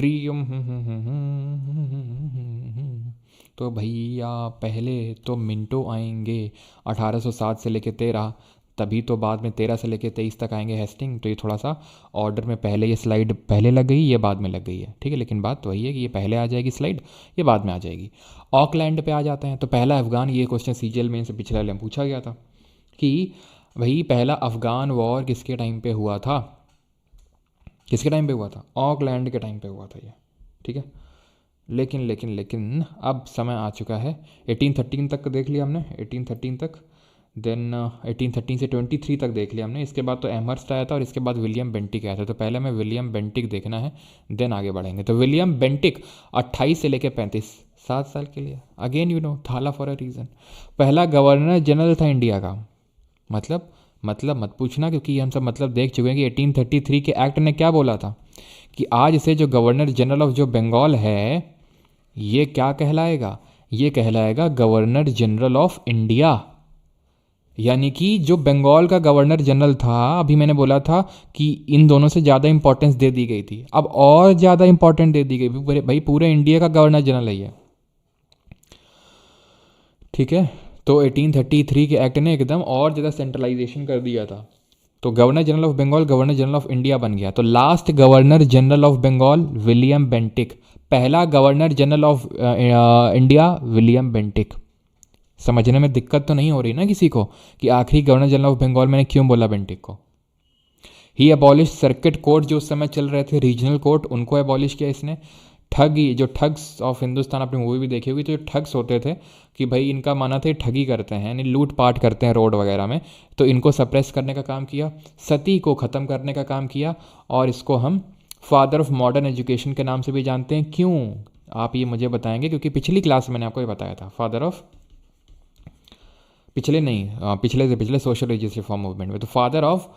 तो भैया पहले तो मिनटो आएंगे 1807 से लेके 13, तभी तो बाद में 13 से लेके 23 तक आएंगे हेस्टिंग। तो ये थोड़ा सा ऑर्डर में पहले ये स्लाइड पहले लग गई, ये बाद में लग गई है। ठीक है, लेकिन बात तो वही है कि ये पहले आ जाएगी स्लाइड, ये बाद में आ जाएगी। ऑकलैंड पे आ जाते हैं। तो पहला अफगान, ये क्वेश्चन सीजीएल में से पिछले वाले में पूछा गया था कि भाई पहला अफगान वॉर किसके टाइम पे हुआ था? किसके टाइम पे हुआ था? ऑकलैंड के टाइम पे हुआ था ये। ठीक है, लेकिन अब समय आ चुका है 1813 तक देख लिया हमने, 1813 तक। देन 1813 से 23 तक देख लिया हमने। इसके बाद तो एमहर्स्ट आया था और इसके बाद विलियम बेंटिक आया था। तो पहले हमें विलियम बेंटिक देखना है, देन आगे बढ़ेंगे। तो विलियम बेंटिक 28 से लेकर 35, 7 साल के लिए। अगेन यू नो थाला फॉर अ रीज़न। पहला गवर्नर जनरल था इंडिया का। मतलब मत पूछना, क्योंकि ये हम सब मतलब देख चुके हैं कि 1833 के एक्ट ने क्या बोला था कि आज से जो गवर्नर जनरल ऑफ जो बंगाल है ये क्या कहलाएगा, ये कहलाएगा गवर्नर जनरल ऑफ इंडिया। यानी कि जो बंगाल का गवर्नर जनरल था, अभी मैंने बोला था कि इन दोनों से ज़्यादा इंपॉर्टेंस दे दी गई थी, अब और ज़्यादा इंपॉर्टेंट दे दी गई। भाई पूरे इंडिया का गवर्नर जनरल है ये, ठीक है। तो 1833 के एक्ट ने एकदम और ज़्यादा सेंट्रलाइजेशन कर दिया था। तो governor general of Bengal governor general of India बन गया। तो last governor general of Bengal William Bentinck, पहला governor general of India William Bentinck. समझने में दिक्कत तो नहीं हो रही ना किसी को कि आखिरी गवर्नर जनरल ऑफ बंगाल मैंने क्यों बोला बेंटिक को। ही अबॉलिश सर्किट कोर्ट जो उस समय चल रहे थे, रीजनल कोर्ट, उनको अबॉलिश किया इसने। ठगी, जो ठग्स ऑफ हिंदुस्तान आपने मूवी भी देखी होगी, तो जो ठग्स होते थे कि भाई इनका माना था ठगी करते हैं, यानी लूट पाट करते हैं रोड वगैरह में, तो इनको सप्रेस करने का काम किया। सती को ख़त्म करने का काम किया। और इसको हम फादर ऑफ मॉडर्न एजुकेशन के नाम से भी जानते हैं। क्यों आप ये मुझे बताएंगे, क्योंकि पिछली क्लास में मैंने आपको ये बताया था। फादर ऑफ पिछले सोशल रिलीजियस रिफॉर्म मूवमेंट में, तो फादर ऑफ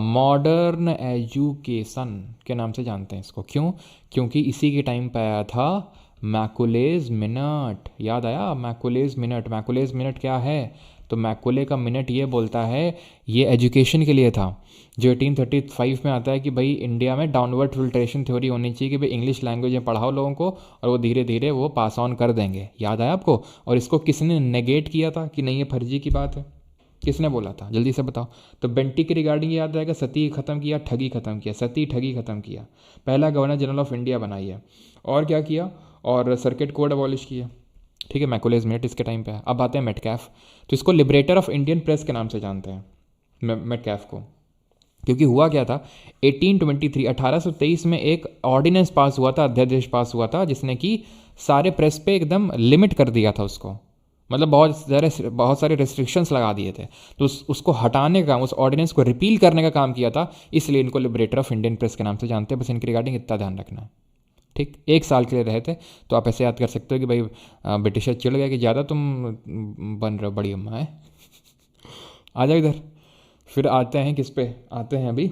मॉडर्न एजुकेशन के नाम से जानते हैं इसको। क्यों? क्योंकि इसी के टाइम पे आया था मैकुलेज मिनट। याद आया मैकुलेज मिनट? मैकुलेज मिनट क्या है? तो मैकुले का मिनट ये बोलता है, ये एजुकेशन के लिए था, जो 1835 में आता है कि भाई इंडिया में डाउनवर्ड फिल्ट्रेशन थ्योरी होनी चाहिए कि भाई इंग्लिश लैंग्वेज में पढ़ाओ लोगों को और वो धीरे धीरे वो पास ऑन कर देंगे। याद आया आपको? और इसको किसने नेगेट किया था कि नहीं ये फर्जी की बात है? किसने बोला था? जल्दी से बताओ। तो बेंटिक के रिगार्डिंग याद रहेगा, सती ख़त्म किया, ठगी ख़त्म किया, सती ठगी ख़त्म किया, पहला गवर्नर जनरल ऑफ इंडिया बनाई है। और क्या किया? और सर्किट कोड अबॉलिश किया, ठीक है। मैकुलेज मिनट इसके टाइम पे है। अब आते हैं मेटकैफ। तो इसको लिबरेटर ऑफ इंडियन प्रेस के नाम से जानते हैं मेटकैफ को। क्योंकि हुआ क्या था, 1823 में एक ऑर्डिनेंस पास हुआ था, अध्यादेश पास हुआ था, जिसने कि सारे प्रेस पे एकदम लिमिट कर दिया था उसको। मतलब बहुत सारे रेस्ट्रिक्शंस लगा दिए थे। तो उसको हटाने का, उस ऑर्डिनेंस को रिपील करने का काम किया था, इसलिए इनको लिबरेटर ऑफ इंडियन प्रेस के नाम से जानते हैं। बस इनके रिगार्डिंग इतना ध्यान रखना है, ठीक। 1 साल के लिए रहे थे, तो आप ऐसे याद कर सकते हो कि भाई ब्रिटिशर चिढ़ गया कि ज़्यादा तुम बन रहे हो बड़ी अम्मा है। आ जाओ इधर। फिर आते हैं किस पे? आते हैं अभी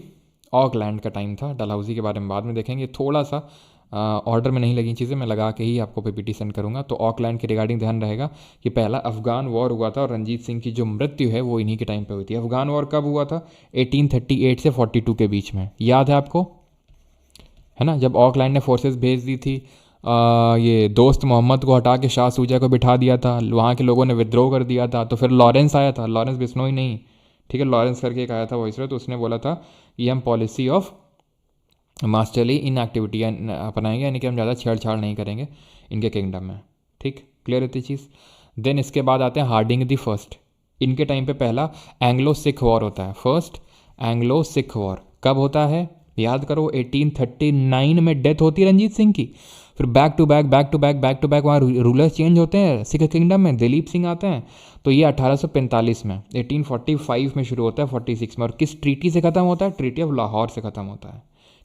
ऑकलैंड का टाइम था। डलहौजी के बारे में बाद में देखेंगे। थोड़ा सा ऑर्डर में नहीं लगी चीज़ें, मैं लगा के ही आपको पीपीटी सेंड करूंगा। तो ऑकलैंड के रिगार्डिंग ध्यान रहेगा कि पहला अफगान वॉर हुआ था और रंजीत सिंह की जो मृत्यु है वो इन्हीं के टाइम पे हुई थी। अफगान वॉर कब हुआ था? 1838 से 42 के बीच में। याद है आपको? है ना, जब ऑकलैंड ने फोर्सेस भेज दी थी, ये दोस्त मोहम्मद को हटा के शाह सूजा को बिठा दिया था, वहाँ के लोगों ने विद्रोह कर दिया था। तो फिर लॉरेंस आया था, लॉरेंस बिश्नोई नहीं, ठीक है, लॉरेंस करके एक आया था वॉइसरॉय। तो उसने बोला था कि हम पॉलिसी ऑफ मास्टरली इनएक्टिविटी अपनाएंगे, यानी कि हम ज़्यादा छेड़छाड़ नहीं करेंगे इनके किंगडम में, ठीक। क्लियर रहती चीज़। देन इसके बाद आते हैं हार्डिंग द फर्स्ट। इनके टाइम पे पहला एंग्लो सिख वॉर होता है। फर्स्ट एंग्लो सिख वॉर कब होता है? याद करो, 1839 में डेथ होती है रंजीत सिंह की। फिर बैक टू बैक वहाँ रूलर्स चेंज होते हैं सिख किंगडम में, दिलीप सिंह आते हैं। तो ये 1845 में, 1845 में शुरू होता है, 46 में। और किस ट्रीटी से ख़त्म होता है? ट्रीटी ऑफ लाहौर से ख़त्म होता है,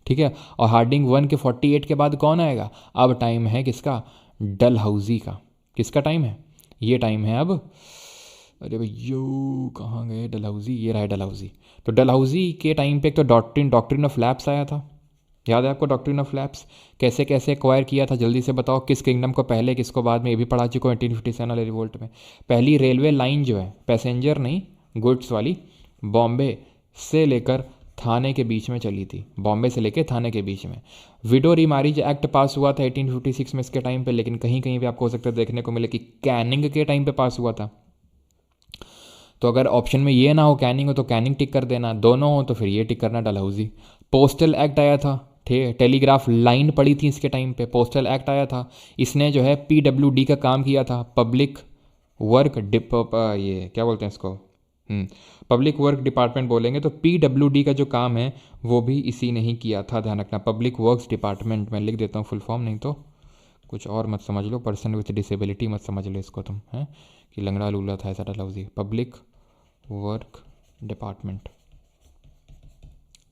ठीक है। और हार्डिंग 1 के 48 के बाद कौन आएगा? अब टाइम है किसका? डलहौजी का। किसका टाइम है? ये टाइम है अब। अरे भैया कहाँ गए डलहौजी? ये रहा डलहौजी। तो डलहौजी के टाइम पे एक तो डॉक्ट्रिन ऑफ लैप्स आया था। याद है आपको डॉक्ट्रिन ऑफ लैप्स? कैसे कैसे एक्वायर किया था? जल्दी से बताओ, किस किंगडम को पहले, किसको बाद में? ये भी पढ़ा चुका हूँ 1857 वाले रिवोल्ट में। पहली रेलवे लाइन जो है, पैसेंजर नहीं गुड्स वाली, बॉम्बे से लेकर थाने के बीच में चली थी। बॉम्बे से लेकर थाने के बीच में। विडो रीमैरिज एक्ट पास हुआ था 1856 में इसके टाइम पे, लेकिन कहीं कहीं पे आपको हो सकता है देखने को मिले कि कैनिंग के टाइम पे पास हुआ था। तो अगर ऑप्शन में ये ना हो कैनिंग हो तो कैनिंग टिक कर देना, दोनों हो तो फिर ये टिक करना डलहौजी। पोस्टल एक्ट आया था, टेलीग्राफ लाइन पड़ी थी इसके टाइम पे, पोस्टल एक्ट आया था। इसने जो है PWD का काम किया था, पब्लिक वर्क ये क्या बोलते हैं इसको, पब्लिक वर्क डिपार्टमेंट बोलेंगे। तो PWD का जो काम है वो भी इसी ने ही किया था, ध्यान रखना। पब्लिक वर्क्स डिपार्टमेंट, मैं लिख देता हूँ फुल फॉर्म, नहीं तो कुछ और मत समझ लो, पर्सन विथ डिसेबिलिटी मत समझ लो इसको तुम, हैं कि लंगड़ा लूला था ऐसा डलहौजी। पब्लिक वर्क डिपार्टमेंट,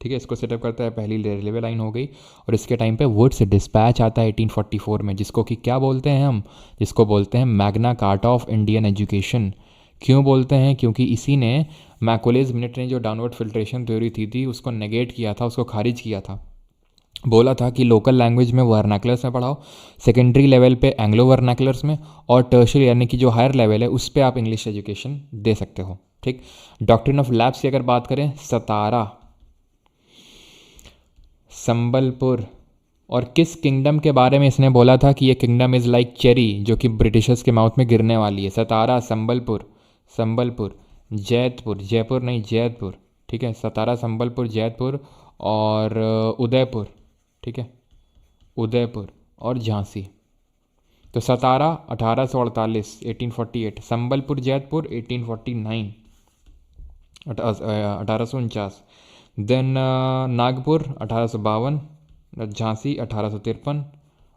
ठीक है। इसको सेटअप करता है, पहली रेलवे लाइन हो गई। और इसके टाइम पे वुड्स डिस्पैच आता है 1844 में, जिसको कि क्या बोलते हैं हम, जिसको बोलते हैं Magna carta of Indian education. क्यों बोलते हैं? क्योंकि इसी ने मैकोलेज मिनट ने जो डाउनवर्ड फिल्ट्रेशन थ्योरी थी उसको नेगेट किया था, उसको खारिज किया था। बोला था कि लोकल लैंग्वेज में वर्नाकुलर्स में पढ़ाओ, सेकेंडरी लेवल पे एंग्लो वर्नाकुलर्स में, और टर्शियरी यानी कि जो हायर लेवल है उस पर आप इंग्लिश एजुकेशन दे सकते हो, ठीक। डॉक्ट्रिन ऑफ लैब्स की अगर बात करें, सतारा, संबलपुर, और किस किंगडम के बारे में इसने बोला था कि ये किंगडम इज़ लाइक चेरी, जो कि ब्रिटिशर्स के माउथ में गिरने वाली है। सतारा, संबलपुर, संबलपुर, जैतपुर, जयपुर नहीं जैतपुर, ठीक है। सतारा, संबलपुर, जैतपुर और उदयपुर, ठीक है, उदयपुर और झांसी। तो सतारा 1848 1848, संबलपुर जैतपुर 1849 1849, देन नागपुर 1852, झांसी 1853,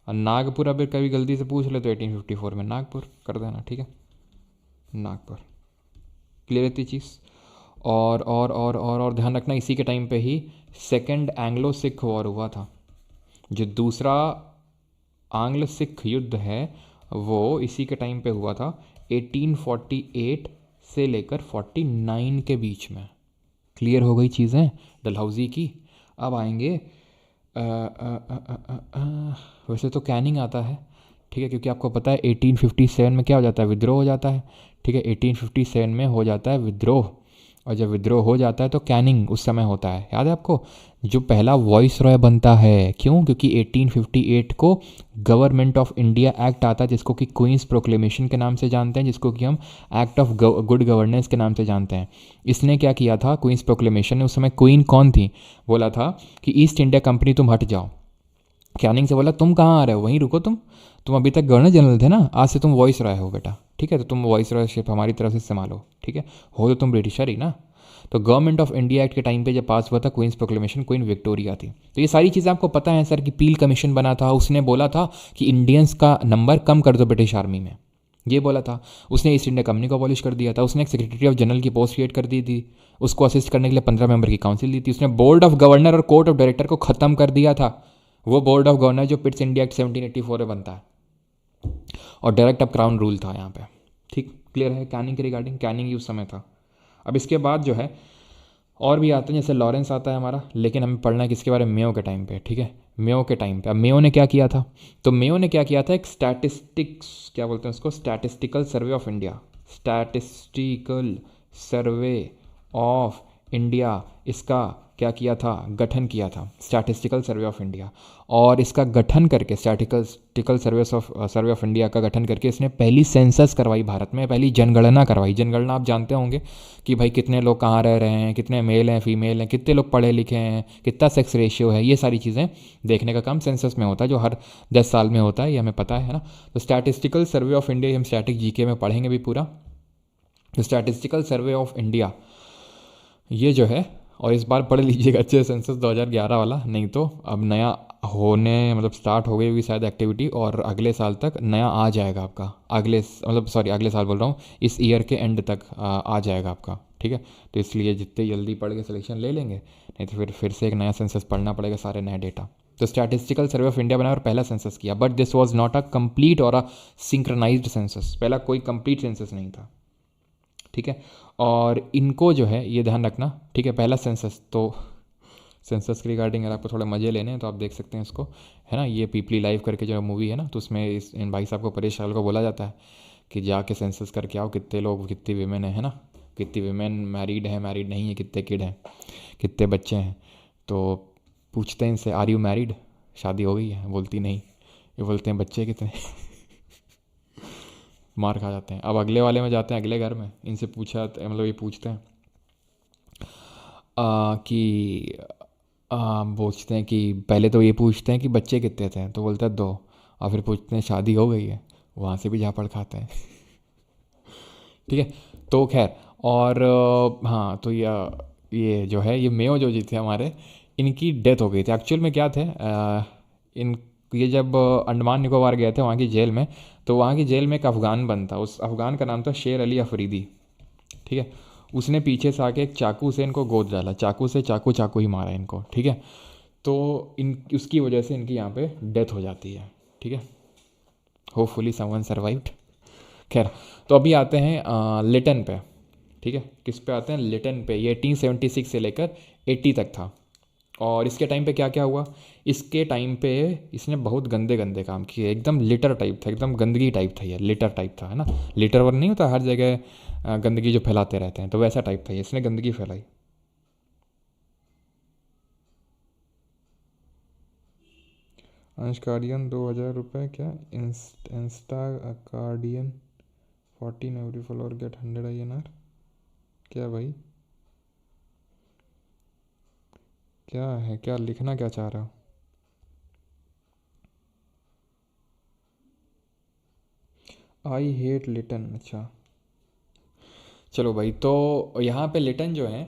और नागपुर अगर कभी गलती से पूछ ले तो 1854 में नागपुर कर देना, ठीक है, नागपुर। क्लियर रहती चीज़। और ध्यान रखना, इसी के टाइम पे ही सेकंड एंग्लो सिख वॉर हुआ था। जो दूसरा आंग्ल सिख युद्ध है वो इसी के टाइम पे हुआ था, 1848 से लेकर 49 के बीच में। क्लियर हो गई चीज़ें डलहौजी की। अब आएंगे वैसे तो कैनिंग आता है, ठीक है, क्योंकि आपको पता है 1857 में क्या हो जाता है, विद्रोह हो जाता है, ठीक है। 1857 में हो जाता है विद्रोह, और जब विद्रोह हो जाता है तो कैनिंग उस समय होता है, याद है आपको। जो पहला वॉइस रॉय बनता है, क्यों? क्योंकि 1858 को गवर्नमेंट ऑफ इंडिया एक्ट आता है, जिसको कि क्वींस प्रोक्लेमेशन के नाम से जानते हैं, जिसको कि हम एक्ट ऑफ गुड गवर्नेंस के नाम से जानते हैं। इसने क्या किया था, क्वींस प्रोक्लेमेशन ने, उस समय क्वीन कौन थी, बोला था कि ईस्ट इंडिया कंपनी तुम हट जाओ। कैनिंग से बोला तुम कहाँ आ रहे हो, वहीं रुको, तुम अभी तक गवर्नर जनरल थे ना, आज से तुम वॉइस रॉय हो बेटा, ठीक है। तो तुम वॉइस रॉयशिप हमारी तरफ से संभालो, ठीक है, हो तो तुम ब्रिटिशर ही ना। तो गवर्नमेंट ऑफ इंडिया एक्ट के टाइम पे जब पास हुआ था क्वींस प्रोक्लेमेशन, क्वीन विक्टोरिया थी। तो ये सारी चीज़ें आपको पता है सर, कि पील कमीशन बना था, उसने बोला था कि इंडियंस का नंबर कम कर दो ब्रिटिश आर्मी में, ये बोला था। उसने ईस्ट इंडिया कंपनी को अबॉलिश कर दिया था, उसने एक सेक्रेटरी ऑफ जनरल की पोस्ट क्रिएट कर दी थी, उसको असिस्ट करने के लिए 15 मेंबर की काउंसिल दी थी। उसने बोर्ड ऑफ गवर्नर और कोर्ट ऑफ डायरेक्टर को ख़त्म कर दिया था। वो बोर्ड ऑफ गवर्नर जो पिट्स इंडिया एक्ट 1784 में बनता है, और डायरेक्ट अब क्राउन रूल था यहाँ पे, ठीक। क्लियर है कैनिंग के रिगार्डिंग, कैनिंग ही उस समय था। अब इसके बाद जो है और भी आते हैं, जैसे लॉरेंस आता है हमारा, लेकिन हमें पढ़ना है किसके बारे में, मेयो के टाइम पे, ठीक है। मेयो के टाइम पे, अब मेयो ने क्या किया था, तो मेयो ने क्या किया था, एक स्टैटिस्टिक्स, क्या बोलते हैं उसको, statistical survey of India, statistical survey of India, इसका क्या किया था, गठन किया था, स्टैटिस्टिकल सर्वे ऑफ इंडिया। और इसका गठन करके, स्टैटिस्टिकल सर्वे ऑफ इंडिया का गठन करके इसने पहली सेंसस करवाई भारत में, पहली जनगणना करवाई। जनगणना आप जानते होंगे कि भाई कितने लोग कहाँ रह रहे हैं, कितने मेल हैं, फीमेल हैं, कितने लोग पढ़े लिखे हैं, कितना सेक्स रेशियो है, ये सारी चीज़ें देखने का काम सेंसस में होता है, जो हर 10 साल में होता है, ये हमें पता है ना। तो स्टैटिस्टिकल सर्वे ऑफ इंडिया हम स्टैटिक जीके में पढ़ेंगे भी पूरा। तो स्टैटिस्टिकल सर्वे ऑफ इंडिया ये जो है, और इस बार पढ़ लीजिएगा अच्छे सेंसस 2011 वाला, नहीं तो अब नया होने मतलब स्टार्ट हो गई होगी शायद एक्टिविटी, और अगले साल तक नया आ जाएगा आपका, अगले साल बोल रहा हूँ, इस ईयर के एंड तक आ जाएगा आपका, ठीक है। तो इसलिए जितने जल्दी पढ़ के सिलेक्शन ले लेंगे, नहीं तो फिर से एक नया सेंसस पढ़ना पड़ेगा, सारे नए डेटा। तो स्टैटिस्टिकल सर्वे ऑफ इंडिया बनाया और पहला सेंसस किया, but this was not a complete और अ सिंक्रनाइज्ड सेंसस, पहला कोई कंप्लीट सेंसस नहीं था, ठीक है। और इनको जो है ये ध्यान रखना, ठीक है, पहला सेंसस। तो सेंसस के रिगार्डिंग अगर आपको थोड़े मज़े लेने हैं तो आप देख सकते हैं इसको, है ना। ये पीपली लाइव करके जो मूवी है ना, तो उसमें इन भाई साहब को, परेश रावल को बोला जाता है कि जाके सेंसस करके आओ, कितने लोग, कितनी वीमेन है ना, कितनी वीमेन मैरिड है, मैरिड नहीं है, कितने किड हैं, कितने बच्चे हैं। तो पूछते हैं इनसे, आर यू मैरिड, शादी हो गई है, बोलती नहीं, ये बोलते हैं बच्चे कितने मार खा जाते हैं। अब अगले वाले में जाते हैं, अगले घर में, इनसे पूछा मतलब ये पूछते हैं कि पूछते हैं कि पहले तो ये पूछते हैं कि बच्चे कितने थे, तो बोलता है 2, और फिर पूछते हैं शादी हो गई है, वहाँ से भी झापड़ खाते हैं ठीक है। तो खैर, और हाँ, तो ये जो है, ये मेयो जो जी थे हमारे, इनकी डेथ हो गई थी। एक्चुअल में क्या थे, इन ये जब अंडमान निकोबार गए थे वहाँ की जेल में, तो वहाँ की जेल में एक अफ़गान बंद था, उस अफ़गान का नाम था शेर अली अफरीदी, ठीक है। उसने पीछे से आके एक चाकू से इनको गोद डाला, चाकू से चाकू ही मारा इनको, ठीक है। तो इन उसकी वजह से इनकी यहाँ पे डेथ हो जाती है, ठीक है। Hopefully someone survived. खैर, तो अभी आते हैं लिटन पे, ठीक है। किस पे आते हैं? लिटन पे। ये 1876 से लेकर 80 तक था। और इसके टाइम पे क्या क्या हुआ? इसके टाइम पे इसने बहुत गंदे गंदे काम किए, एकदम लिटर टाइप था, एकदम गंदगी टाइप था, ये लिटर टाइप था, है ना। लिटर वन नहीं होता हर जगह गंदगी जो फैलाते रहते हैं, तो वैसा टाइप था, इसने गंदगी फैलाई। अंश कार्डियन 2000 रुपये क्या? इंस्टा कार्डियन 14 एवरी फॉलोअर गेट 100 INR। क्या भाई, क्या है, क्या लिखना क्या चाह रहा हो? आई हेट लिटन, अच्छा चलो भाई। तो यहाँ पे लिटन जो है,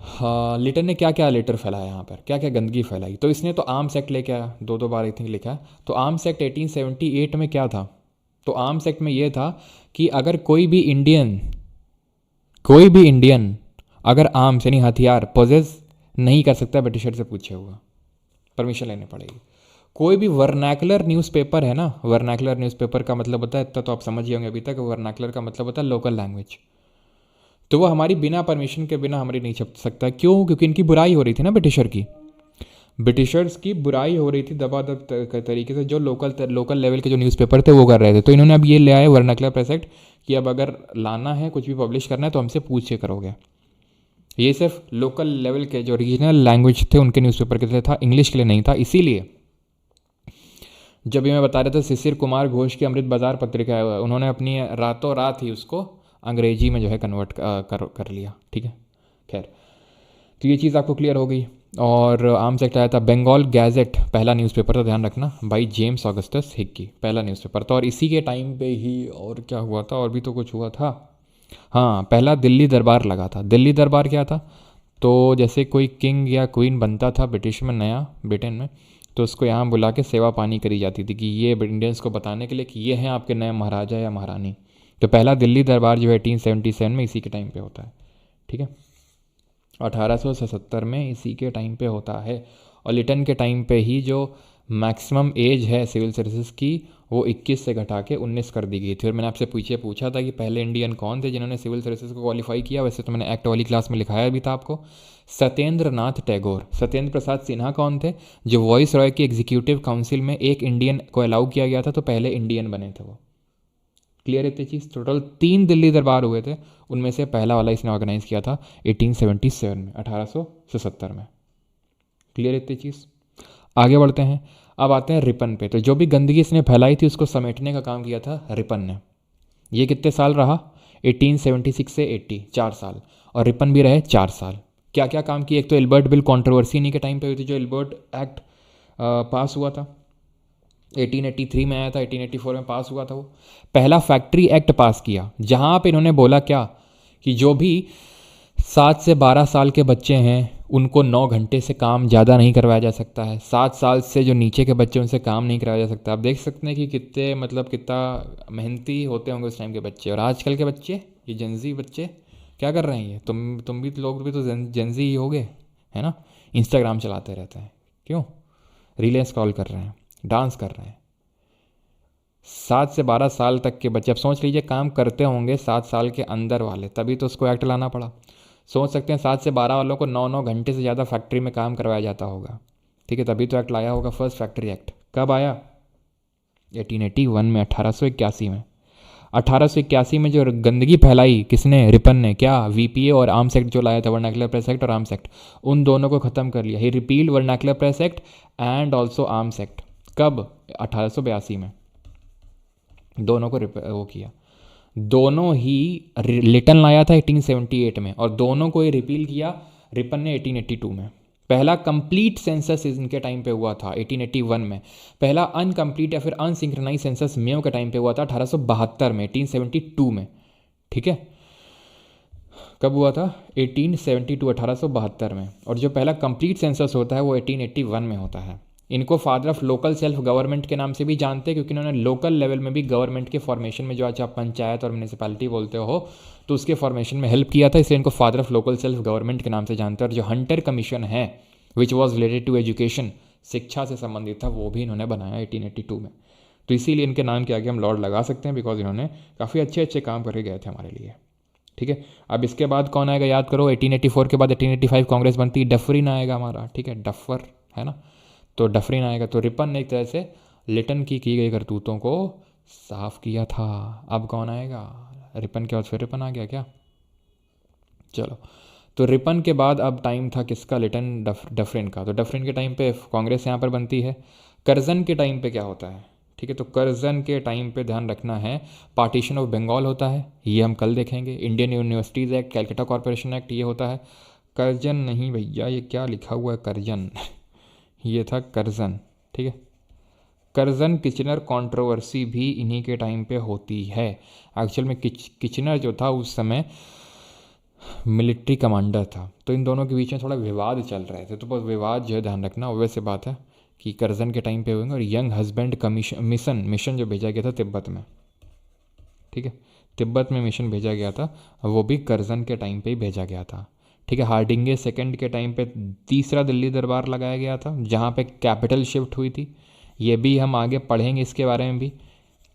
हाँ, लिटन ने क्या क्या लेटर फैलाया यहाँ पर, क्या क्या गंदगी फैलाई। तो इसने तो आर्म्स एक्ट लेके आया, दो बार आई थिंक लिखा है। तो आर्म्स एक्ट 1878 में क्या था? तो आर्म्स एक्ट में ये था कि अगर कोई भी इंडियन अगर आर्म्स यानी हथियार पोजेस नहीं कर सकता, ब्रिटिशर से पूछे हुआ, परमिशन लेनी पड़ेगी। कोई भी वर्नैकुलर न्यूज़पेपर है ना, वर्नैकुलर न्यूज़पेपर का मतलब होता है, इतना तो आप समझ ही होंगे अभी तक, वर्नैकुलर का मतलब होता है लोकल लैंग्वेज। तो वो हमारी बिना परमिशन के, बिना हमारी नहीं छप सकता। क्यों? क्योंकि इनकी बुराई हो रही थी ना, ब्रिटिशर्स की बुराई हो रही थी दबादब तरीके से, जो लोकल लेवल के जो न्यूज़पेपर थे वो कर रहे थे। तो इन्होंने अब ये ले आए वर्नाकुलर प्रेस एक्ट कि अब अगर लाना है कुछ भी पब्लिश करना है तो हमसे पूछ के करोगे। ये सिर्फ लोकल लेवल के जो रीजनल लैंग्वेज थे उनके न्यूज़पेपर के लिए था, इंग्लिश के लिए नहीं था। इसीलिए जब ये मैं बता रहा था, शिशिर कुमार घोष की अमृत बाजार पत्रिका है, उन्होंने अपनी रातों रात ही उसको अंग्रेजी में जो है कन्वर्ट कर लिया, ठीक है। खैर, तो ये चीज़ आपको क्लियर हो गई। और आर्म्स एक्ट आया था। बंगाल गैजेट पहला न्यूज़पेपर था, ध्यान रखना भाई, जेम्स ऑगस्टस हिक्की पहला न्यूज़पेपर था। और इसी के टाइम पे ही और क्या हुआ था, और भी तो कुछ हुआ था। हाँ, पहला दिल्ली दरबार लगा था। दिल्ली दरबार क्या था? तो जैसे कोई किंग या क्वीन बनता था ब्रिटिश में, नया ब्रिटेन में, तो उसको यहाँ बुला के सेवा पानी करी जाती थी कि ये इंडियंस को बताने के लिए कि ये हैं आपके नए महाराजा या महारानी। तो पहला दिल्ली दरबार जो है 1877 में इसी के टाइम पे होता है, ठीक है। 1877 में इसी के टाइम पे होता है। और लिटन के टाइम पे ही जो मैक्सिमम एज है सिविल सर्विसेज की, वो 21 से घटा के 19 कर दी गई थी। और मैंने आपसे पीछे पूछा था कि पहले इंडियन कौन थे जिन्होंने सिविल सर्विसेज को क्वालिफाई किया। वैसे तो मैंने एक्ट वाली क्लास में लिखाया भी था आपको, सत्येंद्र नाथ टैगोर। सत्येंद्र प्रसाद सिन्हा कौन थे? जो वॉइस रॉय की एग्जीक्यूटिव काउंसिल में एक इंडियन को अलाउ किया गया था, तो पहले इंडियन बने थे वो। क्लियर है चीज़? टोटल 3 दिल्ली दरबार हुए थे, उनमें से पहला वाला इसने ऑर्गेनाइज किया था 1877 में, 1877 में। क्लियर है चीज़? आगे बढ़ते हैं। अब आते हैं रिपन पे। तो जो भी गंदगी इसने फैलाई थी उसको समेटने का काम किया था रिपन ने। ये कितने साल रहा? 1876 से 80, 4 साल। और रिपन भी रहे 4 साल। क्या क्या काम किए? एक तो एल्बर्ट बिल कंट्रोवर्सी इन्हीं के टाइम पे हुई थी, जो एल्बर्ट एक्ट पास हुआ था 1883 में आया था, 1884 में पास हुआ था वो। पहला फैक्ट्री एक्ट पास किया, जहाँ पे इन्होंने बोला क्या कि जो भी 7 से 12 साल के बच्चे हैं उनको 9 घंटे से काम ज़्यादा नहीं करवाया जा सकता है। 7 साल से जो नीचे के बच्चे उनसे काम नहीं कराया जा सकता। आप देख सकते हैं कि कितने मतलब कितना मेहनती होते होंगे उस टाइम के बच्चे। और आजकल के बच्चे, ये जेंजी बच्चे क्या कर रहे हैं? ये तुम भी लोग भी तो जेंजी ही होगे, है ना। इंस्टाग्राम चलाते रहते हैं, क्यों? रीलें स्क्रॉल कर रहे हैं, डांस कर रहे हैं। 7 से 12 साल तक के बच्चे, अब सोच लीजिए काम करते होंगे 7 साल के अंदर वाले, तभी तो उसको एक्ट लाना पड़ा। सोच सकते हैं 7 से 12 वालों को 9-9 घंटे से ज़्यादा फैक्ट्री में काम करवाया जाता होगा, ठीक है, तभी तो एक्ट लाया होगा। फर्स्ट फैक्ट्री एक्ट कब आया? 1881 में, 1881 में। 1881 में जो गंदगी फैलाई किसने? रिपन ने। क्या? वीपीए और आर्म्स एक्ट जो लाया था, वर्नाकुलर प्रेस एक्ट और आर्म्स एक्ट, उन दोनों को ख़त्म कर लिया। He repealed vernacular press act and also arms act. कब? 1882 में। दोनों को वो किया। दोनों ही लिटन लाया था 1878 में, और दोनों को ही रिपील किया रिपन ने 1882 में। पहला कंप्लीट सेंसस इनके टाइम पे हुआ था 1881 में। पहला अनकम्प्लीट या फिर अनसिंक्रोनाइज सेंसस मेयो के टाइम पे हुआ था 1872 में, 1872 में, ठीक है। कब हुआ था? 1872, 1872 में। और जो पहला कंप्लीट सेंसस होता है वो 1881 में होता है। इनको father of local self government के नाम से भी जानते हैं, क्योंकि इन्होंने लोकल लेवल में भी गवर्नमेंट के फॉर्मेशन में, जो आज आप पंचायत और म्यूनिसिपैलिटी बोलते हो, तो उसके फॉर्मेशन में हेल्प किया था, इसलिए इनको father of local self government के नाम से जानते हैं। और जो हंटर कमीशन है which was related to education, शिक्षा से संबंधित था, वो भी इन्होंने बनाया 1882 में। तो इसीलिए इनके नाम के आगे हम लॉर्ड लगा सकते हैं, बिकॉज इन्होंने काफ़ी अच्छे अच्छे काम करके गए थे हमारे लिए। ठीक है, अब इसके बाद कौन आएगा याद करो, 1884 के बाद 1885 कांग्रेस बनती है, डफरिन आएगा हमारा। ठीक है, डफर है ना, तो डफरिन आएगा। तो रिपन ने एक तरह से लिटन की गई करतूतों को साफ किया था। अब कौन आएगा, रिपन के बाद फिर रिपन आ गया क्या? चलो, तो रिपन के बाद अब टाइम था किसका, लिटन डफरिन का। तो डफरिन के टाइम पे कांग्रेस यहाँ पर बनती है। करजन के टाइम पे क्या होता है? ठीक है, तो करजन के टाइम पे ध्यान रखना है, पार्टीशन ऑफ बंगाल होता है, ये हम कल देखेंगे। Indian universities act, Calcutta corporation act, ये होता है। करजन नहीं भैया, ये क्या लिखा हुआ है करजन ये था करजन। ठीक है, करजन किचनर कंट्रोवर्सी भी इन्हीं के टाइम पे होती है। एक्चुअल में किचनर जो था उस समय मिलिट्री कमांडर था, तो इन दोनों के बीच में थोड़ा विवाद चल रहे थे। तो बस विवाद जो है ध्यान रखना, वैसे बात है कि करजन के टाइम पे होंगे। और यंग हस्बैंड कमीशन मिशन जो भेजा गया था तिब्बत में, ठीक है, तिब्बत में मिशन भेजा गया था, वो भी करजन के टाइम पे ही भेजा गया था। ठीक है, हार्डिंगे सेकंड के टाइम पे तीसरा दिल्ली दरबार लगाया गया था, जहाँ पे कैपिटल शिफ्ट हुई थी। ये भी हम आगे पढ़ेंगे इसके बारे में भी,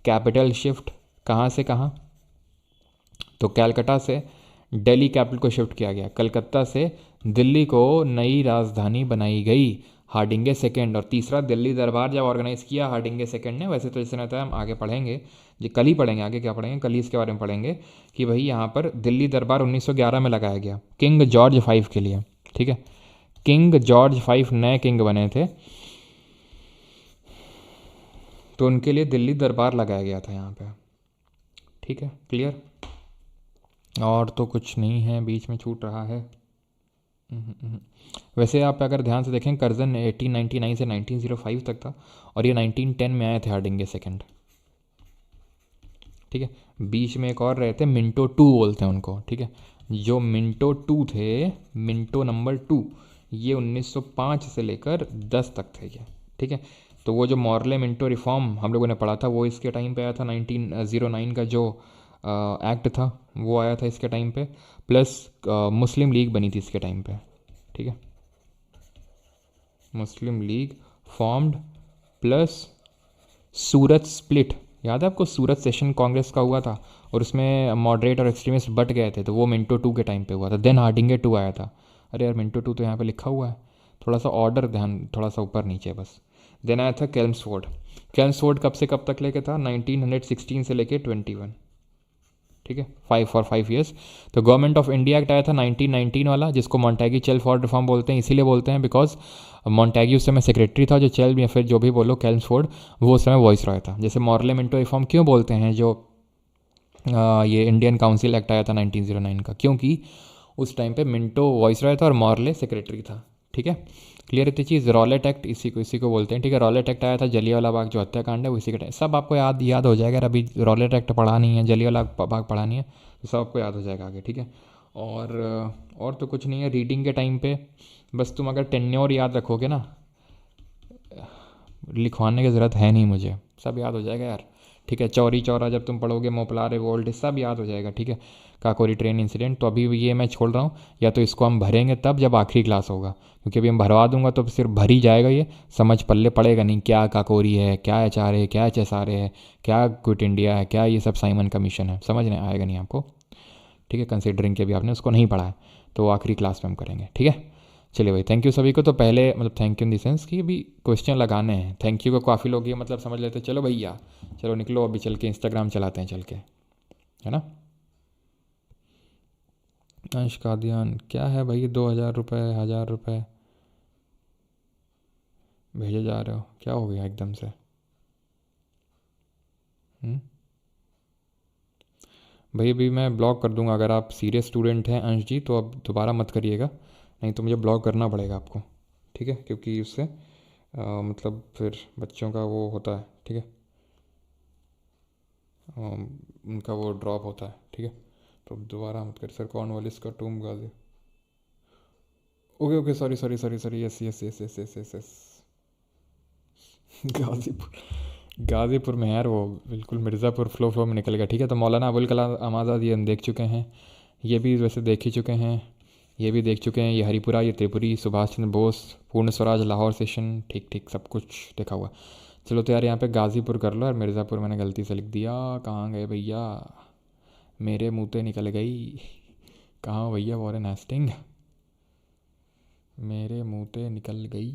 कैपिटल शिफ्ट कहाँ से कहाँ। तो कैलकाटा से दिल्ली कैपिटल को शिफ्ट किया गया, कलकत्ता से दिल्ली को नई राजधानी बनाई गई, हार्डिंगे सेकंड। और तीसरा दिल्ली दरबार जब ऑर्गेनाइज किया हार्डिंगे सेकंड ने, वैसे तो जैसे रहता है हम आगे पढ़ेंगे, ये कल ही पढ़ेंगे, आगे क्या पढ़ेंगे, कल ही इसके बारे में पढ़ेंगे कि भाई यहाँ पर दिल्ली दरबार 1911 में लगाया गया किंग जॉर्ज 5 के लिए। ठीक है, किंग जॉर्ज 5 नए किंग बने थे, तो उनके लिए दिल्ली दरबार लगाया गया था यहाँ पे। ठीक है, क्लियर। और तो कुछ नहीं है बीच में छूट रहा है। वैसे आप अगर ध्यान से देखें, करजन 1899 से 1905 तक था, और ये 1910 में आए थे हार्डिंगे सेकंड। ठीक है, बीच में एक और रहे थे, मिंटो टू बोलते हैं उनको। ठीक है, जो मिंटो टू थे, मिंटो नंबर 2, ये 1905 से लेकर 10 तक थे ये। ठीक है, तो वो जो मॉर्ले मिंटो रिफॉर्म हम लोगों ने पढ़ा था, वो इसके टाइम पे आया था। 1909 का जो एक्ट था वो आया था इसके टाइम पे, प्लस मुस्लिम लीग बनी थी इसके टाइम पे। ठीक है, मुस्लिम लीग फॉर्म्ड, प्लस सूरत स्प्लिट, याद है आपको, सूरत सेशन कांग्रेस का हुआ था, और उसमें मॉडरेट और एक्सट्रीमिस्ट बट गए थे, तो वो मिंटो 2 के टाइम पे हुआ था। देन हार्डिंगे 2 आया था। अरे यार, मिंटो 2 तो यहाँ पे लिखा हुआ है, थोड़ा सा ऑर्डर ध्यान, थोड़ा सा ऊपर नीचे बस। देन आया था केल्म्सफोर्ड। केल्म्सफोर्ड कब से कब तक लेके था, 1916 से लेके 21। ठीक है, 5 ईयर्स। तो गवर्नमेंट ऑफ इंडिया एक्ट आया था 1919 वाला, जिसको मॉन्टैगी चेल फॉर्ड रिफॉर्म बोलते हैं, इसीलिए बोलते हैं बिकॉज मॉन्टैगी उस समय सेक्रेटरी था, जो चेल या फिर जो भी बोलो केल्म्सफोर्ड, वो उस समय वॉइस रॉय था। जैसे मॉर्ले मिंटो रिफॉर्म क्यों बोलते हैं, जो ये इंडियन काउंसिल एक्ट आया था 1909 का, क्योंकि उस टाइम पे मिंटो वॉइस रॉय था और मॉर्ले सेक्रेटरी था। ठीक है, क्लियर इतनी चीज़। रॉलेट एक्ट इसी को बोलते हैं। ठीक है, रॉलेट एक्ट आया था, जलियांवाला बाग जो हत्याकांड है वो इसी का टाइम, सब आपको याद हो जाएगा। अभी रॉलेट एक्ट पढ़ा नहीं है, जलियांवाला बाग पढ़ा नहीं है, तो सब आपको याद हो जाएगा आगे। ठीक है, और तो कुछ नहीं है रीडिंग के टाइम पे, बस तुम अगर टेन्योर याद रखोगे ना, लिखवाने की ज़रूरत है नहीं मुझे, सब याद हो जाएगा यार। ठीक है, चौरी चौरा जब तुम पढ़ोगे, मोपला रिवोल्ट, सब याद हो जाएगा। ठीक है, काकोरी ट्रेन इंसिडेंट, तो अभी ये मैं छोड़ रहा हूँ, या तो इसको हम भरेंगे तब जब आखिरी क्लास होगा, क्योंकि अभी हम भरवा दूंगा तो सिर्फ भर ही जाएगा, ये समझ पल्ले पड़ेगा नहीं, क्या काकोरी है, क्या एच आर है, क्या एच एस आर है, क्या क्विट इंडिया है, क्या ये सब साइमन कमीशन है, समझ नहीं आएगा नहीं आपको। ठीक है, कंसिडरिंग के भी आपने उसको नहीं पढ़ा है, तो आखिरी क्लास में हम करेंगे। ठीक है, चलिए भाई, थैंक यू सभी को। तो पहले मतलब thank you in the sense कि अभी क्वेश्चन लगाने हैं, थैंक यू को काफ़ी लोग ये मतलब समझ लेते हैं, चलो भैया चलो निकलो अभी चल के इंस्टाग्राम चलाते हैं चल के, है ना। अंश कादियान क्या है भाई, 2000 रुपये 1000 रुपये भेजे जा रहे हो, क्या हो गया एकदम से। भाई अभी मैं ब्लॉक कर दूंगा, अगर आप सीरियस स्टूडेंट हैं अंश जी, तो अब दोबारा मत करिएगा, नहीं तो मुझे ब्लॉक करना पड़ेगा आपको। ठीक है, क्योंकि उससे मतलब फिर बच्चों का वो होता है। ठीक है, उनका वो ड्रॉप होता है। ठीक है, तो दोबारा मत कर सर, कॉर्नवालिस का tomb Ghazi. Okay okay, sorry sorry sorry sorry, yes yes yes yes yes yes yes. Ghazipur, Ghazipur में यार वो बिल्कुल मिर्ज़ापुर फ्लो फ्लो में निकल गया। ठीक है, तो मौलाना अबुल कलाम आज़ाद ये हम देख चुके हैं, ये भी वैसे देख ही चुके हैं, ये भी देख चुके हैं, ये हरिपुरा, ये त्रिपुरी, सुभाष चंद्र बोस, पूर्ण स्वराज, लाहौर सेशन, ठीक ठीक सब कुछ देखा हुआ। चलो तो यार यहाँ पे गाज़ीपुर कर लो, और मिर्ज़ापुर मैंने गलती से लिख दिया। कहाँ गए भैया, मेरे मुँह से निकल गई। कहाँ हो भैया वॉरेन हेस्टिंग, मेरे मुँह से निकल गई।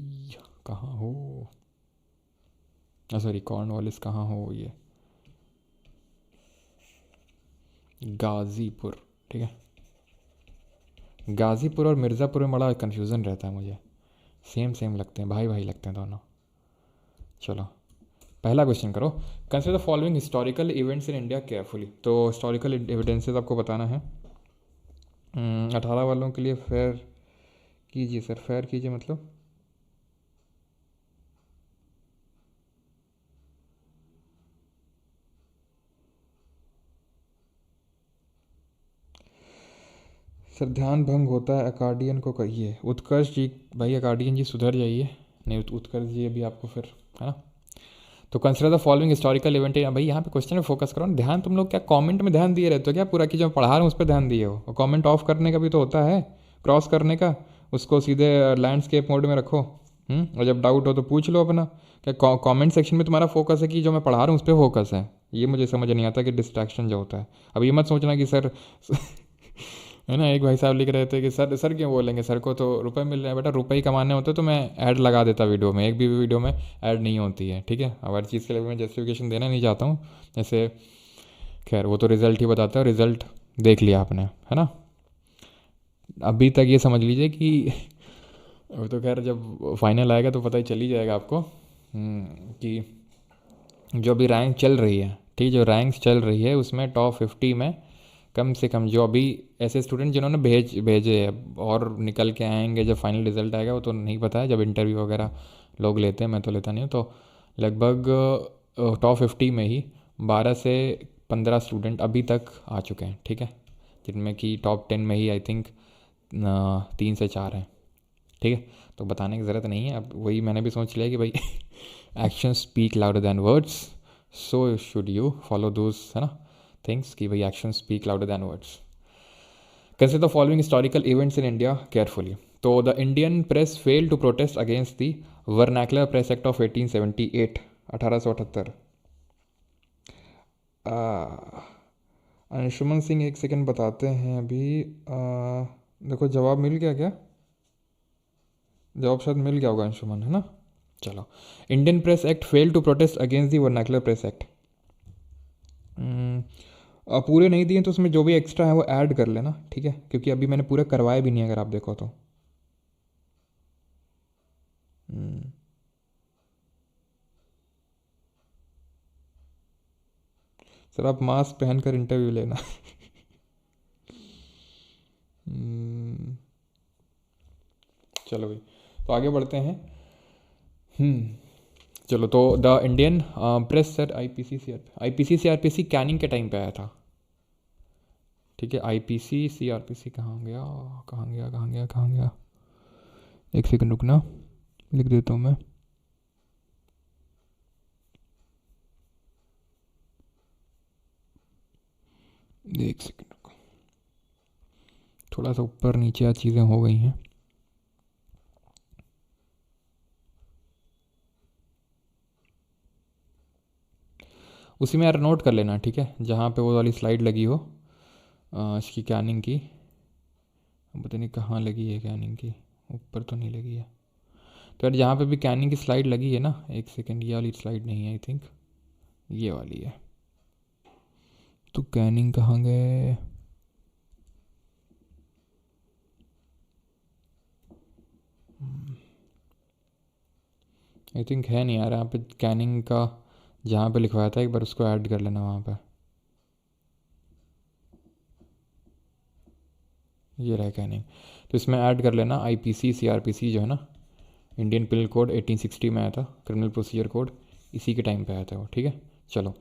कहाँ हो, सॉरी कॉर्नवालिस कहाँ हो ये, गाज़ीपुर। ठीक है, गाज़ीपुर और मिर्ज़ापुर में बड़ा कन्फ्यूज़न रहता है मुझे, सेम सेम लगते हैं, भाई भाई लगते हैं दोनों। चलो पहला क्वेश्चन करो, consider the following historical events in India carefully. तो हिस्टोरिकल एविडेंसेस आपको बताना है। 18 वालों के लिए फेयर कीजिए सर, फेयर कीजिए मतलब सर ध्यान भंग होता है, अकार्डियन को कहिए। उत्कर्ष जी, भाई अकार्डियन जी सुधर जाइए, नहीं उत्कर्ष जी अभी आपको फिर, है ना। तो consider the following historical event, भाई यहाँ पे क्वेश्चन में फोकस करो ना, ध्यान तुम लोग क्या कमेंट में ध्यान दिए रहते हो क्या, पूरा की जो पढ़ा रहा हूँ उस पर ध्यान दिए हो, और कमेंट ऑफ करने का भी तो होता है, क्रॉस करने का, उसको सीधे लैंडस्केप मोड में रखो। और जब डाउट हो तो पूछ लो अपना, क्या कमेंट सेक्शन में तुम्हारा फोकस है कि जो मैं पढ़ा रहा हूँ उस पर फोकस है, ये मुझे समझ नहीं आता कि डिस्ट्रैक्शन जो होता है। अब ये मत सोचना कि सर है ना, एक भाई साहब लिख रहे थे कि सर सर क्यों बोलेंगे, सर को तो रुपए मिल रहे हैं। बेटा रुपए ही कमाने होते तो मैं ऐड लगा देता वीडियो में, एक भी वीडियो में ऐड नहीं होती है। ठीक है, अब हर चीज़ के लिए मैं जस्टिफिकेशन देना नहीं चाहता हूँ, जैसे खैर वो तो रिज़ल्ट ही बताता है, रिज़ल्ट देख लिया आपने, है ना। अभी तक ये समझ लीजिए कि वो तो खैर जब फाइनल आएगा तो पता ही चल ही जाएगा आपको कि जो अभी रैंक चल रही है, ठीक, जो रैंक्स चल रही है उसमें टॉप 50 में कम से कम जो अभी ऐसे स्टूडेंट जिन्होंने भेजे और निकल के आएंगे, जब फाइनल रिजल्ट आएगा वो तो नहीं पता है, जब इंटरव्यू वगैरह लोग लेते हैं, मैं तो लेता नहीं हूँ, तो लगभग टॉप 50 में ही 12 से 15 स्टूडेंट अभी तक आ चुके हैं। ठीक है, जिनमें कि टॉप 10 में ही आई थिंक 3 से 4 हैं। ठीक है, तो बताने की ज़रूरत नहीं है, अब वही मैंने भी सोच लिया कि भाई action speak louder than words, so should you follow those, है ना, थिंग्स कि भाई action speak louder than words. Consider the following historical events in India carefully. तो the Indian press fail to protest against the vernacular press act of 1878, 1878। Anshuman Singh एक second बताते हैं अभी। देखो जवाब मिल गया क्या, जवाब शायद मिल गया होगा अंशुमन, है ना। चलो, Indian press act fail to protest against the vernacular press act. पूरे नहीं दिए तो उसमें जो भी एक्स्ट्रा है वो ऐड कर लेना, ठीक है, क्योंकि अभी मैंने पूरे करवाए भी नहीं अगर आप देखो तो। सर आप मास्क पहनकर इंटरव्यू लेना। चलो भाई, तो आगे बढ़ते हैं। चलो, तो the Indian press sir IPC Canning के टाइम पे आया था। ठीक है, सीआरपीसी कहाँ गया, कहाँ गया, कहाँ गया, कहाँ गया, एक सेकंड रुकना, लिख देता हूँ मैं। एक सेकंड रुको, थोड़ा सा ऊपर नीचे चीज़ें हो गई हैं। उसी में यार नोट कर लेना, ठीक है, जहाँ पे वो वाली स्लाइड लगी हो इसकी कैनिंग की, पता नहीं कहाँ लगी है कैनिंग की, ऊपर तो नहीं लगी है। तो यार जहाँ पे भी कैनिंग की स्लाइड लगी है ना, एक सेकंड, ये वाली स्लाइड नहीं है आई थिंक, ये वाली है। तो कैनिंग कहाँ गए, आई थिंक है नहीं यार यहाँ पे कैनिंग का, जहाँ पे लिखवाया था एक बार उसको ऐड कर लेना वहाँ पे। ये रहा कैनिंग, तो इसमें ऐड कर लेना आईपीसी सीआरपीसी जो है ना, इंडियन पिनल कोड 1860 में आया था, क्रिमिनल प्रोसीजर कोड इसी के टाइम पे आया था वो। ठीक है, चलो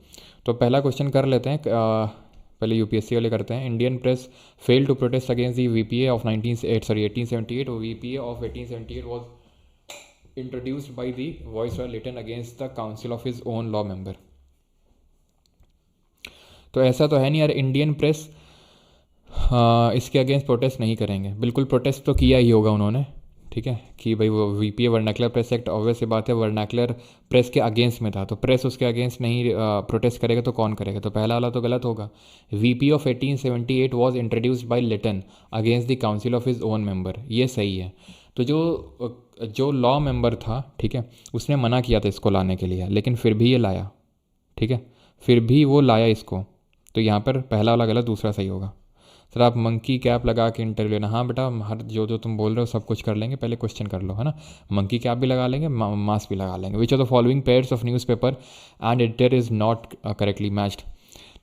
तो पहला क्वेश्चन कर लेते हैं, पहले यूपीएससी वाले करते हैं। Indian press fail to protest against the VPA of 1878 और VPA of 1878 was introduced by the viceroy Lytton against the council of his own law member. तो ऐसा तो है नहीं यार, इंडियन प्रेस इसके अगेंस्ट प्रोटेस्ट नहीं करेंगे, बिल्कुल प्रोटेस्ट तो किया ही होगा उन्होंने, ठीक है, कि भाई वो VPA vernacular press act obvious सी बात है वर्नाकुलर प्रेस के अगेंस्ट में था, तो प्रेस उसके अगेंस्ट नहीं प्रोटेस्ट करेगा तो कौन करेगा, तो पहला वाला तो गलत होगा। VP of 1878 was introduced by Lytton against the council of his own member, ये सही है। तो जो लॉ मेंबर था, ठीक है, उसने मना किया था इसको लाने के लिए, लेकिन फिर भी ये लाया, ठीक है, फिर भी वो लाया इसको, तो यहाँ पर पहला वाला गलत, दूसरा सही होगा। सर आप मंकी कैप लगा के इंटरव्यू लेना, हाँ बेटा हर जो तुम बोल रहे हो सब कुछ कर लेंगे, पहले क्वेश्चन कर लो, है ना। मंकी कैप भी लगा लेंगे, मास्क भी लगा लेंगे। Which of the following pairs of newspaper and editor is not correctly matched.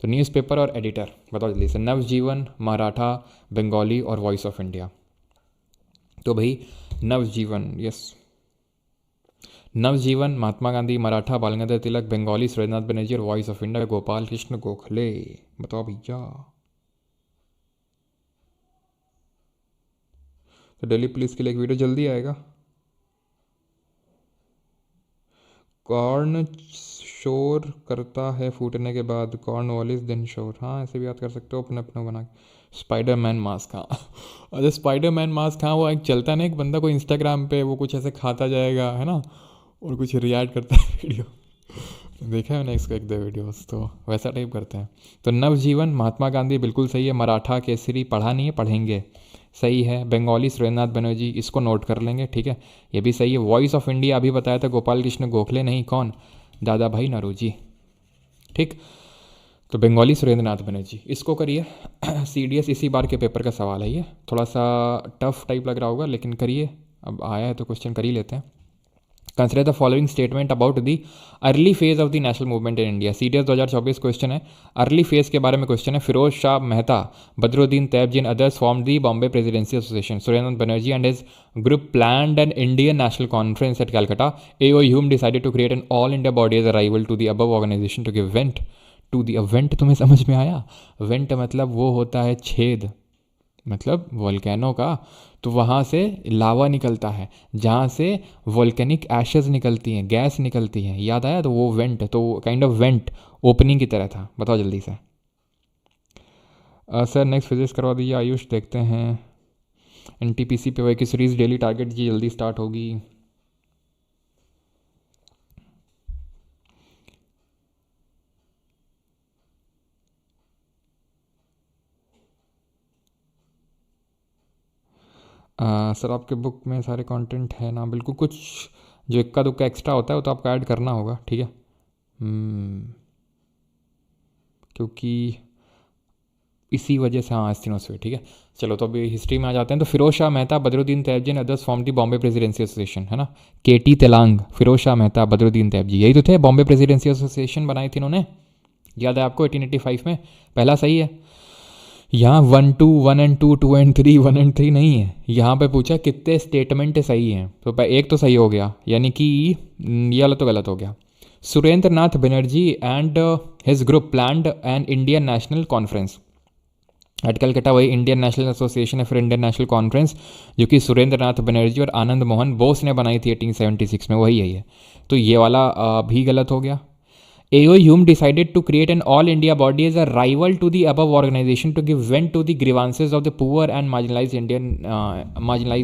तो न्यूज़पेपर और एडिटर बताओ जल्दी से, नवजीवन, मराठा, बंगाली और वॉइस ऑफ इंडिया। तो भाई नवजीवन, यस, नवजीवन, महात्मा गांधी, मराठा बाल गंगाधर तिलक, बंगाली सुरेंद्रनाथ बनर्जी और voice of India Gopal Krishna Gokhale. बताओ भैया। तो दिल्ली पुलिस के लिए एक वीडियो जल्दी आएगा। कॉर्न शोर करता है फूटने के बाद, कॉर्न वॉलिस देन शोर, हाँ ऐसे भी याद कर सकते हो अपने अपने बना के। स्पाइडरमैन मास्क, हाँ अरे स्पाइडरमैन मास्क, हाँ वो एक चलता ना एक बंदा को इंस्टाग्राम पे, वो कुछ ऐसे खाता जाएगा है ना, और कुछ रिएक्ट करता है वीडियो देखा है मैंने इसका एक दो वीडियोस, तो वैसा टाइप करते हैं। तो नवजीवन, महात्मा गांधी बिल्कुल सही है, मराठा केसरी पढ़ा नहीं है, पढ़ेंगे, सही है। बंगाली सुरेंद्रनाथ बनर्जी, इसको नोट कर लेंगे, ठीक है, ये भी सही है। वॉइस ऑफ इंडिया अभी बताया था गोपाल कृष्ण गोखले, नहीं कौन, दादा भाई नौरोजी, ठीक। तो बंगाली सुरेंद्रनाथ बनर्जी, इसको करिए सीडीएस इसी बार के पेपर का सवाल है, ये थोड़ा सा टफ टाइप लग रहा होगा, लेकिन करिए, अब आया है तो क्वेश्चन कर ही लेते हैं। Consider the following statement about the early phase of the national movement in India. CDS 2024 question है, अर्ली फेज के बारे में क्वेश्चन है। Firoz Shah Mehta, Badruddin Tyabji and others form the Bombay presidency association. Surendranath Banerjee and his group planned an Indian national conference at Calcutta. AO Hume decided to create an all India body as a rival to the above organisation to give went to the went. तुम्हें समझ में आया? Went मतलब वो होता है छेद, मतलब वोल्केनो का, तो वहाँ से लावा निकलता है, जहाँ से वोल्केनिक एशेज निकलती हैं, गैस निकलती हैं, याद आया? तो वो वेंट, तो काइंड ऑफ वेंट ओपनिंग की तरह था। बताओ जल्दी से। सर नेक्स्ट फिजिक्स करवा दीजिए आयुष, देखते हैं। NTPC पे वही की सीरीज़ डेली टारगेट जी जल्दी स्टार्ट होगी। सर आपके बुक में सारे कंटेंट है ना? बिल्कुल, कुछ जो इक्का दुक्का एक्स्ट्रा होता है वो तो आपको ऐड करना होगा, ठीक है। क्योंकि इसी वजह से, हाँ एस्टिनोस्फीयर, ठीक है। चलो तो अभी हिस्ट्री में आ जाते हैं। तो Pherozeshah Shah Mehta, Badruddin Tyabji and others form the Bombay presidency Association, है ना। KT तेलांग, फिरोज शाह मेहता, बदरुद्दीन तैयबजी, यही तो थे, बॉम्बे प्रेसिडेंसी एसोसिएशन बनाई थी इन्होंने, याद है आपको, 1885 में। पहला सही है। यहाँ 1 2 1 एंड 2 2 एंड 3 1 एंड 3 नहीं है, यहाँ पे पूछा कितने स्टेटमेंट सही हैं, तो एक तो सही हो गया, यानी कि ये वाला तो गलत हो गया। Surendranath Banerjee and his group planned an Indian national conference at Calcutta, वही इंडियन नेशनल एसोसिएशन है, फिर इंडियन नेशनल कॉन्फ्रेंस, जो कि सुरेंद्रनाथ बनर्जी और आनंद मोहन बोस ने बनाई थी 1876 में, वही है। तो ये वाला भी गलत हो गया। AO Hume decided to create an all-India body as a rival to the above organization to give vent to the grievances of the poor and marginalized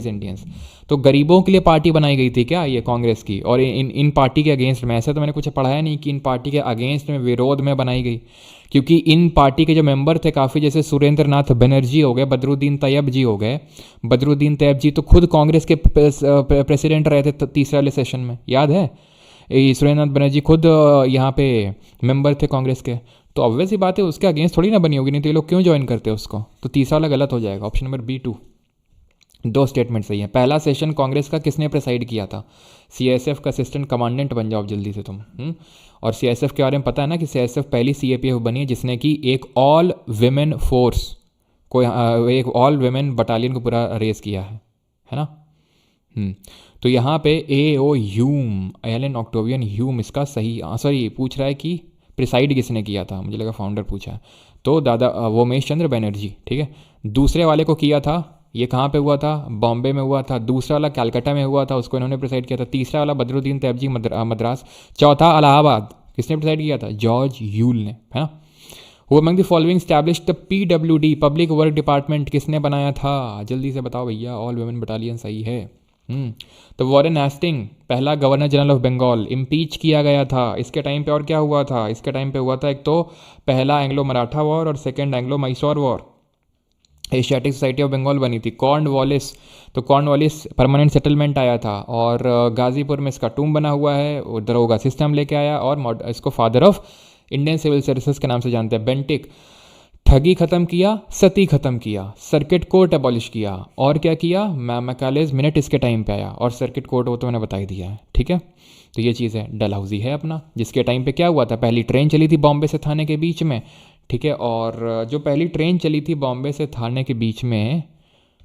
Indians. तो गरीबों के लिए पार्टी बनाई गई थी क्या ये कांग्रेस की, और इन पार्टी के अगेंस्ट में? ऐसा तो मैंने कुछ पढ़ाया नहीं कि इन पार्टी के अगेंस्ट में, विरोध में बनाई गई, क्योंकि इन पार्टी के जो मेंबर थे काफ़ी, जैसे सुरेंद्रनाथ बनर्जी हो गए, बदरुद्दीन तैयब जी हो गए। बदरुद्दीन तैयब जी तो खुद कांग्रेस के प्रेसिडेंट रहे थे तीसरे वाले सेशन में, याद है। सुरेंद्रनाथ बनर्जी खुद यहाँ पे मेंबर थे कांग्रेस के, तो ऑब्वियस ही बात है उसके अगेंस्ट थोड़ी ना बनी होगी, नहीं तो ये लोग क्यों ज्वाइन करते हैं उसको। तो तीसरा वाला गलत हो जाएगा, ऑप्शन नंबर B2। दो स्टेटमेंट सही है। पहला सेशन कांग्रेस का किसने प्रेसाइड किया था? CISF का असिस्टेंट कमांडेंट बन जाओ जल्दी से तुम। और CISF के बारे में पता है ना कि CISF पहली CAPF बनी है जिसने कि एक ऑल विमेन फोर्स को, एक ऑल विमेन बटालियन को पूरा रेस किया है ना। तो यहाँ पे AO Hume, Allan Octavian Hume इसका सही, सॉरी पूछ रहा है कि प्रिसाइड किसने किया था, मुझे लगा फाउंडर पूछा है, तो दादा वोमेश चंद्र बनर्जी, ठीक है। दूसरे वाले को किया था ये कहाँ पे हुआ था? बॉम्बे में हुआ था। दूसरा वाला कलकत्ता में हुआ था, उसको इन्होंने प्रिसाइड किया था। तीसरा वाला बदरुद्दीन तैयबजी मद्रास। चौथा इलाहाबाद, किसने प्रिसाइड किया था? जॉर्ज यूल ने, है ना। वो among the following establish the PWD public work department, किसने बनाया था? जल्दी से बताओ भैया। ऑल वुमेन बटालियन सही है। तो वॉरेन हेस्टिंग पहला governor general of Bengal, impeach किया गया था इसके टाइम पे। और क्या हुआ था इसके टाइम पे? हुआ था एक तो पहला एंग्लो मराठा वॉर और second Anglo Mysore war. Asiatic society of Bengal बनी थी। कॉर्नवालिस, तो कॉर्नवालिस परमानेंट सेटलमेंट आया था। और गाजीपुर में इसका टूम बना हुआ है, दरोगा सिस्टम लेके आया। और इसको father of Indian civil services के नाम से जानते हैं। बेंटिक, ठगी खत्म किया, सती खत्म किया, सर्किट कोर्ट एबॉलिश किया। और क्या किया? मैकालेज मिनट इसके टाइम पे आया। और सर्किट कोर्ट वो तो मैंने बता ही दिया है, ठीक है। तो ये चीज़ है। डलहौजी है अपना, जिसके टाइम पे क्या हुआ था? पहली ट्रेन चली थी बॉम्बे से थाने के बीच में, ठीक है। और जो पहली ट्रेन चली थी बॉम्बे से थाने के बीच में,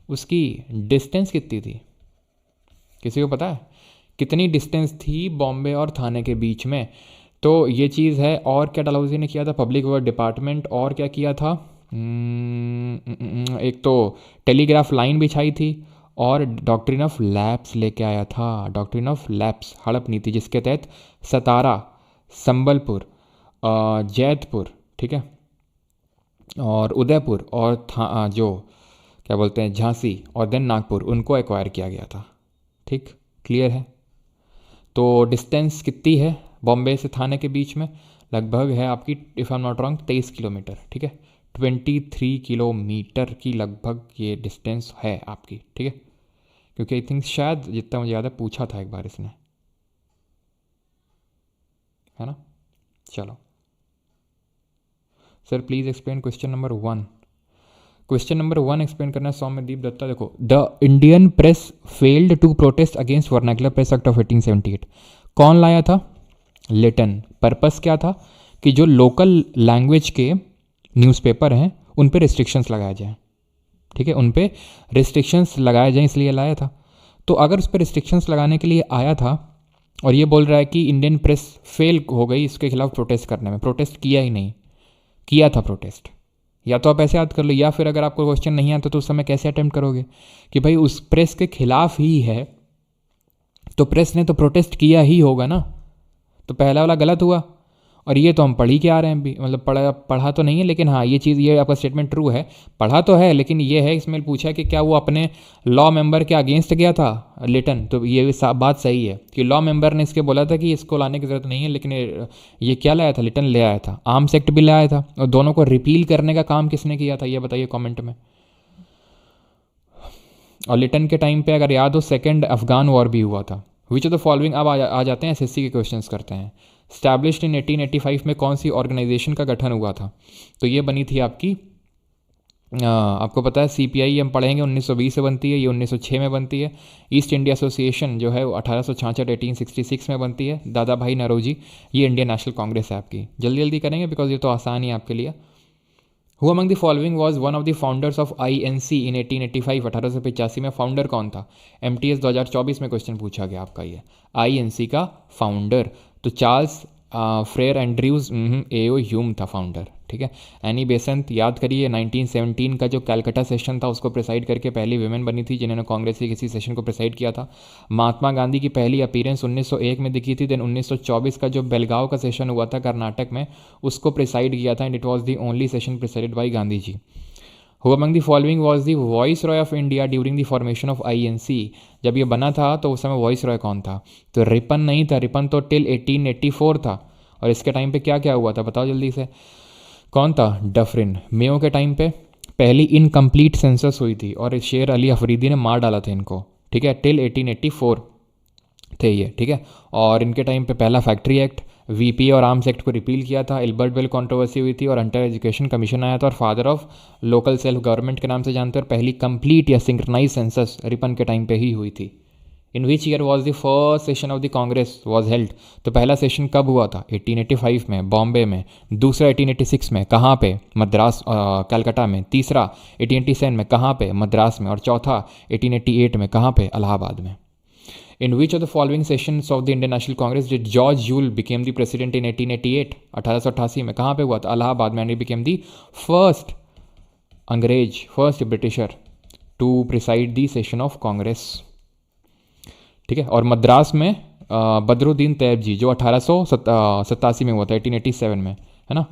उसकी डिस्टेंस कितनी थी? किसी को पता है कितनी डिस्टेंस थी बॉम्बे और थाने के बीच में? तो ये चीज़ है। और क्या डलहौजी ने किया था? Public work department. और क्या किया था? एक तो टेलीग्राफ लाइन बिछाई थी और डॉक्ट्रिन ऑफ लैप्स लेके आया था। डॉक्ट्रिन ऑफ लैप्स, हड़प नीति, जिसके तहत सतारा, संबलपुर, जैतपुर, ठीक है, और उदयपुर और जो क्या बोलते हैं झांसी और देन नागपुर, उनको एक्वायर किया गया था। ठीक, क्लियर है। तो डिस्टेंस कितनी है बॉम्बे से थाने के बीच में? लगभग है आपकी, if I am not wrong, 23 kilometre, ठीक है। 23 किलोमीटर की लगभग ये डिस्टेंस है आपकी, ठीक है। क्योंकि आई थिंक शायद जितना मुझे याद है पूछा था एक बार इसने, है ना। चलो sir please explain question number 1। Question number 1 explain करना है सौम्यदीप दत्ता। देखो, the Indian press failed to protest against Vernacular press act of 1878। कौन लाया था? लिटन। पर्पस क्या था? कि जो लोकल लैंग्वेज के न्यूज़पेपर हैं उन पे रिस्ट्रिक्शंस लगाया जाए, ठीक है, उन पे रिस्ट्रिक्शंस लगाए जाए, इसलिए लाया था। तो अगर उस पर रिस्ट्रिक्शंस लगाने के लिए आया था और ये बोल रहा है कि इंडियन प्रेस फेल हो गई इसके खिलाफ प्रोटेस्ट करने में, प्रोटेस्ट किया ही नहीं, किया था प्रोटेस्ट। या तो आप ऐसे याद कर लो, या फिर अगर आपको क्वेश्चन नहीं आता तो उस समय कैसे अटेम्प्ट करोगे कि भाई उस प्रेस के खिलाफ ही है तो प्रेस ने तो प्रोटेस्ट किया ही होगा ना। तो पहला वाला गलत हुआ। और ये तो हम पढ़ ही के आ रहे हैं भी, मतलब पढ़ा तो नहीं है, लेकिन हाँ ये चीज़, ये आपका स्टेटमेंट ट्रू है, पढ़ा तो है, लेकिन ये है इसमें पूछा कि क्या वो अपने लॉ मेंबर के अगेंस्ट गया था लिटन। तो ये बात सही है कि लॉ मेंबर ने इसके बोला था कि इसको लाने की ज़रूरत नहीं है, लेकिन ये क्या लाया था? लिटन ले आया था। आर्म्स एक्ट भी ले आया था। और दोनों को रिपील करने का काम किसने किया था ये बताइए कॉमेंट में। और लिटन के टाइम पे अगर याद हो सेकेंड अफगान वॉर भी हुआ था। विच ऑफ द फॉलोइंग, अब आ जाते हैं एसएससी के क्वेश्चंस करते हैं। स्टैब्लिश्ड इन 1885 में कौन सी ऑर्गेनाइजेशन का गठन हुआ था? तो ये बनी थी आपकी, आपको पता है CPI हम पढ़ेंगे 1920 से बनती है, ये 1906 में बनती है। ईस्ट इंडिया एसोसिएशन जो है वो 1866 में बनती है। दादा भाई नौरोजी, ये इंडियन नेशनल कांग्रेस है आपकी। जल्दी जल्दी करेंगे बिकॉज ये तो आसान ही है आपके लिए। Who among the following was one of the founders of INC इन 1885? 1885 में फाउंडर कौन था? MTS 2024 में क्वेश्चन पूछा गया आपका ये INC का फाउंडर। तो Charles Frere Andrews AO Hume था फाउंडर, ठीक है। एनी बेसेंट, याद करिए 1917 का जो कलकत्ता सेशन था उसको प्रिसाइड करके पहली विमेन बनी थी जिन्होंने कांग्रेस के किसी सेशन को प्रिसाइड किया था। महात्मा गांधी की पहली अपीयरेंस 1901 में दिखी थी। देन 1924 का जो बेलगांव का सेशन हुआ था कर्नाटक में, उसको प्रिसाइड किया था and it was the only session presided by Gandhi ji. Who among the following was the viceroy of India during the formation of INC? जब ये बना था तो उस समय वॉइस रॉय कौन था? तो रिपन नहीं था, रिपन तो टिल 1884 था। और इसके टाइम पे क्या क्या हुआ था बताओ जल्दी से, कौन था? डफरिन। मेयो के टाइम पे पहली इनकम्प्लीट सेंसस हुई थी और शेर अली अफरीदी ने मार डाला था इनको, ठीक है। टिल 1884 थे ये, ठीक है। और इनके टाइम पे पहला फैक्ट्री एक्ट, VPA और आर्म्स एक्ट को रिपील किया था। एल्बर्ट बेल कंट्रोवर्सी हुई थी और अंडर एजुकेशन कमीशन आया था। और father of local self government के नाम से जानते हैं। और पहली कंप्लीट या सिंक्रनाइज सेंसस रिपन के टाइम पे ही हुई थी। In which year was the first session of the Congress was held? तो पहला सेशन कब हुआ था? 1885 में बॉम्बे में। दूसरा 1886 में कहाँ पे? मद्रास, कलकत्ता में। तीसरा 1887 में कहाँ पे? मद्रास में। और चौथा 1888 में कहाँ पे? इलाहाबाद में। In which of the following sessions of the Indian National Congress did George Yule became the president in 1888? 1888 में कहाँ पे हुआ था? इलाहाबाद में। And he became the first अंग्रेज, first Britisher to preside the session of Congress, ठीक है। और मद्रास में बदरुद्दीन तैयब जी, जो 1887 में हुआ था, 1887 में, है ना।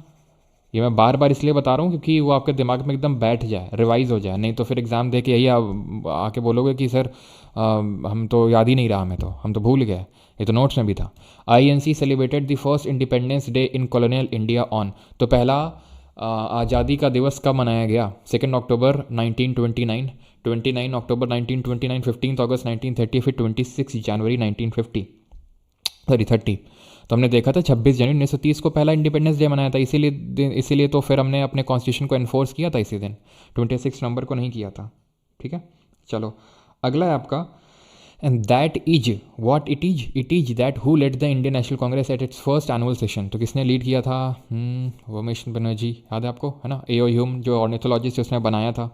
ये मैं बार बार इसलिए बता रहा हूँ क्योंकि वो आपके दिमाग में एकदम बैठ जाए, रिवाइज हो जाए, नहीं तो फिर एग्ज़ाम दे के यही आके बोलोगे कि सर हम तो याद ही नहीं रहा, हमें तो, हम तो भूल गए, ये तो नोट्स में भी था। INC celebrated the first independence day in colonial India on, तो पहला आज़ादी का दिवस कब मनाया गया? 2 अक्टूबर 1929, 29 अक्टूबर 1929, 15 अगस्त 1930, फिर 26 जनवरी 1950, सॉरी 30। तो हमने देखा था 26 जनवरी 1930 को पहला इंडिपेंडेंस डे मनाया था, इसीलिए तो फिर हमने अपने कॉन्स्टिट्यूशन को एनफोर्स किया था इसी दिन, 26 नवंबर को नहीं किया था, ठीक है। चलो अगला है आपका, and that is what it is that who led the Indian national Congress at its first annual session, तो किसने लीड किया था? रमेश बनर्जी, याद है आपको, है ना। A.O. ह्यूम जो ऑर्निथोलॉजिस्ट है उसने बनाया था।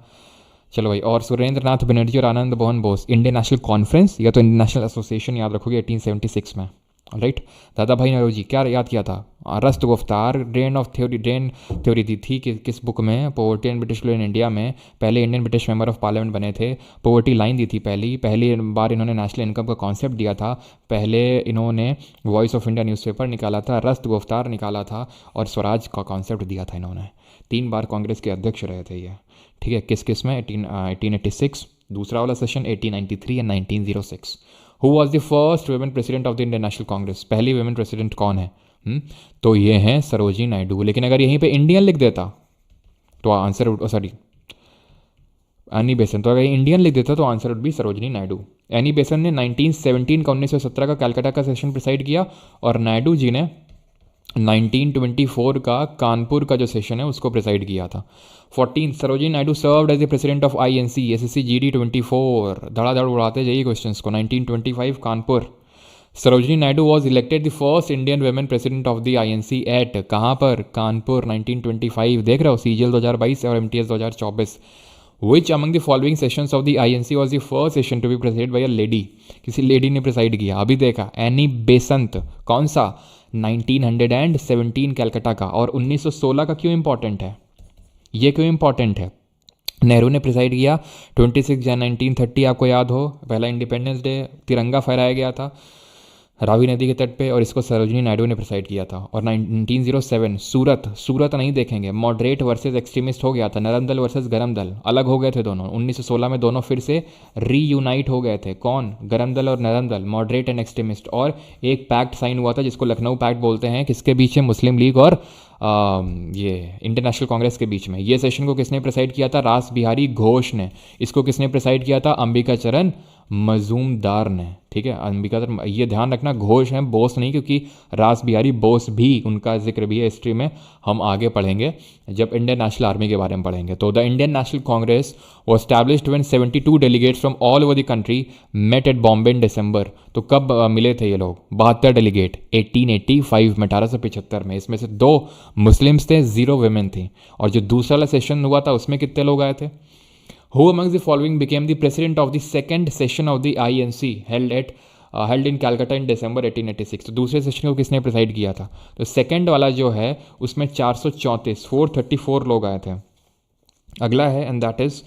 चलो भाई, और सुरेंद्र नाथ बनर्जी और Anand Mohan Bose, Indian national conference या तो इंडियन नेशनल एसोसिएशन याद रखोगे, 1876 में, राइट। दादा भाई नौरोजी क्या याद किया था? रस्त गुफ्तार, ड्रेन थ्योरी दी थी किस बुक में? Poverty and British rule in India में। पहले Indian British member of parliament बने थे। पॉवर्टी लाइन दी थी पहली बार इन्होंने नेशनल इनकम का कॉन्सेप्ट दिया था। पहले इन्होंने वॉइस ऑफ इंडिया न्यूज़पेपर निकाला था, रस्त गुफ्तार निकाला था, और स्वराज का कॉन्सेप्ट दिया था इन्होंने। 3 बार कांग्रेस के अध्यक्ष रहे थे ये, ठीक है। किस में? 1886, दूसरा वाला session 1893 and 1906। Who was the first women president of the Indian national Congress, पहली वुमेन प्रेसिडेंट कौन है? तो ये हैं सरोजिनी नायडू। लेकिन अगर यहीं पे इंडियन लिख देता तो आंसर, सॉरी एनी बेसन, तो अगर इंडियन लिख देता तो answer would be Sarojini Naidu. Any बेसन ने 1917 का 1917 का कैलकाटा का सेशन प्रिसाइड किया, और नायडू जी ने 1924 का कानपुर का जो सेशन है उसको प्रिसाइड किया था। 14 Sarojini Naidu served as the president of INC SSC GD 24, धड़ाधड़ उड़ाते जाइए क्वेश्चंस को। 1925 Kanpur, Sarojini Naidu was elected the first Indian women president of the INC at, कहाँ पर? कानपुर, 1925। देख रहे हो, CGL 2022 और MTS 2024। Which among the following sessions of the INC was the first session to be presided by a lady, किसी lady ने preside किया? अभी देखा, एनी बेसंत। कौन सा? 1917 कैलकाटा का। और 1916 का क्यों इंपॉर्टेंट है? ये क्यों इंपॉर्टेंट है? नेहरू ने प्रिसाइड किया 26 जन 1930, आपको याद हो, पहला इंडिपेंडेंस डे, तिरंगा फहराया गया था रावी नदी के तट पे, और इसको सरोजिनी नायडू ने प्रिसाइड किया था। और 1907 सूरत नहीं देखेंगे, मॉडरेट वर्सेस एक्सट्रीमिस्ट हो गया था, नरम दल वर्सेस गरम दल, अलग हो गए थे दोनों। 1916 में दोनों फिर से रीयूनाइट हो गए थे। कौन? गरम दल और नरम दल, मॉडरेट एंड एक्सट्रीमिस्ट। और एक पैक्ट साइन हुआ था जिसको लखनऊ पैक्ट बोलते हैं, किसके बीच में? मुस्लिम लीग और ये इंडियन नेशनल कांग्रेस के बीच में। ये सेशन को किसने प्रिसाइड किया था? रास बिहारी घोष ने। इसको किसने प्रिसाइड किया था? अंबिका चरण मजूमदार ने, ठीक है। अंबिका, ये ध्यान रखना घोष हैं, बोस नहीं, क्योंकि रास बिहारी बोस भी, उनका जिक्र भी है हिस्ट्री में, हम आगे पढ़ेंगे जब इंडियन नेशनल आर्मी के बारे में पढ़ेंगे। तो the Indian national Congress was established when 72 delegates from all over the country met at Bombay in December. तो कब मिले थे ये लोग? 72 डेलीगेट 1885 में, 1875 में। इसमें से 2 मुस्लिम्स थे, 0 वुमेन थी। और जो दूसरा वाला सेशन हुआ था उसमें कितने लोग आए थे? Who amongst the following became the president of the second session of the INC held in Calcutta in December 1886? तो दूसरे सेशन को किसने प्रिसाइड किया था? तो सेकंड वाला जो है उसमें 434 लोग आए थे। अगला है, एंड दैट इज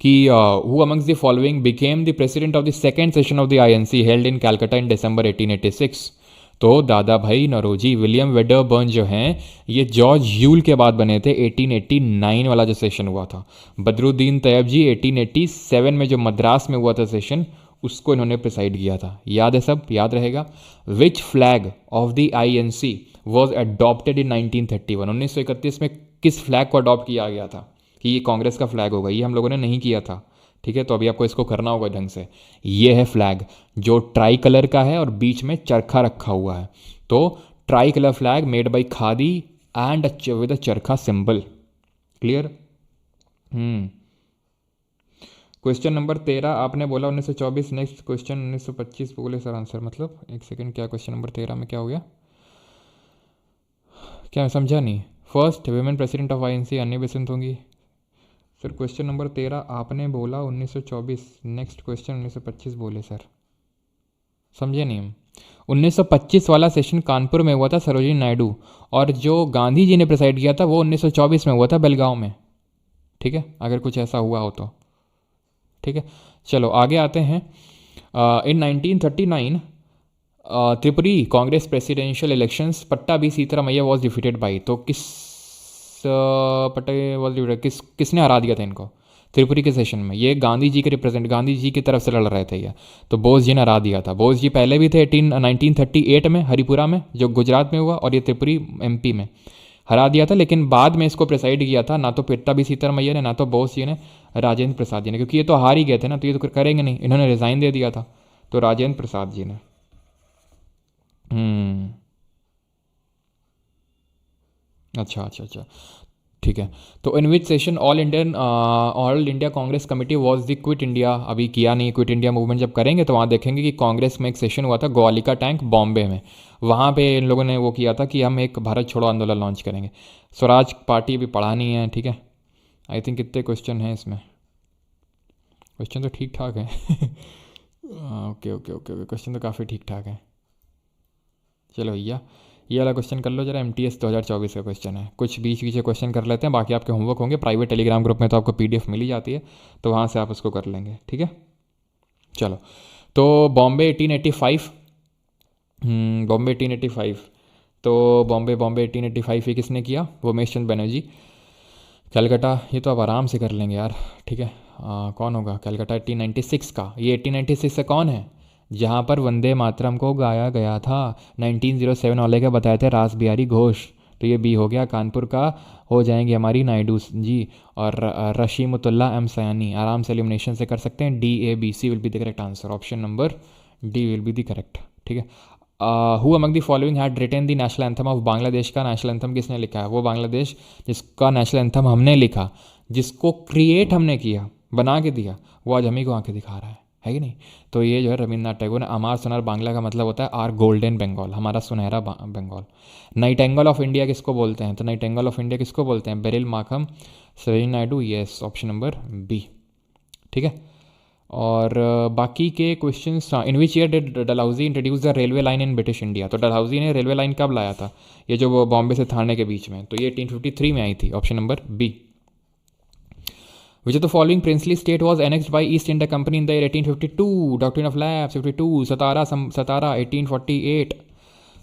कि who amongst the following became the president of the second session of the INC held in Calcutta in December 1886? तो दादा भाई नौरोजी, विलियम वेडरबर्न जो हैं ये जॉर्ज ह्यूल के बाद बने थे। 1889 वाला जो सेशन हुआ था। बदरुद्दीन तैयब जी 1887 में जो मद्रास में हुआ था सेशन, उसको इन्होंने प्रिसाइड किया था। याद है, सब याद रहेगा। Which flag of the INC was adopted in 1931? 1931 में किस फ्लैग को अडॉप्ट किया गया था कि ये कांग्रेस का फ्लैग होगा? ये हम लोगों ने नहीं किया था, ठीक है। तो अभी आपको इसको करना होगा ढंग से। ये है फ्लैग जो ट्राई कलर का है और बीच में चरखा रखा हुआ है। तो try colour flag made by khadi and with a चरखा सिंबल। क्लियर? क्वेश्चन नंबर 13 आपने बोला 1924, नेक्स्ट क्वेश्चन 1925 बोले सर आंसर, मतलब एक सेकेंड, क्या क्वेश्चन नंबर 13 में क्या हो गया? क्या मैं समझा नहीं। First women president of INC अन्नी बेसेंट होंगी सर। क्वेश्चन नंबर 13 आपने बोला 1924, नेक्स्ट क्वेश्चन 1925 बोले सर, समझे नहीं हम। 1925 वाला सेशन कानपुर में हुआ था सरोजिनी नायडू, और जो गांधी जी ने प्रिसाइड किया था वो 1924 में हुआ था बेलगांव में, ठीक है। अगर कुछ ऐसा हुआ हो तो, ठीक। ठीक है, चलो आगे आते हैं। इन 1939 Tripuri Congress presidential elections Pattabhi Sitaramayya was defeated by, तो किस पट्टे वॉज डिफीटेड, किसने हरा दिया था इनको त्रिपुरी के सेशन में? ये गांधी जी के रिप्रेजेंट, गांधी जी की तरफ से लड़ रहे थे ये, तो बोस जी ने हरा दिया था। बोस जी पहले भी थे 1938 में हरिपुरा में जो गुजरात में हुआ, और ये त्रिपुरी एमपी में हरा दिया था, लेकिन बाद में इसको प्रिसाइड किया था ना तो पट्टाभी सीतारामैया ने, ना तो बोस जी ने, राजेंद्र प्रसाद जी ने, क्योंकि ये तो हार ही गए थे ना, तो ये तो करेंगे नहीं, इन्होंने रिज़ाइन दे दिया था, तो राजेंद्र प्रसाद जी ने। अच्छा अच्छा अच्छा, ठीक है। तो in which session all India Congress committee was the quit India, अभी किया नहीं, क्विट इंडिया मूवमेंट जब करेंगे तो वहाँ देखेंगे कि कांग्रेस में एक सेशन हुआ था ग्वालिका टैंक बॉम्बे में, वहाँ पे इन लोगों ने वो किया था कि हम एक भारत छोड़ो आंदोलन लॉन्च करेंगे। स्वराज पार्टी अभी पढ़ा नहीं है, ठीक है। आई थिंक कितने क्वेश्चन हैं इसमें, क्वेश्चन तो ठीक ठाक है। Okay okay okay okay, question तो काफ़ी ठीक ठाक है। चलो भैया ये वाला क्वेश्चन कर लो जरा, MTS 2024 का क्वेश्चन है, कुछ बीच बीच क्वेश्चन कर लेते हैं, बाकी आपके होमवर्क होंगे प्राइवेट टेलीग्राम ग्रुप में, तो आपको PDF मिल ही जाती है, तो वहाँ से आप उसको कर लेंगे, ठीक है। चलो, तो बॉम्बे 1885, बॉम्बे 1885, तो बॉम्बे बॉम्बे 1885 ये किसने किया? उमेश चंद बनर्जी। कलकत्ता ये तो आप आराम से कर लेंगे यार, ठीक है। कौन होगा? कलकत्ता 1896 का, ये 1896 से कौन है जहाँ पर वंदे मातरम को गाया गया था? 1907 वाले के बताए थे रास बिहारी घोष, तो ये बी हो गया। कानपुर का हो जाएंगे हमारी नायडू जी, और रशीमतुल्ला एम सयानी, आराम से एलिमिनेशन से कर सकते हैं। DABC will be the correct answer, option number D will be the correct, ठीक है। Who among the following had written the national anthem of Bangladesh, का नेशनल एंथम किसने लिखा है? वो बांग्लादेश जिसका नेशनल एंथम हमने लिखा, जिसको क्रिएट हमने किया, बना के दिया, वो आज हम ही को आंखें दिखा रहा है कि नहीं? तो ये जो है रविन्द्रनाथ टैगोर ने। अमार सोनार बांग्ला का मतलब होता है आर गोल्डन बंगाल, हमारा सुनहरा बंगाल। नाइटेंगल ऑफ इंडिया किसको बोलते हैं? तो नाइटेंगल ऑफ इंडिया किसको बोलते हैं? Beryl Markham Sarojini Naidu, yes, option number B, ठीक है। और बाकी के questions, in which year did Dalhousie introduce the railway line in British India? तो डलहौजी ने रेलवे लाइन कब लाया था? ये जो वो बॉम्बे से थाने के बीच में, तो ये 1853 में आई थी, option number B। Which of the following princely state was annexed by East India Company in the year 1852? Doctrine of Lapse 52, Satara 1848,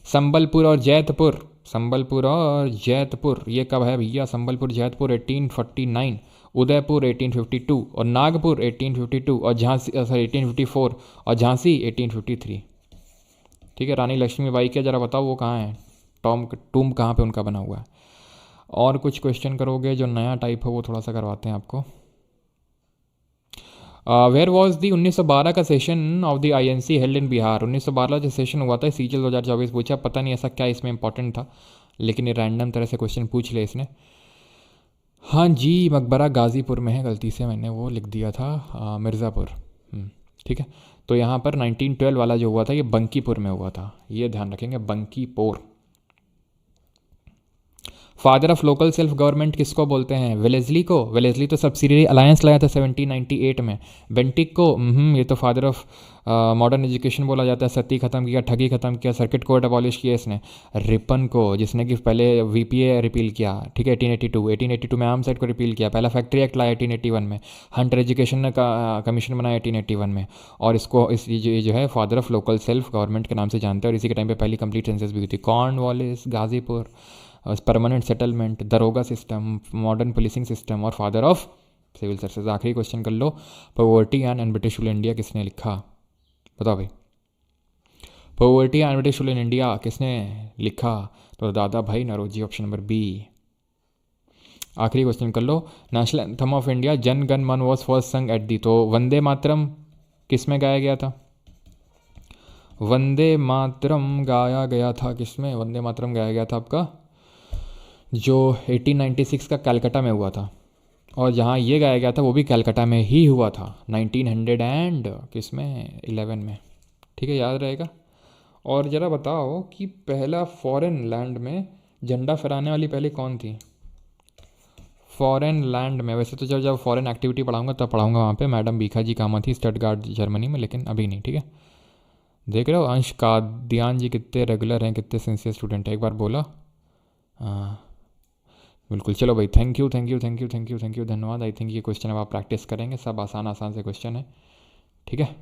Sambalpur और जैतपुर, संबलपुर और जैतपुर ये कब है भैया? संबलपुर जैतपुर 1849, उदयपुर 1852, और नागपुर 1852, और झांसी 1854, और झांसी 1853, ठीक है। रानी लक्ष्मीबाई के जरा बताओ वो कहाँ है, टूम कहाँ पे उनका बना हुआ है? और कुछ क्वेश्चन करोगे जो नया टाइप हो वो थोड़ा सा करवाते हैं आपको। वेयर वॉज दी 1912 का session of the INC held in Bihar? 1912 जो सेशन हुआ था CGL 2024 पूछा, पता नहीं ऐसा क्या इसमें इंपॉर्टेंट था, लेकिन ये रैंडम तरह से क्वेश्चन पूछ ले इसने। हाँ जी, मकबरा गाज़ीपुर में है, गलती से मैंने वो लिख दिया था मिर्ज़ापुर, ठीक है। तो यहाँ पर 1912 वाला जो हुआ था ये बंकीपुर में हुआ था, ये ध्यान रखेंगे, Bankipur. Father of local self government किसको बोलते हैं? वेलेस्ली को। वेलेस्ली तो सब्सिडियरी अलायंस लाया था 1798 में। बेंटिक को, ये तो फादर ऑफ मॉडर्न एजुकेशन बोला जाता है, सती खत्म किया, ठगी खत्म किया, सर्किट कोर्ट अबॉलिश किया इसने। रिपन को, जिसने कि पहले VPA रिपील किया, ठीक है, 1882 में आर्म्स एक्ट को रिपील किया, पहला फैक्ट्री एक्ट लाया 1881 में, हंटर एजुकेशन ने कमीशन बनाया 1881 में, और इसको ये जो है father of local self government के नाम से जानते हैं। और इसी के टाइम पे पहली कंप्लीट सेंसस भी हुई थी। कॉर्नवालिस, गाजीपुर, परमानेंट सेटलमेंट, दरोगा सिस्टम, मॉडर्न पुलिसिंग सिस्टम, और फादर ऑफ सिविल सर्विसेज। आखिरी क्वेश्चन कर लो, poverty and British rule India किसने लिखा? बताओ भाई, poverty and British rule in India किसने लिखा? तो Dadabhai Naoroji, option number B। आखिरी क्वेश्चन कर लो, national anthem of India Jana Gana Mana was first sung at the, तो वंदे मातरम किस में गाया गया था? वंदे मातरम गाया गया था किसमें? वंदे मातरम गाया गया था आपका जो 1896 का कलकत्ता में हुआ था, और जहाँ ये गाया गया था वो भी कलकत्ता में ही हुआ था 1900 एंड किसमें 11 में, ठीक है, याद रहेगा। और ज़रा बताओ कि पहला फॉरेन लैंड में झंडा फहराने वाली पहले कौन थी? फॉरेन लैंड में, वैसे तो जब फॉरेन एक्टिविटी पढ़ाऊंगा तब पढ़ाऊंगा वहाँ पे, मैडम बीखा जी कामा थी, स्टटगार्ड जर्मनी में, लेकिन अभी नहीं, ठीक है। देख रहे हो अंश कादियान जी कितने रेगुलर हैं, कितने सिंसियर स्टूडेंट है, एक बार बोला। हाँ, बिल्कुल। चलो भाई, thank you thank you thank you thank you thank you, धन्यवाद। आई थिंक ये क्वेश्चन अब आप प्रैक्टिस करेंगे, सब आसान आसान से क्वेश्चन है, ठीक है।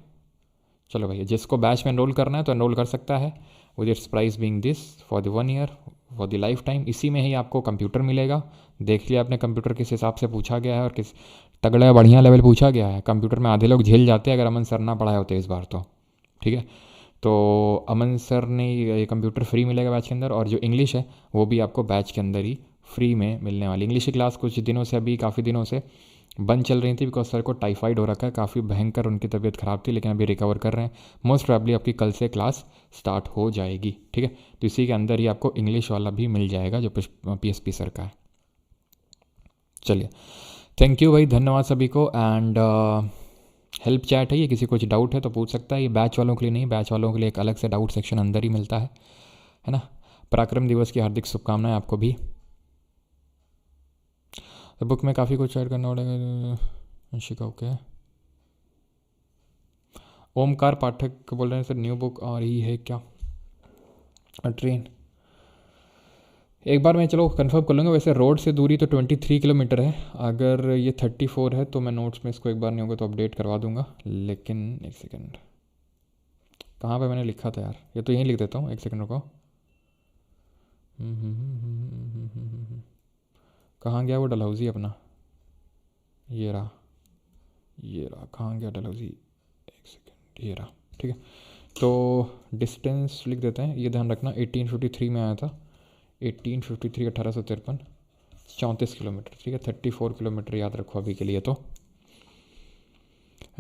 चलो भैया, जिसको बैच में एनरोल करना है तो एनरोल कर सकता है, with its price being this for the 1 year, for the life time. इसी में ही आपको कंप्यूटर मिलेगा। देख लिया आपने कंप्यूटर किस हिसाब से पूछा गया है और किस तगड़ा बढ़िया लेवल पूछा गया है। कंप्यूटर में आधे लोग झेल जाते हैं अगर अमन सर ना पढ़ाए होते इस बार तो, ठीक है। तो अमन सर ने ये कंप्यूटर फ्री मिलेगा बैच के अंदर, और जो इंग्लिश है वो भी आपको बैच के अंदर ही फ्री में मिलने वाली। इंग्लिश की क्लास कुछ दिनों से, अभी काफ़ी दिनों से बंद चल रही थी, बिकॉज सर को टाइफाइड हो रखा है, काफ़ी भयंकर उनकी तबीयत ख़राब थी, लेकिन अभी रिकवर कर रहे हैं। मोस्ट प्रॉब्ली आपकी कल से क्लास स्टार्ट हो जाएगी, ठीक है। तो इसी के अंदर ही आपको इंग्लिश वाला भी मिल जाएगा जो PSP सर का है। चलिए, थैंक यू भाई, धन्यवाद सभी को। एंड हेल्प चैट है, ये किसी को कुछ डाउट है तो पूछ सकता है। ये बैच वालों के लिए नहीं, बैच वालों के लिए एक अलग से डाउट सेक्शन अंदर ही मिलता है ना। पराक्रम दिवस की हार्दिक शुभकामनाएं आपको भी। तो बुक में काफ़ी कुछ ऐड करना पड़ेगा, शिका ओके। ओमकार पाठक बोल रहे हैं सर, न्यू बुक आ रही है क्या? ट्रेन, एक बार मैं चलो कंफर्म कर लूँगा। वैसे रोड से दूरी तो 23 किलोमीटर है, अगर ये 34 है तो मैं नोट्स में इसको एक बार नहीं होगा तो अपडेट करवा दूंगा। लेकिन एक सेकेंड, कहाँ पे मैंने लिखा था यार, ये तो यहीं लिख देता हूँ, एक सेकेंड रुको। कहाँ गया वो डलहौजी अपना, ये रहा कहाँ गया डलहौजी, एक सेकेंड, ये रहा, ठीक है। तो डिस्टेंस लिख देते हैं, ये ध्यान रखना 1853 में आया था, 1853 1853, 34 किलोमीटर, ठीक है। 34 किलोमीटर याद रखो अभी के लिए। तो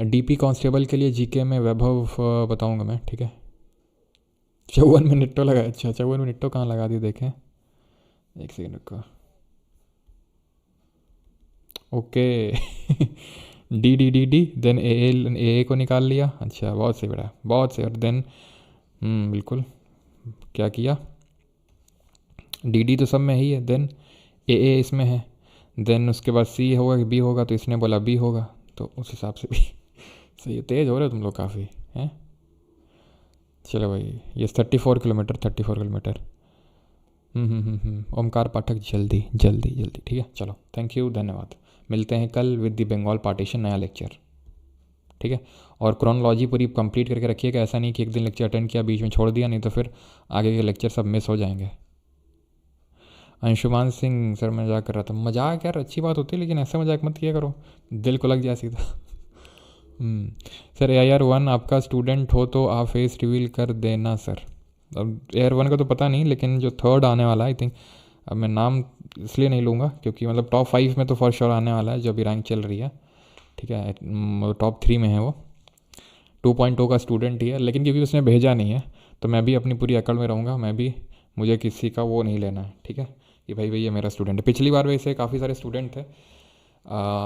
DP कांस्टेबल के लिए GK में वैभव बताऊंगा मैं, ठीक है। 54 मिनट तो लगा, अच्छा 54 मिनट तो कहाँ लगा दी देखें, एक सेकेंड रुको, ओके। D देन AA को निकाल लिया, अच्छा बहुत सही बेटा, बहुत सही। और देन बिल्कुल, क्या किया, DD तो सब में ही है, देन AA इसमें है, देन उसके बाद C होगा कि B होगा, तो इसने बोला B होगा, तो उस हिसाब से भी सही है। तेज़ हो रहे हो तुम लोग काफ़ी हैं। चलो भाई, ये 34 किलोमीटर। ओमकार पाठक, जल्दी जल्दी जल्दी, ठीक है। चलो थैंक यू, धन्यवाद। मिलते हैं कल विद द बंगाल पार्टीशन, नया लेक्चर, ठीक है। और क्रोनोलॉजी पूरी कंप्लीट करके रखिएगा, ऐसा नहीं कि एक दिन लेक्चर अटेंड किया बीच में छोड़ दिया, नहीं तो फिर आगे के लेक्चर सब मिस हो जाएंगे। अंशुमान सिंह सर, मजाक कर रहा था। मजाक यार अच्छी बात होती है, लेकिन ऐसा मजाक मत किया करो, दिल को लग जाए सीधा। सर AIR1 आपका स्टूडेंट हो तो आप फेस रिवील कर देना सर। अब AIR1 का तो पता नहीं, लेकिन जो थर्ड आने वाला है आई थिंक, अब मैं नाम इसलिए नहीं लूँगा क्योंकि मतलब टॉप 5 में तो फॉर श्योर आने वाला है, जो अभी रैंक चल रही है, ठीक है। टॉप 3 में है वो, 2.0 का स्टूडेंट ही है, लेकिन क्योंकि उसने भेजा नहीं है तो मैं भी अपनी पूरी अकड़ में रहूँगा। मैं भी, मुझे किसी का वो नहीं लेना है, ठीक है, कि भाई ये मेरा स्टूडेंट है। पिछली बार वैसे काफ़ी सारे स्टूडेंट थे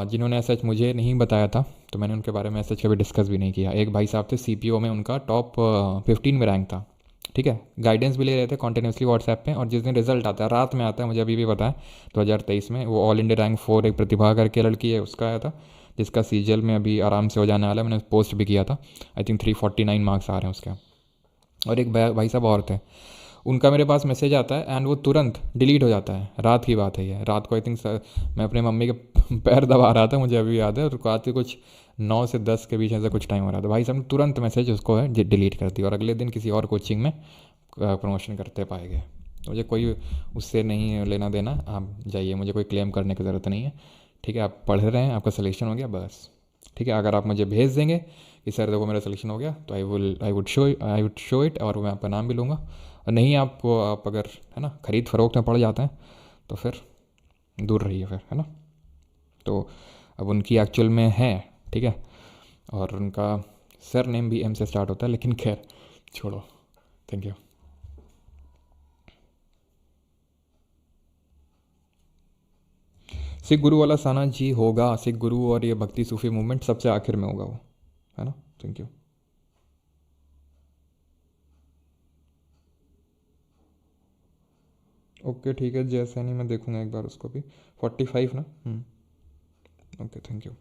जिन्होंने सच मुझे नहीं बताया था, तो मैंने उनके बारे में सच कभी डिस्कस भी नहीं किया। एक भाई साहब थे CPO में, उनका टॉप 15 में रैंक था, ठीक है। गाइडेंस भी ले रहे थे कॉन्टीन्यूसली व्हाट्सएप पे, और जिस दिन रिजल्ट आता है रात में आता है, मुझे अभी भी पता है, 2023 में वो ऑल इंडिया रैंक 4 एक प्रतिभा करके लड़की है उसका आया था, जिसका CGL में अभी आराम से हो जाने वाला है। मैंने पोस्ट भी किया था, आई थिंक 349 मार्क्स आ रहे हैं उसके। और एक भाई साहब और थे, उनका मेरे पास मैसेज आता है एंड वो तुरंत डिलीट हो जाता है। रात की बात है ये, रात को आई थिंक मैं अपने मम्मी के पैर दबा रहा था, मुझे अभी याद है, और रात के कुछ 9 से 10 के बीच ऐसा कुछ टाइम हो रहा था। भाई साहब ने तुरंत मैसेज उसको है डिलीट कर दिया, और अगले दिन किसी और कोचिंग में प्रमोशन करते पाए गए। तो मुझे कोई उससे नहीं लेना देना, आप जाइए, मुझे कोई क्लेम करने की ज़रूरत नहीं है, ठीक है। आप पढ़ रहे हैं, आपका सिलेक्शन हो गया बस, ठीक है। अगर आप मुझे भेज देंगे कि सर देखो मेरा सिलेक्शन हो गया, तो आई वुड शो इट, और मैं आपका नाम भी लूँगा। और नहीं, आपको आप अगर है ना ख़रीद फ़रोख्त में पड़ जाते हैं तो फिर दूर रहिए फिर, है ना। तो अब उनकी एक्चुअल में है, ठीक है, और उनका सर नेम भी M से स्टार्ट होता है, लेकिन खैर छोड़ो, थैंक यू। सिख गुरु वाला साना जी होगा, सिख गुरु और ये भक्ति सूफी मूवमेंट सबसे आखिर में होगा वो, है ना। Thank you. ओके ठीक है, जैसे नहीं मैं देखूंगा एक बार उसको भी। 45 ना, ओके थैंक यू।